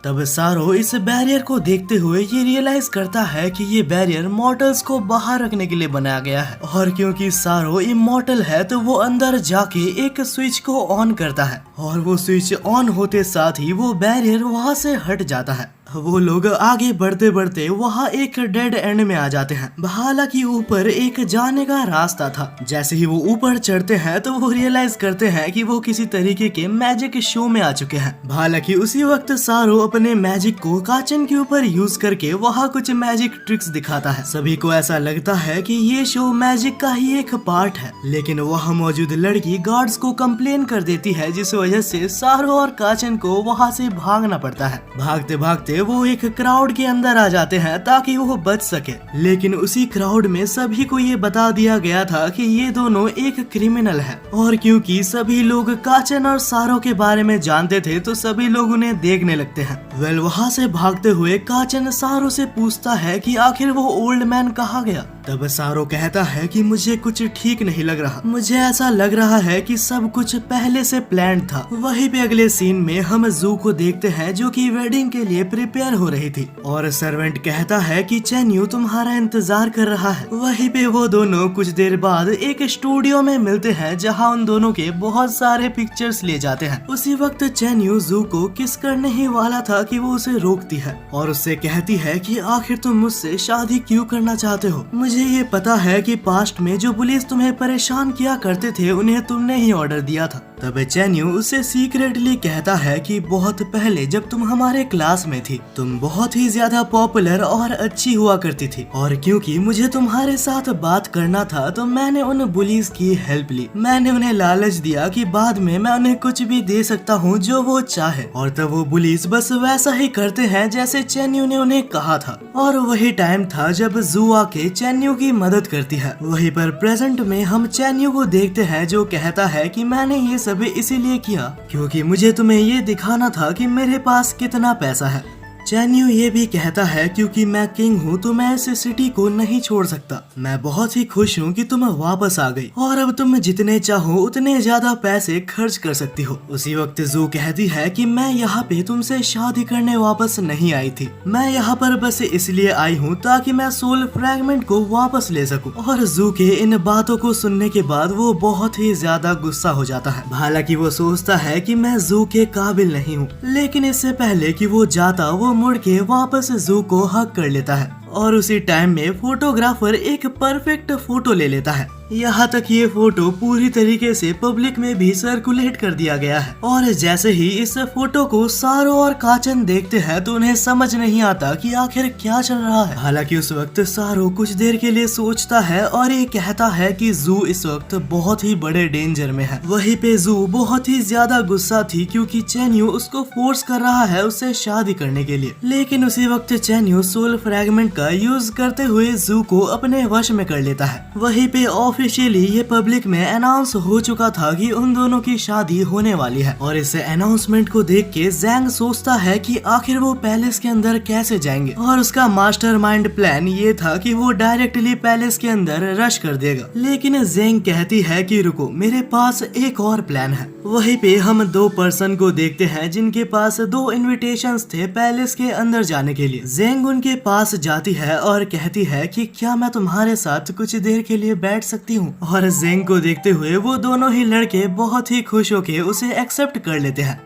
तब सारो इस बैरियर को देखते हुए ये रियलाइज करता है कि ये बैरियर मॉर्टल्स को बाहर रखने के लिए बनाया गया है, और क्योंकि सारो इमॉर्टल है तो वो अंदर जाके एक स्विच को ऑन करता है और वो स्विच ऑन होते साथ ही वो बैरियर वहाँ से हट जाता है। वो लोग आगे बढ़ते बढ़ते वहाँ एक डेड एंड में आ जाते हैं। हालांकि ऊपर एक जाने का रास्ता था। जैसे ही वो ऊपर चढ़ते हैं तो वो रियलाइज करते हैं कि वो किसी तरीके के मैजिक शो में आ चुके हैं। हालांकि उसी वक्त सारो अपने मैजिक को काचिन के ऊपर यूज करके वहाँ कुछ मैजिक ट्रिक्स दिखाता है। सभी को ऐसा लगता है कि ये शो मैजिक का ही एक पार्ट है, लेकिन वहाँ मौजूद लड़की गार्ड्स को कंप्लेन कर देती है, जिस वजह से सारो और काचिन को वहाँ से भागना पड़ता है। भागते भागते वो एक क्राउड के अंदर आ जाते हैं ताकि वो बच सके, लेकिन उसी क्राउड में सभी को ये बता दिया गया था कि ये दोनों एक क्रिमिनल है, और क्योंकि सभी लोग काचिन और सारो के बारे में जानते थे तो सभी लोग उन्हें देखने लगते हैं। वहाँ से भागते हुए काचिन सारो से पूछता है कि आखिर वो ओल्ड मैन कहाँ गया। तब सारो कहता है कि मुझे कुछ ठीक नहीं लग रहा, मुझे ऐसा लग रहा है कि सब कुछ पहले से प्लान था। वहीं पे अगले सीन में हम जू को देखते हैं जो कि वेडिंग के लिए प्रिपेयर हो रही थी, और सर्वेंट कहता है कि चेन्यू तुम्हारा इंतजार कर रहा है। वहीं पे वो दोनों कुछ देर बाद एक स्टूडियो में मिलते हैं जहाँ उन दोनों के बहुत सारे पिक्चर्स लिए जाते हैं। उसी वक्त चेन्यू जू को किस करने ही वाला था कि वो उसे रोकती है और उससे कहती है कि आखिर तुम मुझसे शादी क्यों करना चाहते हो। मुझे ये पता है कि पास्ट में जो पुलिस तुम्हें परेशान किया करते थे उन्हें तुमने ही ऑर्डर दिया था। तब चैन्यू उससे सीक्रेटली कहता है कि बहुत पहले जब तुम हमारे क्लास में थी तुम बहुत ही ज्यादा पॉपुलर और अच्छी हुआ करती थी, और क्योंकि मुझे तुम्हारे साथ बात करना था तो मैंने उन बुलीज की हेल्प ली। मैंने उन्हें लालच दिया कि बाद में मैं उन्हें कुछ भी दे सकता हूँ जो वो चाहे, और तब वो बुलीज बस वैसा ही करते हैं जैसे चैन्यू ने उन्हें कहा था। और वही टाइम था जब जू आके चैन्यू की मदद करती है। वहीं पर प्रेजेंट में हम चैन्यू को देखते हैं जो कहता है कि मैंने ये सब इसीलिए किया क्योंकि मुझे तुम्हें ये दिखाना था कि मेरे पास कितना पैसा है। चैन्यू ये भी कहता है क्योंकि मैं किंग हूँ तो मैं इस सिटी को नहीं छोड़ सकता। मैं बहुत ही खुश हूँ कि तुम वापस आ गई और अब तुम जितने चाहो उतने ज्यादा पैसे खर्च कर सकती हो। उसी वक्त जू कहती है कि मैं यहाँ पे तुमसे शादी करने वापस नहीं आई थी, मैं यहाँ पर बस इसलिए आई हूँ ताकि मैं सोल फ्रैगमेंट को वापस ले सकूँ। और जू के इन बातों को सुनने के बाद वो बहुत ही ज्यादा गुस्सा हो जाता है। हालांकि वो सोचता है कि मैं जू के काबिल नहीं हूँ, लेकिन इससे पहले कि वो जाता वो मुड़ के वापस जू को हक कर लेता है। और उसी टाइम में फोटोग्राफर एक परफेक्ट फोटो ले लेता है। यहाँ तक ये फोटो पूरी तरीके से पब्लिक में भी सर्कुलेट कर दिया गया है। और जैसे ही इस फोटो को सारो और काचन देखते हैं तो उन्हें समझ नहीं आता कि आखिर क्या चल रहा है। हालांकि उस वक्त सारो कुछ देर के लिए सोचता है और ये कहता है कि जू इस वक्त बहुत ही बड़े डेंजर में है। वहीं पे जू बहुत ही ज्यादा गुस्सा थी क्योंकि चैन्यू उसको फोर्स कर रहा है उससे शादी करने के लिए। लेकिन उसी वक्त चैन्यू सोल फ्रैगमेंट का यूज करते हुए जू को अपने वश में कर लेता है। वहीं पे ऑफिशियली ये पब्लिक में अनाउंस हो चुका था कि उन दोनों की शादी होने वाली है। और इस अनाउंसमेंट को देख के जैंग सोचता है कि आखिर वो पैलेस के अंदर कैसे जाएंगे, और उसका मास्टरमाइंड प्लान ये था कि वो डायरेक्टली पैलेस के अंदर रश कर देगा। लेकिन जैंग कहती है कि रुको, मेरे पास एक और प्लान है। वहीं पे हम दो पर्सन को देखते हैं जिनके पास दो इन्विटेशंस थे पैलेस के अंदर जाने के लिए। जैंग उनके पास जाती है और कहती है कि क्या मैं तुम्हारे साथ कुछ देर के लिए बैठ सकती हूँ। और जेंग को देखते हुए वो दोनों ही लड़के बहुत ही खुश होके उसे एक्सेप्ट कर लेते हैं।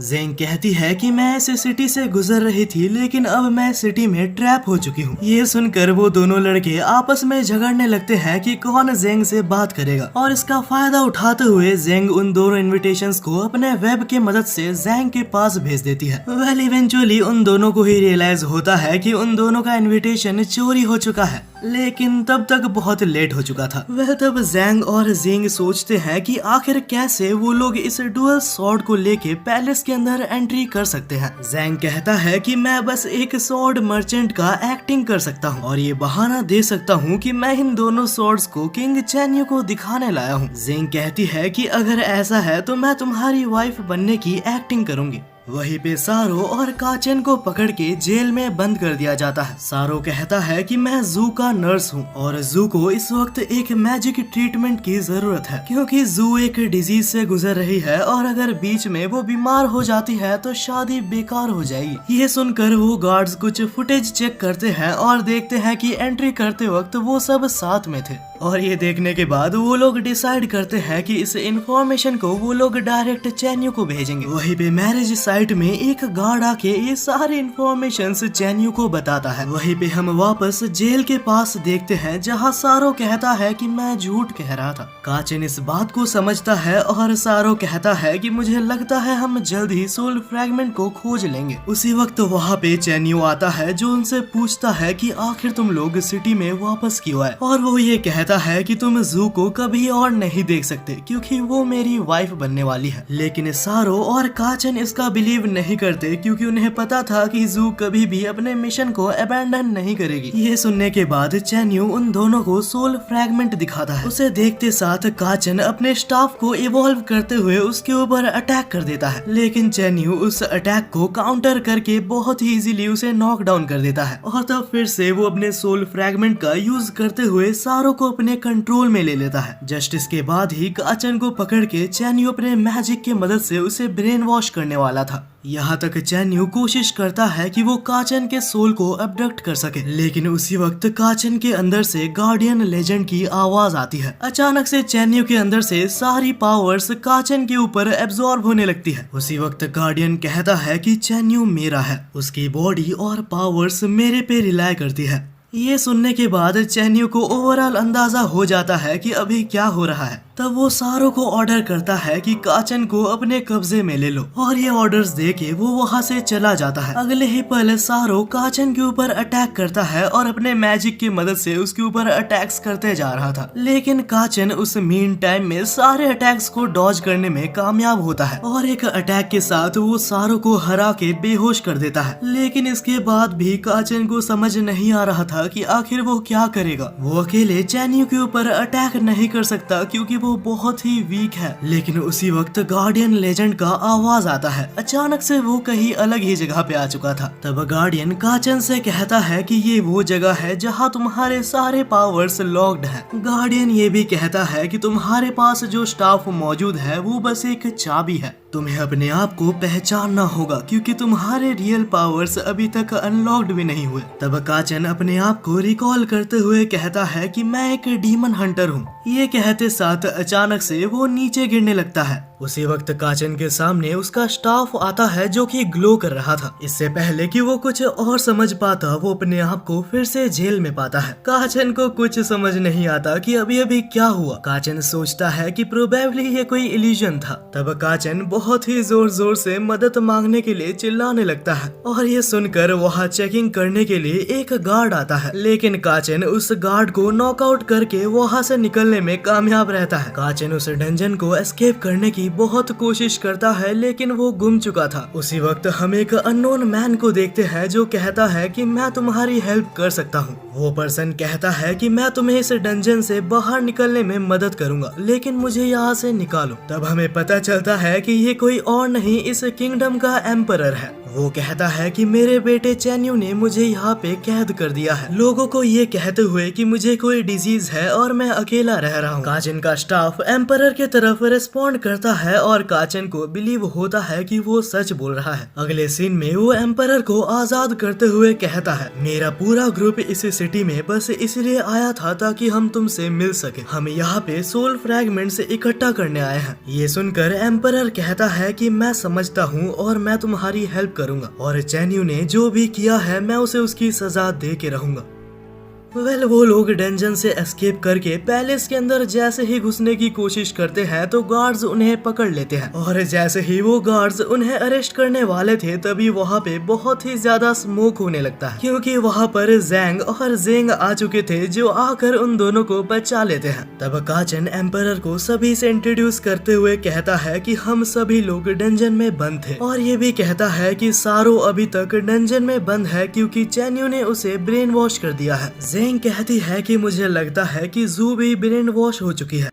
जेंग कहती है कि मैं इस सिटी से गुजर रही थी लेकिन अब मैं सिटी में ट्रैप हो चुकी हूँ। ये सुनकर वो दोनों लड़के आपस में झगड़ने लगते हैं कि कौन जेंग से बात करेगा। और इसका फायदा उठाते हुए जेंग उन दोनों इन्विटेशंस को अपने वेब के मदद से जेंग के पास भेज देती है। वेल इवेंचुअली उन दोनों को ही रियलाइज होता है कि उन दोनों का इन्विटेशन चोरी हो चुका है, लेकिन तब तक बहुत लेट हो चुका था। वह तब जेंग और जिंग सोचते हैं कि आखिर कैसे वो लोग इस डुअल सॉर्ड को लेके पैलेस के अंदर एंट्री कर सकते हैं। जेंग कहता है कि मैं बस एक सॉर्ड मर्चेंट का एक्टिंग कर सकता हूँ और ये बहाना दे सकता हूँ कि मैं इन दोनों सॉर्ड्स को किंग चैन्यू को दिखाने लाया हूँ। जिंग कहती है कि अगर ऐसा है तो मैं तुम्हारी वाइफ बनने की एक्टिंग करूंगी। वहीं पे सारो और काचन को पकड़ के जेल में बंद कर दिया जाता है। सारो कहता है कि मैं जू का नर्स हूँ और जू को इस वक्त एक मैजिक ट्रीटमेंट की जरूरत है क्योंकि जू एक डिजीज से गुजर रही है और अगर बीच में वो बीमार हो जाती है तो शादी बेकार हो जाएगी। ये सुनकर वो गार्ड्स कुछ फुटेज चेक करते हैं और देखते हैं कि एंट्री करते वक्त वो सब साथ में थे। और ये देखने के बाद वो लोग डिसाइड करते हैं कि इस इंफॉर्मेशन को वो लोग डायरेक्ट चैन्यू को भेजेंगे। वहीं पे मैरिज साइट में एक गार्ड आके ये सारे इंफॉर्मेशन चैन्यू को बताता है। वहीं पे हम वापस जेल के पास देखते हैं जहाँ सारो कहता है कि मैं झूठ कह रहा था। काचन इस बात को समझता है और सारो कहता है कि मुझे लगता है हम जल्द ही सोल फ्रैगमेंट को खोज लेंगे। उसी वक्त वहाँ पे चैन्यू आता है जो उनसे पूछता है कि आखिर तुम लोग सिटी में वापस क्यों आए, और वो ये कहता है कि तुम जू को कभी और नहीं देख सकते क्योंकि वो मेरी वाइफ बनने वाली है। लेकिन सारो और काचन इसका बिलीव नहीं करते क्योंकि उन्हें पता था कि जू कभी भी अपने मिशन को अबैंडन नहीं करेगी। ये सुनने के बाद चैन्यू उन दोनों को सोल फ्रैगमेंट दिखाता है। उसे देखते साथ काचन अपने स्टाफ को इवॉल्व करते हुए उसके ऊपर अटैक कर देता है, लेकिन चैन्यू उस अटैक को काउंटर करके बहुत ही इजीली उसे नॉक डाउन कर देता है। और तब फिर से वो अपने सोल फ्रैगमेंट का यूज करते हुए सारो को अपने कंट्रोल में ले लेता है। जस्ट इसके बाद ही काचन को पकड़ के चैन्यू अपने मैजिक की मदद से उसे ब्रेन वॉश करने वाला था। यहाँ तक चैन्यू कोशिश करता है कि वो काचन के सोल को अबडक्ट कर सके, लेकिन उसी वक्त काचन के अंदर से गार्डियन लेजेंड की आवाज आती है। अचानक से चैन्यू के अंदर से सारी पावर्स काचन के ऊपर एब्जॉर्ब होने लगती है। उसी वक्त गार्डियन कहता है कि चैन्यू मेरा है, उसकी बॉडी और पावर्स मेरे पे रिलाय करती है। ये सुनने के बाद चैन्यू को ओवरऑल अंदाजा हो जाता है कि अभी क्या हो रहा है। तब वो सारो को ऑर्डर करता है कि काचन को अपने कब्जे में ले लो और ये ऑर्डर्स देके वो वहाँ से चला जाता है। अगले ही पल सारो काचन के ऊपर अटैक करता है और अपने मैजिक की मदद से उसके ऊपर अटैक्स करते जा रहा था, लेकिन काचन उस मीन टाइम में सारे अटैक्स को डॉज करने में कामयाब होता है और एक अटैक के साथ वो सारो को हरा के बेहोश कर देता है। लेकिन इसके बाद भी काचन को समझ नहीं आ रहा था कि आखिर वो क्या करेगा। वो अकेले चैन्यू के ऊपर अटैक नहीं कर सकता क्योंकि वो बहुत ही वीक है। लेकिन उसी वक्त गार्डियन लेजेंड का आवाज आता है। अचानक से वो कहीं अलग ही जगह पे आ चुका था। तब गार्डियन काचन से कहता है कि ये वो जगह है जहाँ तुम्हारे सारे पावर्स लॉक्ड है। गार्डियन ये भी कहता है कि तुम्हारे पास जो स्टाफ मौजूद है वो बस एक चाबी है, तुम्हें अपने आप को पहचानना होगा क्योंकि तुम्हारे रियल पावर्स अभी तक अनलॉक्ड भी नहीं हुए। तब काचन अपने आप को रिकॉल करते हुए कहता है कि मैं एक डीमन हंटर हूँ। ये कहते साथ अचानक से वो नीचे गिरने लगता है। उसी वक्त काचन के सामने उसका स्टाफ आता है जो कि ग्लो कर रहा था। इससे पहले कि वो कुछ और समझ पाता वो अपने आप को फिर से जेल में पाता है। काचन को कुछ समझ नहीं आता कि अभी अभी क्या हुआ। काचन सोचता है कि प्रोबेबली ये कोई इल्यूजन था। तब काचन बहुत ही जोर जोर से मदद मांगने के लिए चिल्लाने लगता है और ये सुनकर वहाँ चेकिंग करने के लिए एक गार्ड आता है, लेकिन काचन उस गार्ड को नॉकआउट करके वहाँ से निकलने में कामयाब रहता है। काचन उस डंजन को एस्केप करने की बहुत कोशिश करता है लेकिन वो गुम चुका था। उसी वक्त हम एक अननोन मैन को देखते हैं जो कहता है कि मैं तुम्हारी हेल्प कर सकता हूँ। वो पर्सन कहता है कि मैं तुम्हें इस डंजन से बाहर निकलने में मदद करूंगा, लेकिन मुझे यहाँ से निकालो। तब हमें पता चलता है कि ये कोई और नहीं इस किंगडम का एम्परर है। वो कहता है कि मेरे बेटे चैन्यू ने मुझे यहाँ पे कैद कर दिया है, लोगों को ये कहते हुए कि मुझे कोई डिजीज है और मैं अकेला रह रहा हूँ। काचन का स्टाफ एम्परर के तरफ रिस्पॉन्ड करता है और काचन को बिलीव होता है कि वो सच बोल रहा है। अगले सीन में वो एम्परर को आजाद करते हुए कहता है, मेरा पूरा ग्रुप इस सिटी में बस इसलिए आया था ताकि हम तुमसे मिल सके। हम यहाँ पे सोल फ्रैगमेंट्स इकट्ठा करने आए हैं। ये सुनकर एम्परर कहता है कि मैं समझता हूँ और मैं तुम्हारी हेल्प करूंगा और चैन्यू ने जो भी किया है मैं उसे उसकी सजा दे के रहूंगा। वो लोग डंजन से एस्केप करके पैलेस के अंदर जैसे ही घुसने की कोशिश करते हैं तो गार्ड्स उन्हें पकड़ लेते हैं और जैसे ही वो गार्ड्स उन्हें अरेस्ट करने वाले थे तभी वहाँ पे बहुत ही ज्यादा स्मोक होने लगता है क्योंकि वहाँ पर जैंग और जेंग आ चुके थे जो आकर उन दोनों को बचा लेते हैं। तब काचन एम्परर को सभी से इंट्रोड्यूस करते हुए कहता है कि हम सभी लोग डंजन में बंद थे और ये भी कहता है कि सारो अभी तक डंजन में बंद है क्योंकि चैन्यू ने उसे ब्रेन वॉश कर दिया है। जेंग कहती है कि मुझे लगता है कि जू भी ब्रेन वॉश हो चुकी है।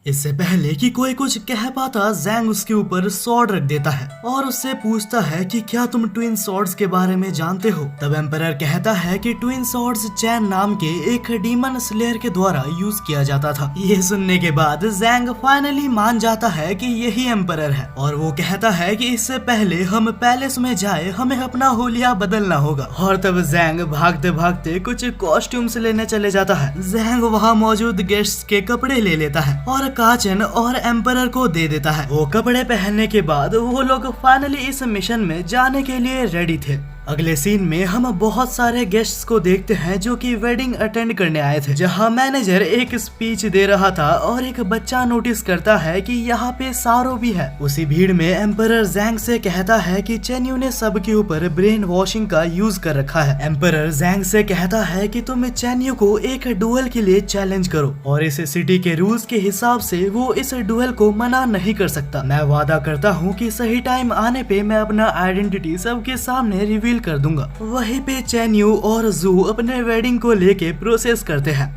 इससे पहले कि कोई कुछ कह पाता जैंग उसके ऊपर सॉर्ड रख देता है और उससे पूछता है कि क्या तुम ट्विन सॉर्ड्स के बारे में जानते हो। तब एम्परर कहता है कि ट्विन सॉर्ड्स चैन नाम के एक डीमन स्लेयर के द्वारा यूज किया जाता था। ये सुनने के बाद जैंग फाइनली मान जाता है कि यही एम्परर है और वो कहता है कि इससे पहले हम पैलेस में जाए हमें अपना होलिया बदलना होगा। और तब जैंग भागते भागते कुछ कॉस्ट्यूम्स लेने चले जाता है। जैंग वहाँ मौजूद गेस्ट्स के कपड़े ले लेता है और काचन और एम्परर को दे देता है। वो कपड़े पहनने के बाद वो लोग फाइनली इस मिशन में जाने के लिए रेडी थे। अगले सीन में हम बहुत सारे गेस्ट्स को देखते हैं जो कि वेडिंग अटेंड करने आए थे, जहां मैनेजर एक स्पीच दे रहा था और एक बच्चा नोटिस करता है कि यहाँ पे सारो भी है। उसी भीड़ में एम्परर जैंग से कहता है कि चैन्यू ने सबके ऊपर ब्रेन वॉशिंग का यूज कर रखा है। एम्परर जैंग से कहता है कि तुम चैन्यू को एक डुएल के लिए चैलेंज करो और इस सिटी के रूल्स के हिसाब से वो इस डुएल को मना नहीं कर सकता। मैं वादा करता हूँ कि सही टाइम आने पे मैं अपना आइडेंटिटी सबके सामने रिवील कर दूंगा। वहीं पे चैन्यू और जू अपने वेडिंग को लेके प्रोसेस करते हैं,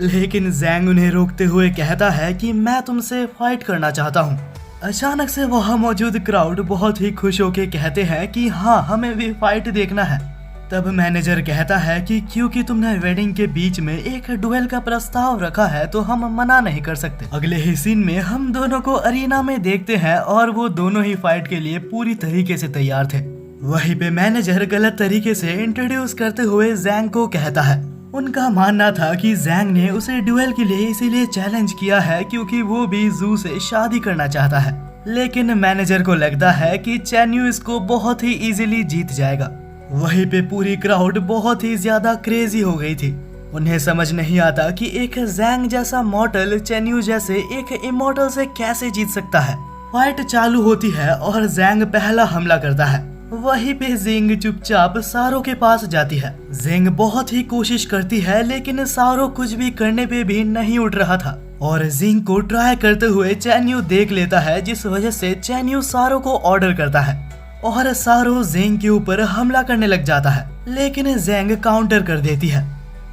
लेकिन जैंग उन्हें रोकते हुए कहता है कि मैं तुमसे फाइट करना चाहता हूँ। अचानक से वहाँ मौजूद क्राउड बहुत ही खुश होके कहते हैं कि हाँ हमें भी फाइट देखना है। तब मैनेजर कहता है कि क्योंकि तुमने वेडिंग के बीच में एक डुएल का प्रस्ताव रखा है तो हम मना नहीं कर सकते। अगले ही सीन में हम दोनों को अरीना में देखते हैं और वो दोनों ही फाइट के लिए पूरी तरीके से तैयार थे। वहीं पे मैनेजर गलत तरीके से इंट्रोड्यूस करते हुए जैंग को कहता है। उनका मानना था कि जैंग ने उसे ड्यूएल के लिए इसीलिए चैलेंज किया है क्योंकि वो भी जू से शादी करना चाहता है, लेकिन मैनेजर को लगता है कि चैन्यू इसको बहुत ही इजीली जीत जाएगा। वहीं पे पूरी क्राउड बहुत ही ज्यादा क्रेजी हो गई थी। उन्हें समझ नहीं आता कि एक जैंग जैसा मॉर्टल चेन्यू जैसे एक इमॉर्टल से कैसे जीत सकता है। फाइट चालू होती है और जैंग पहला हमला करता है। वहीं पे जिंग चुपचाप सारो के पास जाती है। जिंग बहुत ही कोशिश करती है लेकिन सारो कुछ भी करने पे भी नहीं उठ रहा था और जिंग को ट्राई करते हुए चेन्यू देख लेता है, जिस वजह से चेन्यू सारो को ऑर्डर करता है और सारो जिंग के ऊपर हमला करने लग जाता है, लेकिन जिंग काउंटर कर देती है।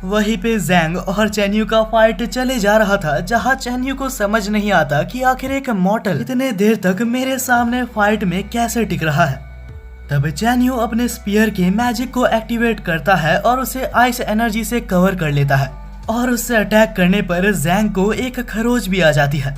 वहीं पे जिंग और चेन्यू का फाइट चले जा रहा था, जहां चेन्यू को समझ नहीं आता कि आखिर एक मॉर्टल इतने देर तक मेरे सामने फाइट में कैसे टिक रहा है। तब चेन्यू अपने स्पीयर के मैजिक को एक्टिवेट करता है और उसे आइस एनर्जी से कवर कर लेता है और उससे अटैक करने पर जैंग को एक खरोच भी आ जाती है।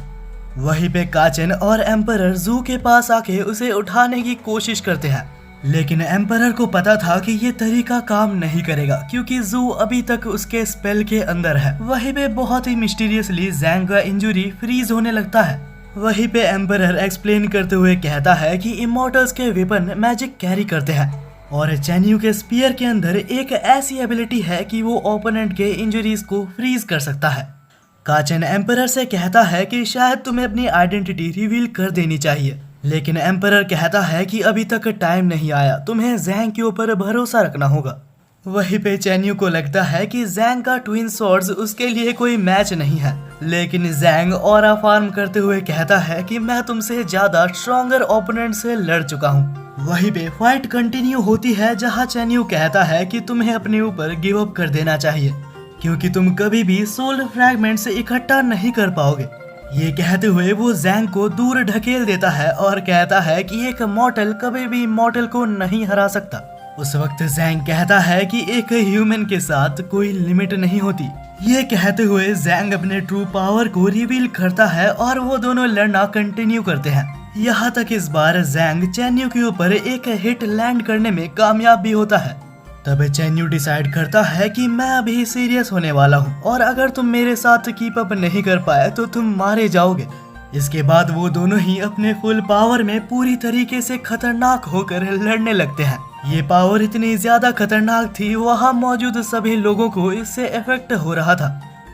वहीं पे काचन और एम्परर जू के पास आके उसे उठाने की कोशिश करते हैं, लेकिन एम्परर को पता था कि ये तरीका काम नहीं करेगा क्योंकि जू अभी तक उसके स्पेल के अंदर है। वहीं पे बहुत ही मिस्टीरियसली जैंग का इंजरी फ्रीज होने लगता है। वहीं पे एम्परर एक्सप्लेन करते हुए कहता है कि इमॉर्टल्स के वेपन मैजिक कैरी करते हैं और चेन्यू के स्पीयर के अंदर एक ऐसी एबिलिटी है कि वो ओपोनेंट के इंजरीज को फ्रीज कर सकता है। काचन एम्परर से कहता है कि शायद तुम्हें अपनी आइडेंटिटी रिवील कर देनी चाहिए, लेकिन एम्परर कहता है कि अभी तक टाइम नहीं आया, तुम्हें जैंग के ऊपर भरोसा रखना होगा। वहीं पे चेन्यू को लगता है कि जैंग का ट्विन स्वॉर्ड्स उसके लिए कोई मैच नहीं है, लेकिन जैंग ऑरा फार्म करते हुए कहता है कि मैं तुमसे ज्यादा स्ट्रॉन्गर ओपोनेंट से लड़ चुका हूँ। वहीं पे फाइट कंटिन्यू होती है, जहां चेन्यू कहता है कि तुम्हें अपने ऊपर गिव अप कर देना चाहिए क्योंकि तुम कभी भी सोल फ्रैगमेंट से इकट्ठा नहीं कर पाओगे। ये कहते हुए वो जैंग को दूर ढकेल देता है और कहता है कि एक मॉर्टल कभी भी मॉर्टल को नहीं हरा सकता। उस वक्त जैंग कहता है कि एक ह्यूमन के साथ कोई लिमिट नहीं होती। ये कहते हुए जैंग अपने ट्रू पावर को रिवील करता है और वो दोनों लड़ना कंटिन्यू करते हैं। यहाँ तक इस बार जैंग चेन्यू के ऊपर एक हिट लैंड करने में कामयाब भी होता है। तब चेन्यू डिसाइड करता है कि मैं अभी सीरियस होने वाला हूँ और अगर तुम मेरे साथ कीप अप नहीं कर पाए तो तुम मारे जाओगे। इसके बाद वो दोनों ही अपने फुल पावर में पूरी तरीके से खतरनाक होकर लड़ने लगते हैं। ये पावर इतनी ज्यादा खतरनाक थी, वहाँ मौजूद सभी लोगों को इससे इफेक्ट हो रहा था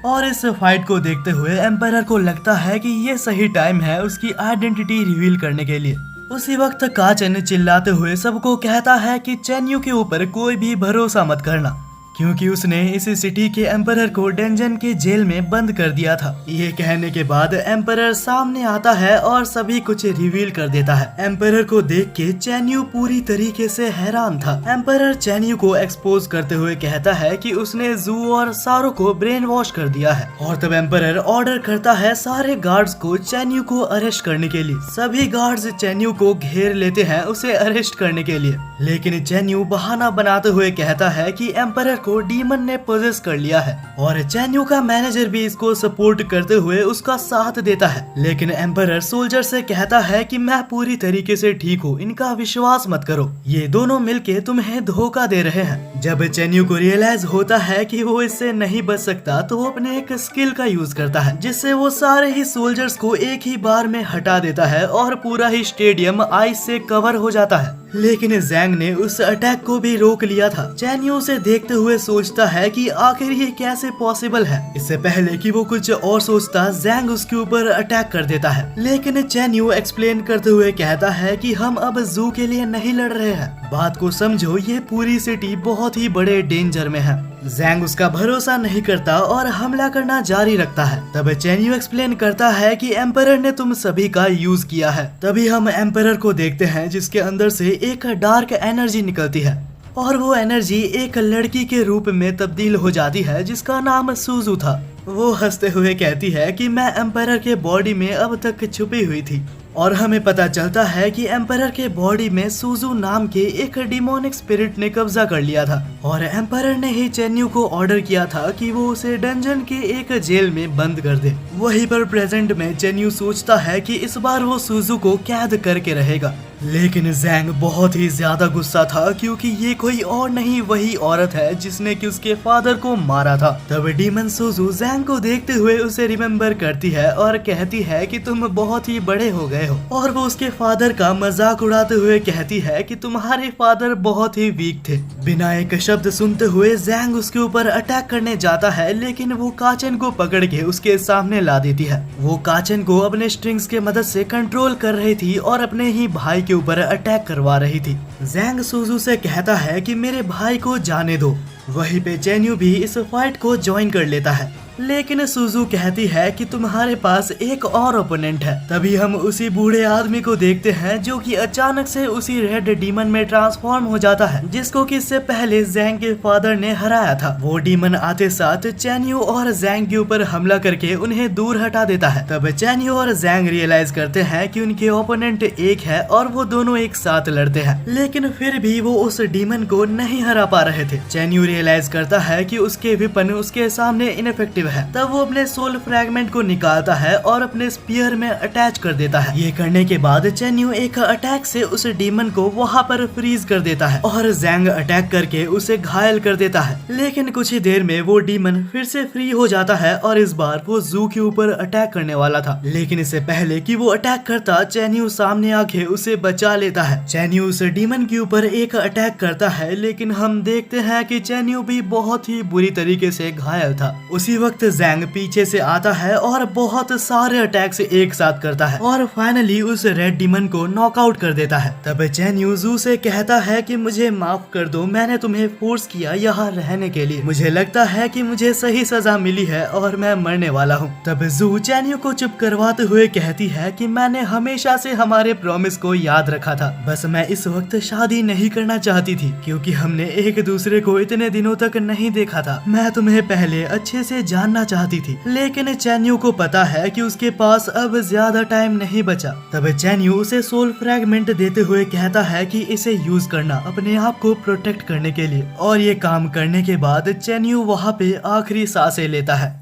और इस फाइट को देखते हुए एम्परर को लगता है कि ये सही टाइम है उसकी आइडेंटिटी रिवील करने के लिए। उसी वक्त काचन चिल्लाते हुए सबको कहता है कि चेन्यू के ऊपर कोई भी भरोसा मत करना क्योंकि उसने इस सिटी के एम्परर को डेंजन के जेल में बंद कर दिया था। ये कहने के बाद एम्परर सामने आता है और सभी कुछ रिवील कर देता है। एम्परर को देख के चेन्यू पूरी तरीके से हैरान था। एम्परर चेन्यू को एक्सपोज करते हुए कहता है कि उसने जू और सारो को ब्रेन वॉश कर दिया है और तब एम्परर ऑर्डर करता है सारे गार्ड्स को चेन्यू को अरेस्ट करने के लिए। सभी गार्ड्स चेन्यू को घेर लेते हैं उसे अरेस्ट करने के लिए, लेकिन चेन्यू बहाना बनाते हुए कहता है कि एम्परर को डीमन ने पोजेस कर लिया है और चेन्यू का मैनेजर भी इसको सपोर्ट करते हुए उसका साथ देता है। लेकिन एम्परर सोल्जर से कहता है कि मैं पूरी तरीके से ठीक हूँ, इनका विश्वास मत करो, ये दोनों मिलके तुम्हें धोखा दे रहे हैं। जब चेन्यू को रियलाइज होता है कि वो इससे नहीं बच सकता तो वो अपने एक स्किल का यूज करता है जिससे वो सारे ही सोल्जर्स को एक ही बार में हटा देता है और पूरा ही स्टेडियम आइस से कवर हो जाता है। लेकिन जैंग ने उस अटैक को भी रोक लिया था। चेन्यू उसे देखते हुए सोचता है कि आखिर ये कैसे पॉसिबल है। इससे पहले कि वो कुछ और सोचता, जैंग उसके ऊपर अटैक कर देता है, लेकिन चेन्यू एक्सप्लेन करते हुए कहता है कि हम अब जू के लिए नहीं लड़ रहे हैं, बात को समझो, ये पूरी सिटी बहुत ही बड़े डेंजर में है। जैंग उसका भरोसा नहीं करता और हमला करना जारी रखता है। तब चेन्यू एक्सप्लेन करता है कि एम्परर ने तुम सभी का यूज किया है। तभी हम एम्परर को देखते हैं जिसके अंदर से एक डार्क एनर्जी निकलती है और वो एनर्जी एक लड़की के रूप में तब्दील हो जाती है जिसका नाम सुजू था। वो हंसते हुए कहती है कि मैं एम्परर के बॉडी में अब तक छुपी हुई थी और हमें पता चलता है कि एम्परर के बॉडी में सुजू नाम के एक डिमोनिक स्पिरिट ने कब्जा कर लिया था और एम्परर ने ही चेन्यू को ऑर्डर किया था कि वो उसे डंजन के एक जेल में बंद कर दे। वहीं पर प्रेजेंट में चेन्यू सोचता है कि इस बार वो सुजू को कैद करके रहेगा, लेकिन जैंग बहुत ही ज्यादा गुस्सा था क्योंकि ये कोई और नहीं वही औरत है जिसने कि उसके फादर को मारा था। तब डीमन सुजू जैंग को देखते हुए उसे रिमेम्बर करती है और कहती है कि तुम बहुत ही बड़े हो गए गए हो। और वो उसके फादर का मजाक उड़ाते हुए कहती है कि तुम्हारे फादर बहुत ही वीक थे। बिना एक शब्द सुनते हुए जैंग उसके ऊपर अटैक करने जाता है, लेकिन वो काचन को पकड़ के उसके सामने ला देती है। वो काचन को अपने स्ट्रिंग्स के मदद से कंट्रोल कर रही थी और अपने ही भाई के ऊपर अटैक करवा रही थी। जैंग सुजू से कहता है कि मेरे भाई को जाने दो। वहीं पे चेन्यू भी इस फाइट को ज्वाइन कर लेता है, लेकिन सुजू कहती है कि तुम्हारे पास एक और ओपोनेंट है। तभी हम उसी बूढ़े आदमी को देखते हैं जो कि अचानक से उसी रेड डीमन में ट्रांसफॉर्म हो जाता है, जिसको कि इससे पहले जैंग के फादर ने हराया था। वो डीमन आते साथ चेन्यू और जैंग के ऊपर हमला करके उन्हें दूर हटा देता है। तब चेन्यू और जैंग रियलाइज करते हैं कि उनके ओपोनेंट एक है और वो दोनों एक साथ लड़ते हैं, लेकिन फिर भी वो उस डीमन को नहीं हरा पा रहे थे। चेन्यू रियलाइज करता है कि उसके वेपन उसके सामने इनफेक्टिव है। तब वो अपने सोल फ्रैगमेंट को निकालता है और अपने स्पीयर में अटैच कर देता है। ये करने के बाद चेन्यू एक अटैक से उस डीमन को वहाँ पर फ्रीज कर देता है और जैंग अटैक करके उसे घायल कर देता है। लेकिन कुछ ही देर में वो डीमन फिर से फ्री हो जाता है और इस बार वो जू के ऊपर अटैक करने वाला था, लेकिन इससे पहले कि वो अटैक करता चेन्यू सामने आके उसे बचा लेता है। चेन्यू उस डीमन के ऊपर एक अटैक करता है, लेकिन हम देखते हैं कि चेन्यू भी बहुत ही बुरी तरीके से घायल था। उसी वक्त जैंग पीछे से आता है और बहुत सारे अटैक्स एक साथ करता है और फाइनली उस रेड डीमन को नॉकआउट कर देता है। तब चेन्यू जू से कहता है कि मुझे माफ कर दो, मैंने तुम्हें फोर्स किया यहाँ रहने के लिए। मुझे लगता है कि मुझे सही सजा मिली है और मैं मरने वाला हूँ। तब जू चेन्यू को चुप करवाते हुए कहती है कि मैंने हमेशा से हमारे प्रॉमिस को याद रखा था, बस मैं इस वक्त शादी नहीं करना चाहती थी क्योंकि हमने एक दूसरे को इतने दिनों तक नहीं देखा था। मैं तुम्हें पहले अच्छे से जानना चाहती थी, लेकिन चेन्यू को पता है कि उसके पास अब ज्यादा टाइम नहीं बचा। तब चेन्यू उसे सोल फ्रैगमेंट देते हुए कहता है कि इसे यूज करना अपने आप को प्रोटेक्ट करने के लिए। और ये काम करने के बाद चेन्यू वहाँ पे आखिरी सांसें लेता है।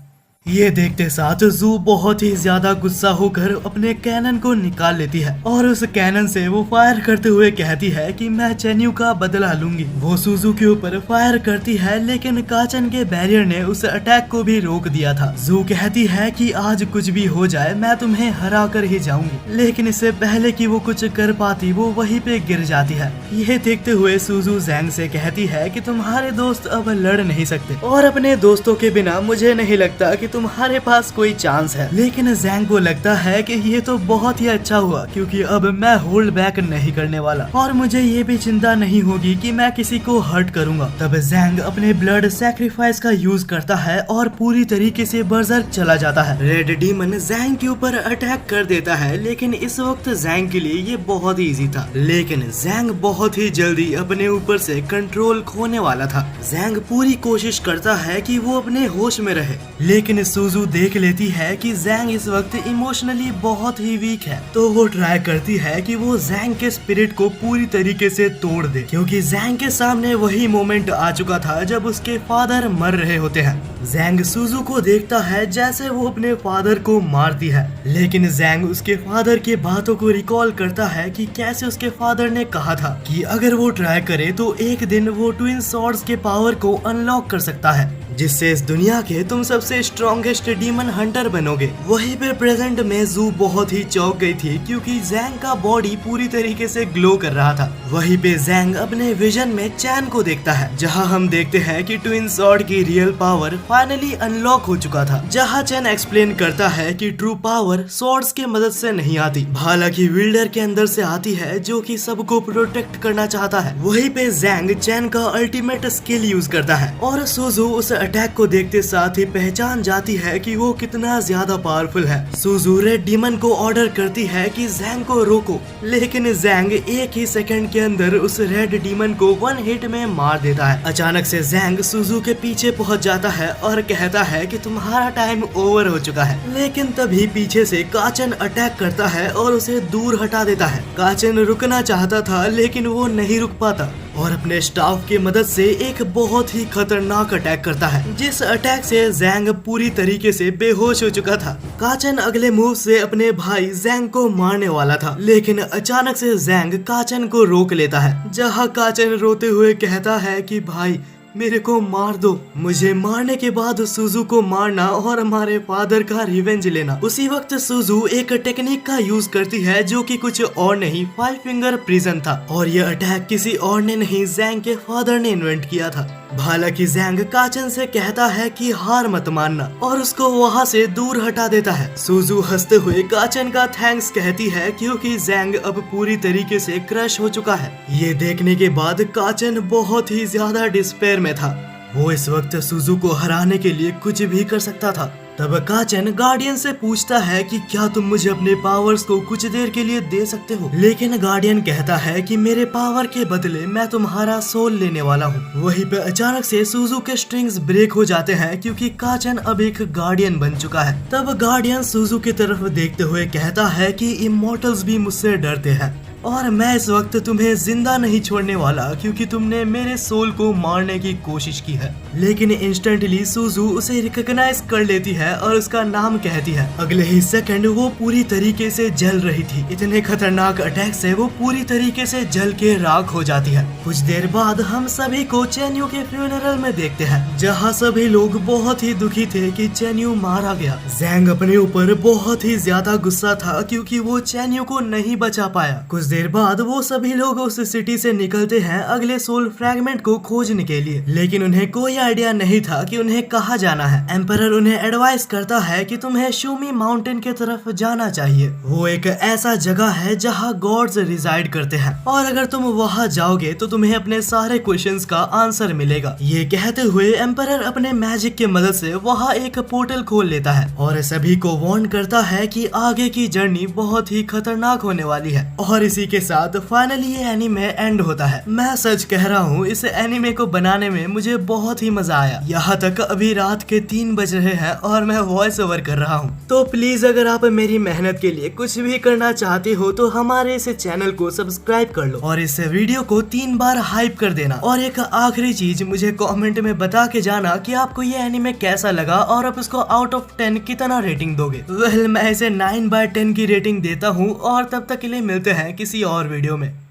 ये देखते साथ जू बहुत ही ज्यादा गुस्सा होकर अपने कैनन को निकाल लेती है और उस कैनन से वो फायर करते हुए कहती है कि मैं चेन्यू का बदला लूंगी। वो सुजू के ऊपर फायर करती है, लेकिन काचन के बैरियर ने उस अटैक को भी रोक दिया था। जू कहती है कि आज कुछ भी हो जाए मैं तुम्हें हरा कर ही जाऊंगी, लेकिन इससे पहले कि वो कुछ कर पाती वो वहीं पे गिर जाती है। ये देखते हुए सुजू जैंग से कहती है कि तुम्हारे दोस्त अब लड़ नहीं सकते और अपने दोस्तों के बिना मुझे नहीं लगता कि तुम्हारे पास कोई चांस है। लेकिन जैंग को लगता है कि ये तो बहुत ही अच्छा हुआ क्योंकि अब मैं होल्ड बैक नहीं करने वाला और मुझे ये भी चिंता नहीं होगी कि मैं किसी को हर्ट करूंगा। तब जैंग अपने ब्लड सैक्रिफाइस का यूज करता है और पूरी तरीके से बर्जर्क चला जाता है। रेड डीमन जैंग के ऊपर अटैक कर देता है, लेकिन इस वक्त जैंग के लिए ये बहुत ही इजी था, लेकिन जैंग बहुत ही जल्दी अपने ऊपर से कंट्रोल खोने वाला था। जैंग पूरी कोशिश करता है कि वो अपने होश में रहे, लेकिन सुजू देख लेती है कि जैंग इस वक्त इमोशनली बहुत ही वीक है, तो वो ट्राई करती है कि वो जैंग के स्पिरिट को पूरी तरीके से तोड़ दे, क्योंकि जैंग के सामने वही मोमेंट आ चुका था जब उसके फादर मर रहे होते हैं। जैंग सुजू को देखता है जैसे वो अपने फादर को मारती है, लेकिन जैंग उसके फादर के बातों को रिकॉल करता है कि कैसे उसके फादर ने कहा था कि अगर वो ट्राई करे तो एक दिन वो ट्विन स्वॉर्ड्स के पावर को अनलॉक कर सकता है, जिससे इस दुनिया के तुम सबसे स्ट्रॉन्गेस्ट डीमन हंटर बनोगे। वहीं पे प्रेजेंट में जू बहुत ही चौंक गई थी क्योंकि जैंग का बॉडी पूरी तरीके से ग्लो कर रहा था। वहीं पे जैंग अपने विजन में चैन को देखता है, जहां हम देखते हैं कि ट्विन स्वॉर्ड की रियल पावर फाइनली अनलॉक हो चुका था। जहां चैन एक्सप्लेन करता है कि ट्रू पावर स्वॉर्ड्स के मदद से नहीं आती, हालांकि विल्डर के अंदर से आती है जो कि सबको प्रोटेक्ट करना चाहता है। वहीं पे जैंग चैन का अल्टीमेट स्किल यूज करता है और सुजू उस अटैक को देखते साथ ही पहचान जाती है कि वो कितना ज्यादा पावरफुल है। सुजू रेड डीमन को ऑर्डर करती है कि जैंग को रोको, लेकिन जैंग एक ही सेकंड के अंदर उस रेड डीमन को वन हिट में मार देता है। अचानक से जैंग सुजू के पीछे पहुंच जाता है और कहता है कि तुम्हारा टाइम ओवर हो चुका है, लेकिन तभी पीछे से काचन अटैक करता है और उसे दूर हटा देता है। काचन रुकना चाहता था लेकिन वो नहीं रुक पाता और अपने स्टाफ की मदद से एक बहुत ही खतरनाक अटैक करता है, जिस अटैक से जैंग पूरी तरीके से बेहोश हो चुका था। काचन अगले मूव से अपने भाई जैंग को मारने वाला था, लेकिन अचानक से जैंग काचन को रोक लेता है, जहां काचन रोते हुए कहता है कि भाई मेरे को मार दो। मुझे मारने के बाद सुजू को मारना और हमारे फादर का रिवेंज लेना। उसी वक्त सुजू एक टेक्निक का यूज करती है जो कि कुछ और नहीं 5 फिंगर प्रिजन था, और यह अटैक किसी और ने नहीं ज़ैंग के फादर ने इन्वेंट किया था। हालांकि ज़ैंग काचन से कहता है कि हार मत मानना और उसको वहाँ से दूर हटा देता है। सुजू हंसते हुए काचन का थैंक्स कहती है क्योंकि ज़ैंग अब पूरी तरीके से क्रश हो चुका है। ये देखने के बाद काचन बहुत ही ज्यादा डिस्पेयर में था। वो इस वक्त सुजू को हराने के लिए कुछ भी कर सकता था। तब काचन गार्डियन से पूछता है कि क्या तुम मुझे अपने पावर्स को कुछ देर के लिए दे सकते हो, लेकिन गार्डियन कहता है कि मेरे पावर के बदले मैं तुम्हारा सोल लेने वाला हूँ। वहीं पे अचानक से सुजू के स्ट्रिंग्स ब्रेक हो जाते हैं क्योंकि काचन अब एक गार्डियन बन चुका है। तब गार्डियन सुजू की तरफ देखते हुए कहता है कि इमोर्टल्स भी मुझसे डरते हैं और मैं इस वक्त तुम्हें जिंदा नहीं छोड़ने वाला क्योंकि तुमने मेरे सोल को मारने की कोशिश की है। लेकिन इंस्टेंटली सुजू उसे रिकॉग्नाइज कर लेती है और उसका नाम कहती है। अगले ही सेकंड वो पूरी तरीके से जल रही थी। इतने खतरनाक अटैक से वो पूरी तरीके से जल के राख हो जाती है। कुछ देर बाद हम सभी को चेन्यू के फ्यूनरल में देखते हैं, जहाँ सभी लोग बहुत ही दुखी थे कि चेन्यू मारा गया। ज़ैंग अपने ऊपर बहुत ही ज्यादा गुस्सा था क्योंकि वो चेन्यू को नहीं बचा पाया। कुछ देर बाद वो सभी लोग उस सिटी से निकलते हैं अगले सोल फ्रैगमेंट को खोजने के लिए, लेकिन उन्हें कोई आइडिया नहीं था कि उन्हें कहाँ जाना है। एम्परर उन्हें एडवाइस करता है कि तुम्हें शूमी माउंटेन के तरफ जाना चाहिए। वो एक ऐसा जगह है जहाँ गॉड्स रिजाइड करते हैं और अगर तुम वहाँ जाओगे तो तुम्हें अपने सारे क्वेश्चंस का आंसर मिलेगा। ये कहते हुए एम्परर अपने मैजिक की मदद से वहाँ एक पोर्टल खोल लेता है और सभी को वार्न करता है कि आगे की जर्नी बहुत ही खतरनाक होने वाली है। और इसी के साथ फाइनली ये एनीमे एंड होता है। मैं सच कह रहा हूँ, इस एनीमे को बनाने में मुझे बहुत ही मजा आया। यहाँ तक अभी रात के 3 बज रहे हैं और मैं वॉइस ओवर कर रहा हूँ। तो प्लीज अगर आप मेरी मेहनत के लिए कुछ भी करना चाहते हो तो हमारे इस चैनल को सब्सक्राइब कर लो और इस वीडियो को 3 बार हाइप कर देना। और एक आखिरी चीज, मुझे कमेंट में बता के जाना कि आपको ये एनीमे कैसा लगा और आप इसको आउट ऑफ 10 कितना रेटिंग दोगे। वेल, मैं इसे 9/10 की रेटिंग देता हूँ और तब तक के लिए मिलते हैं किसी और वीडियो में।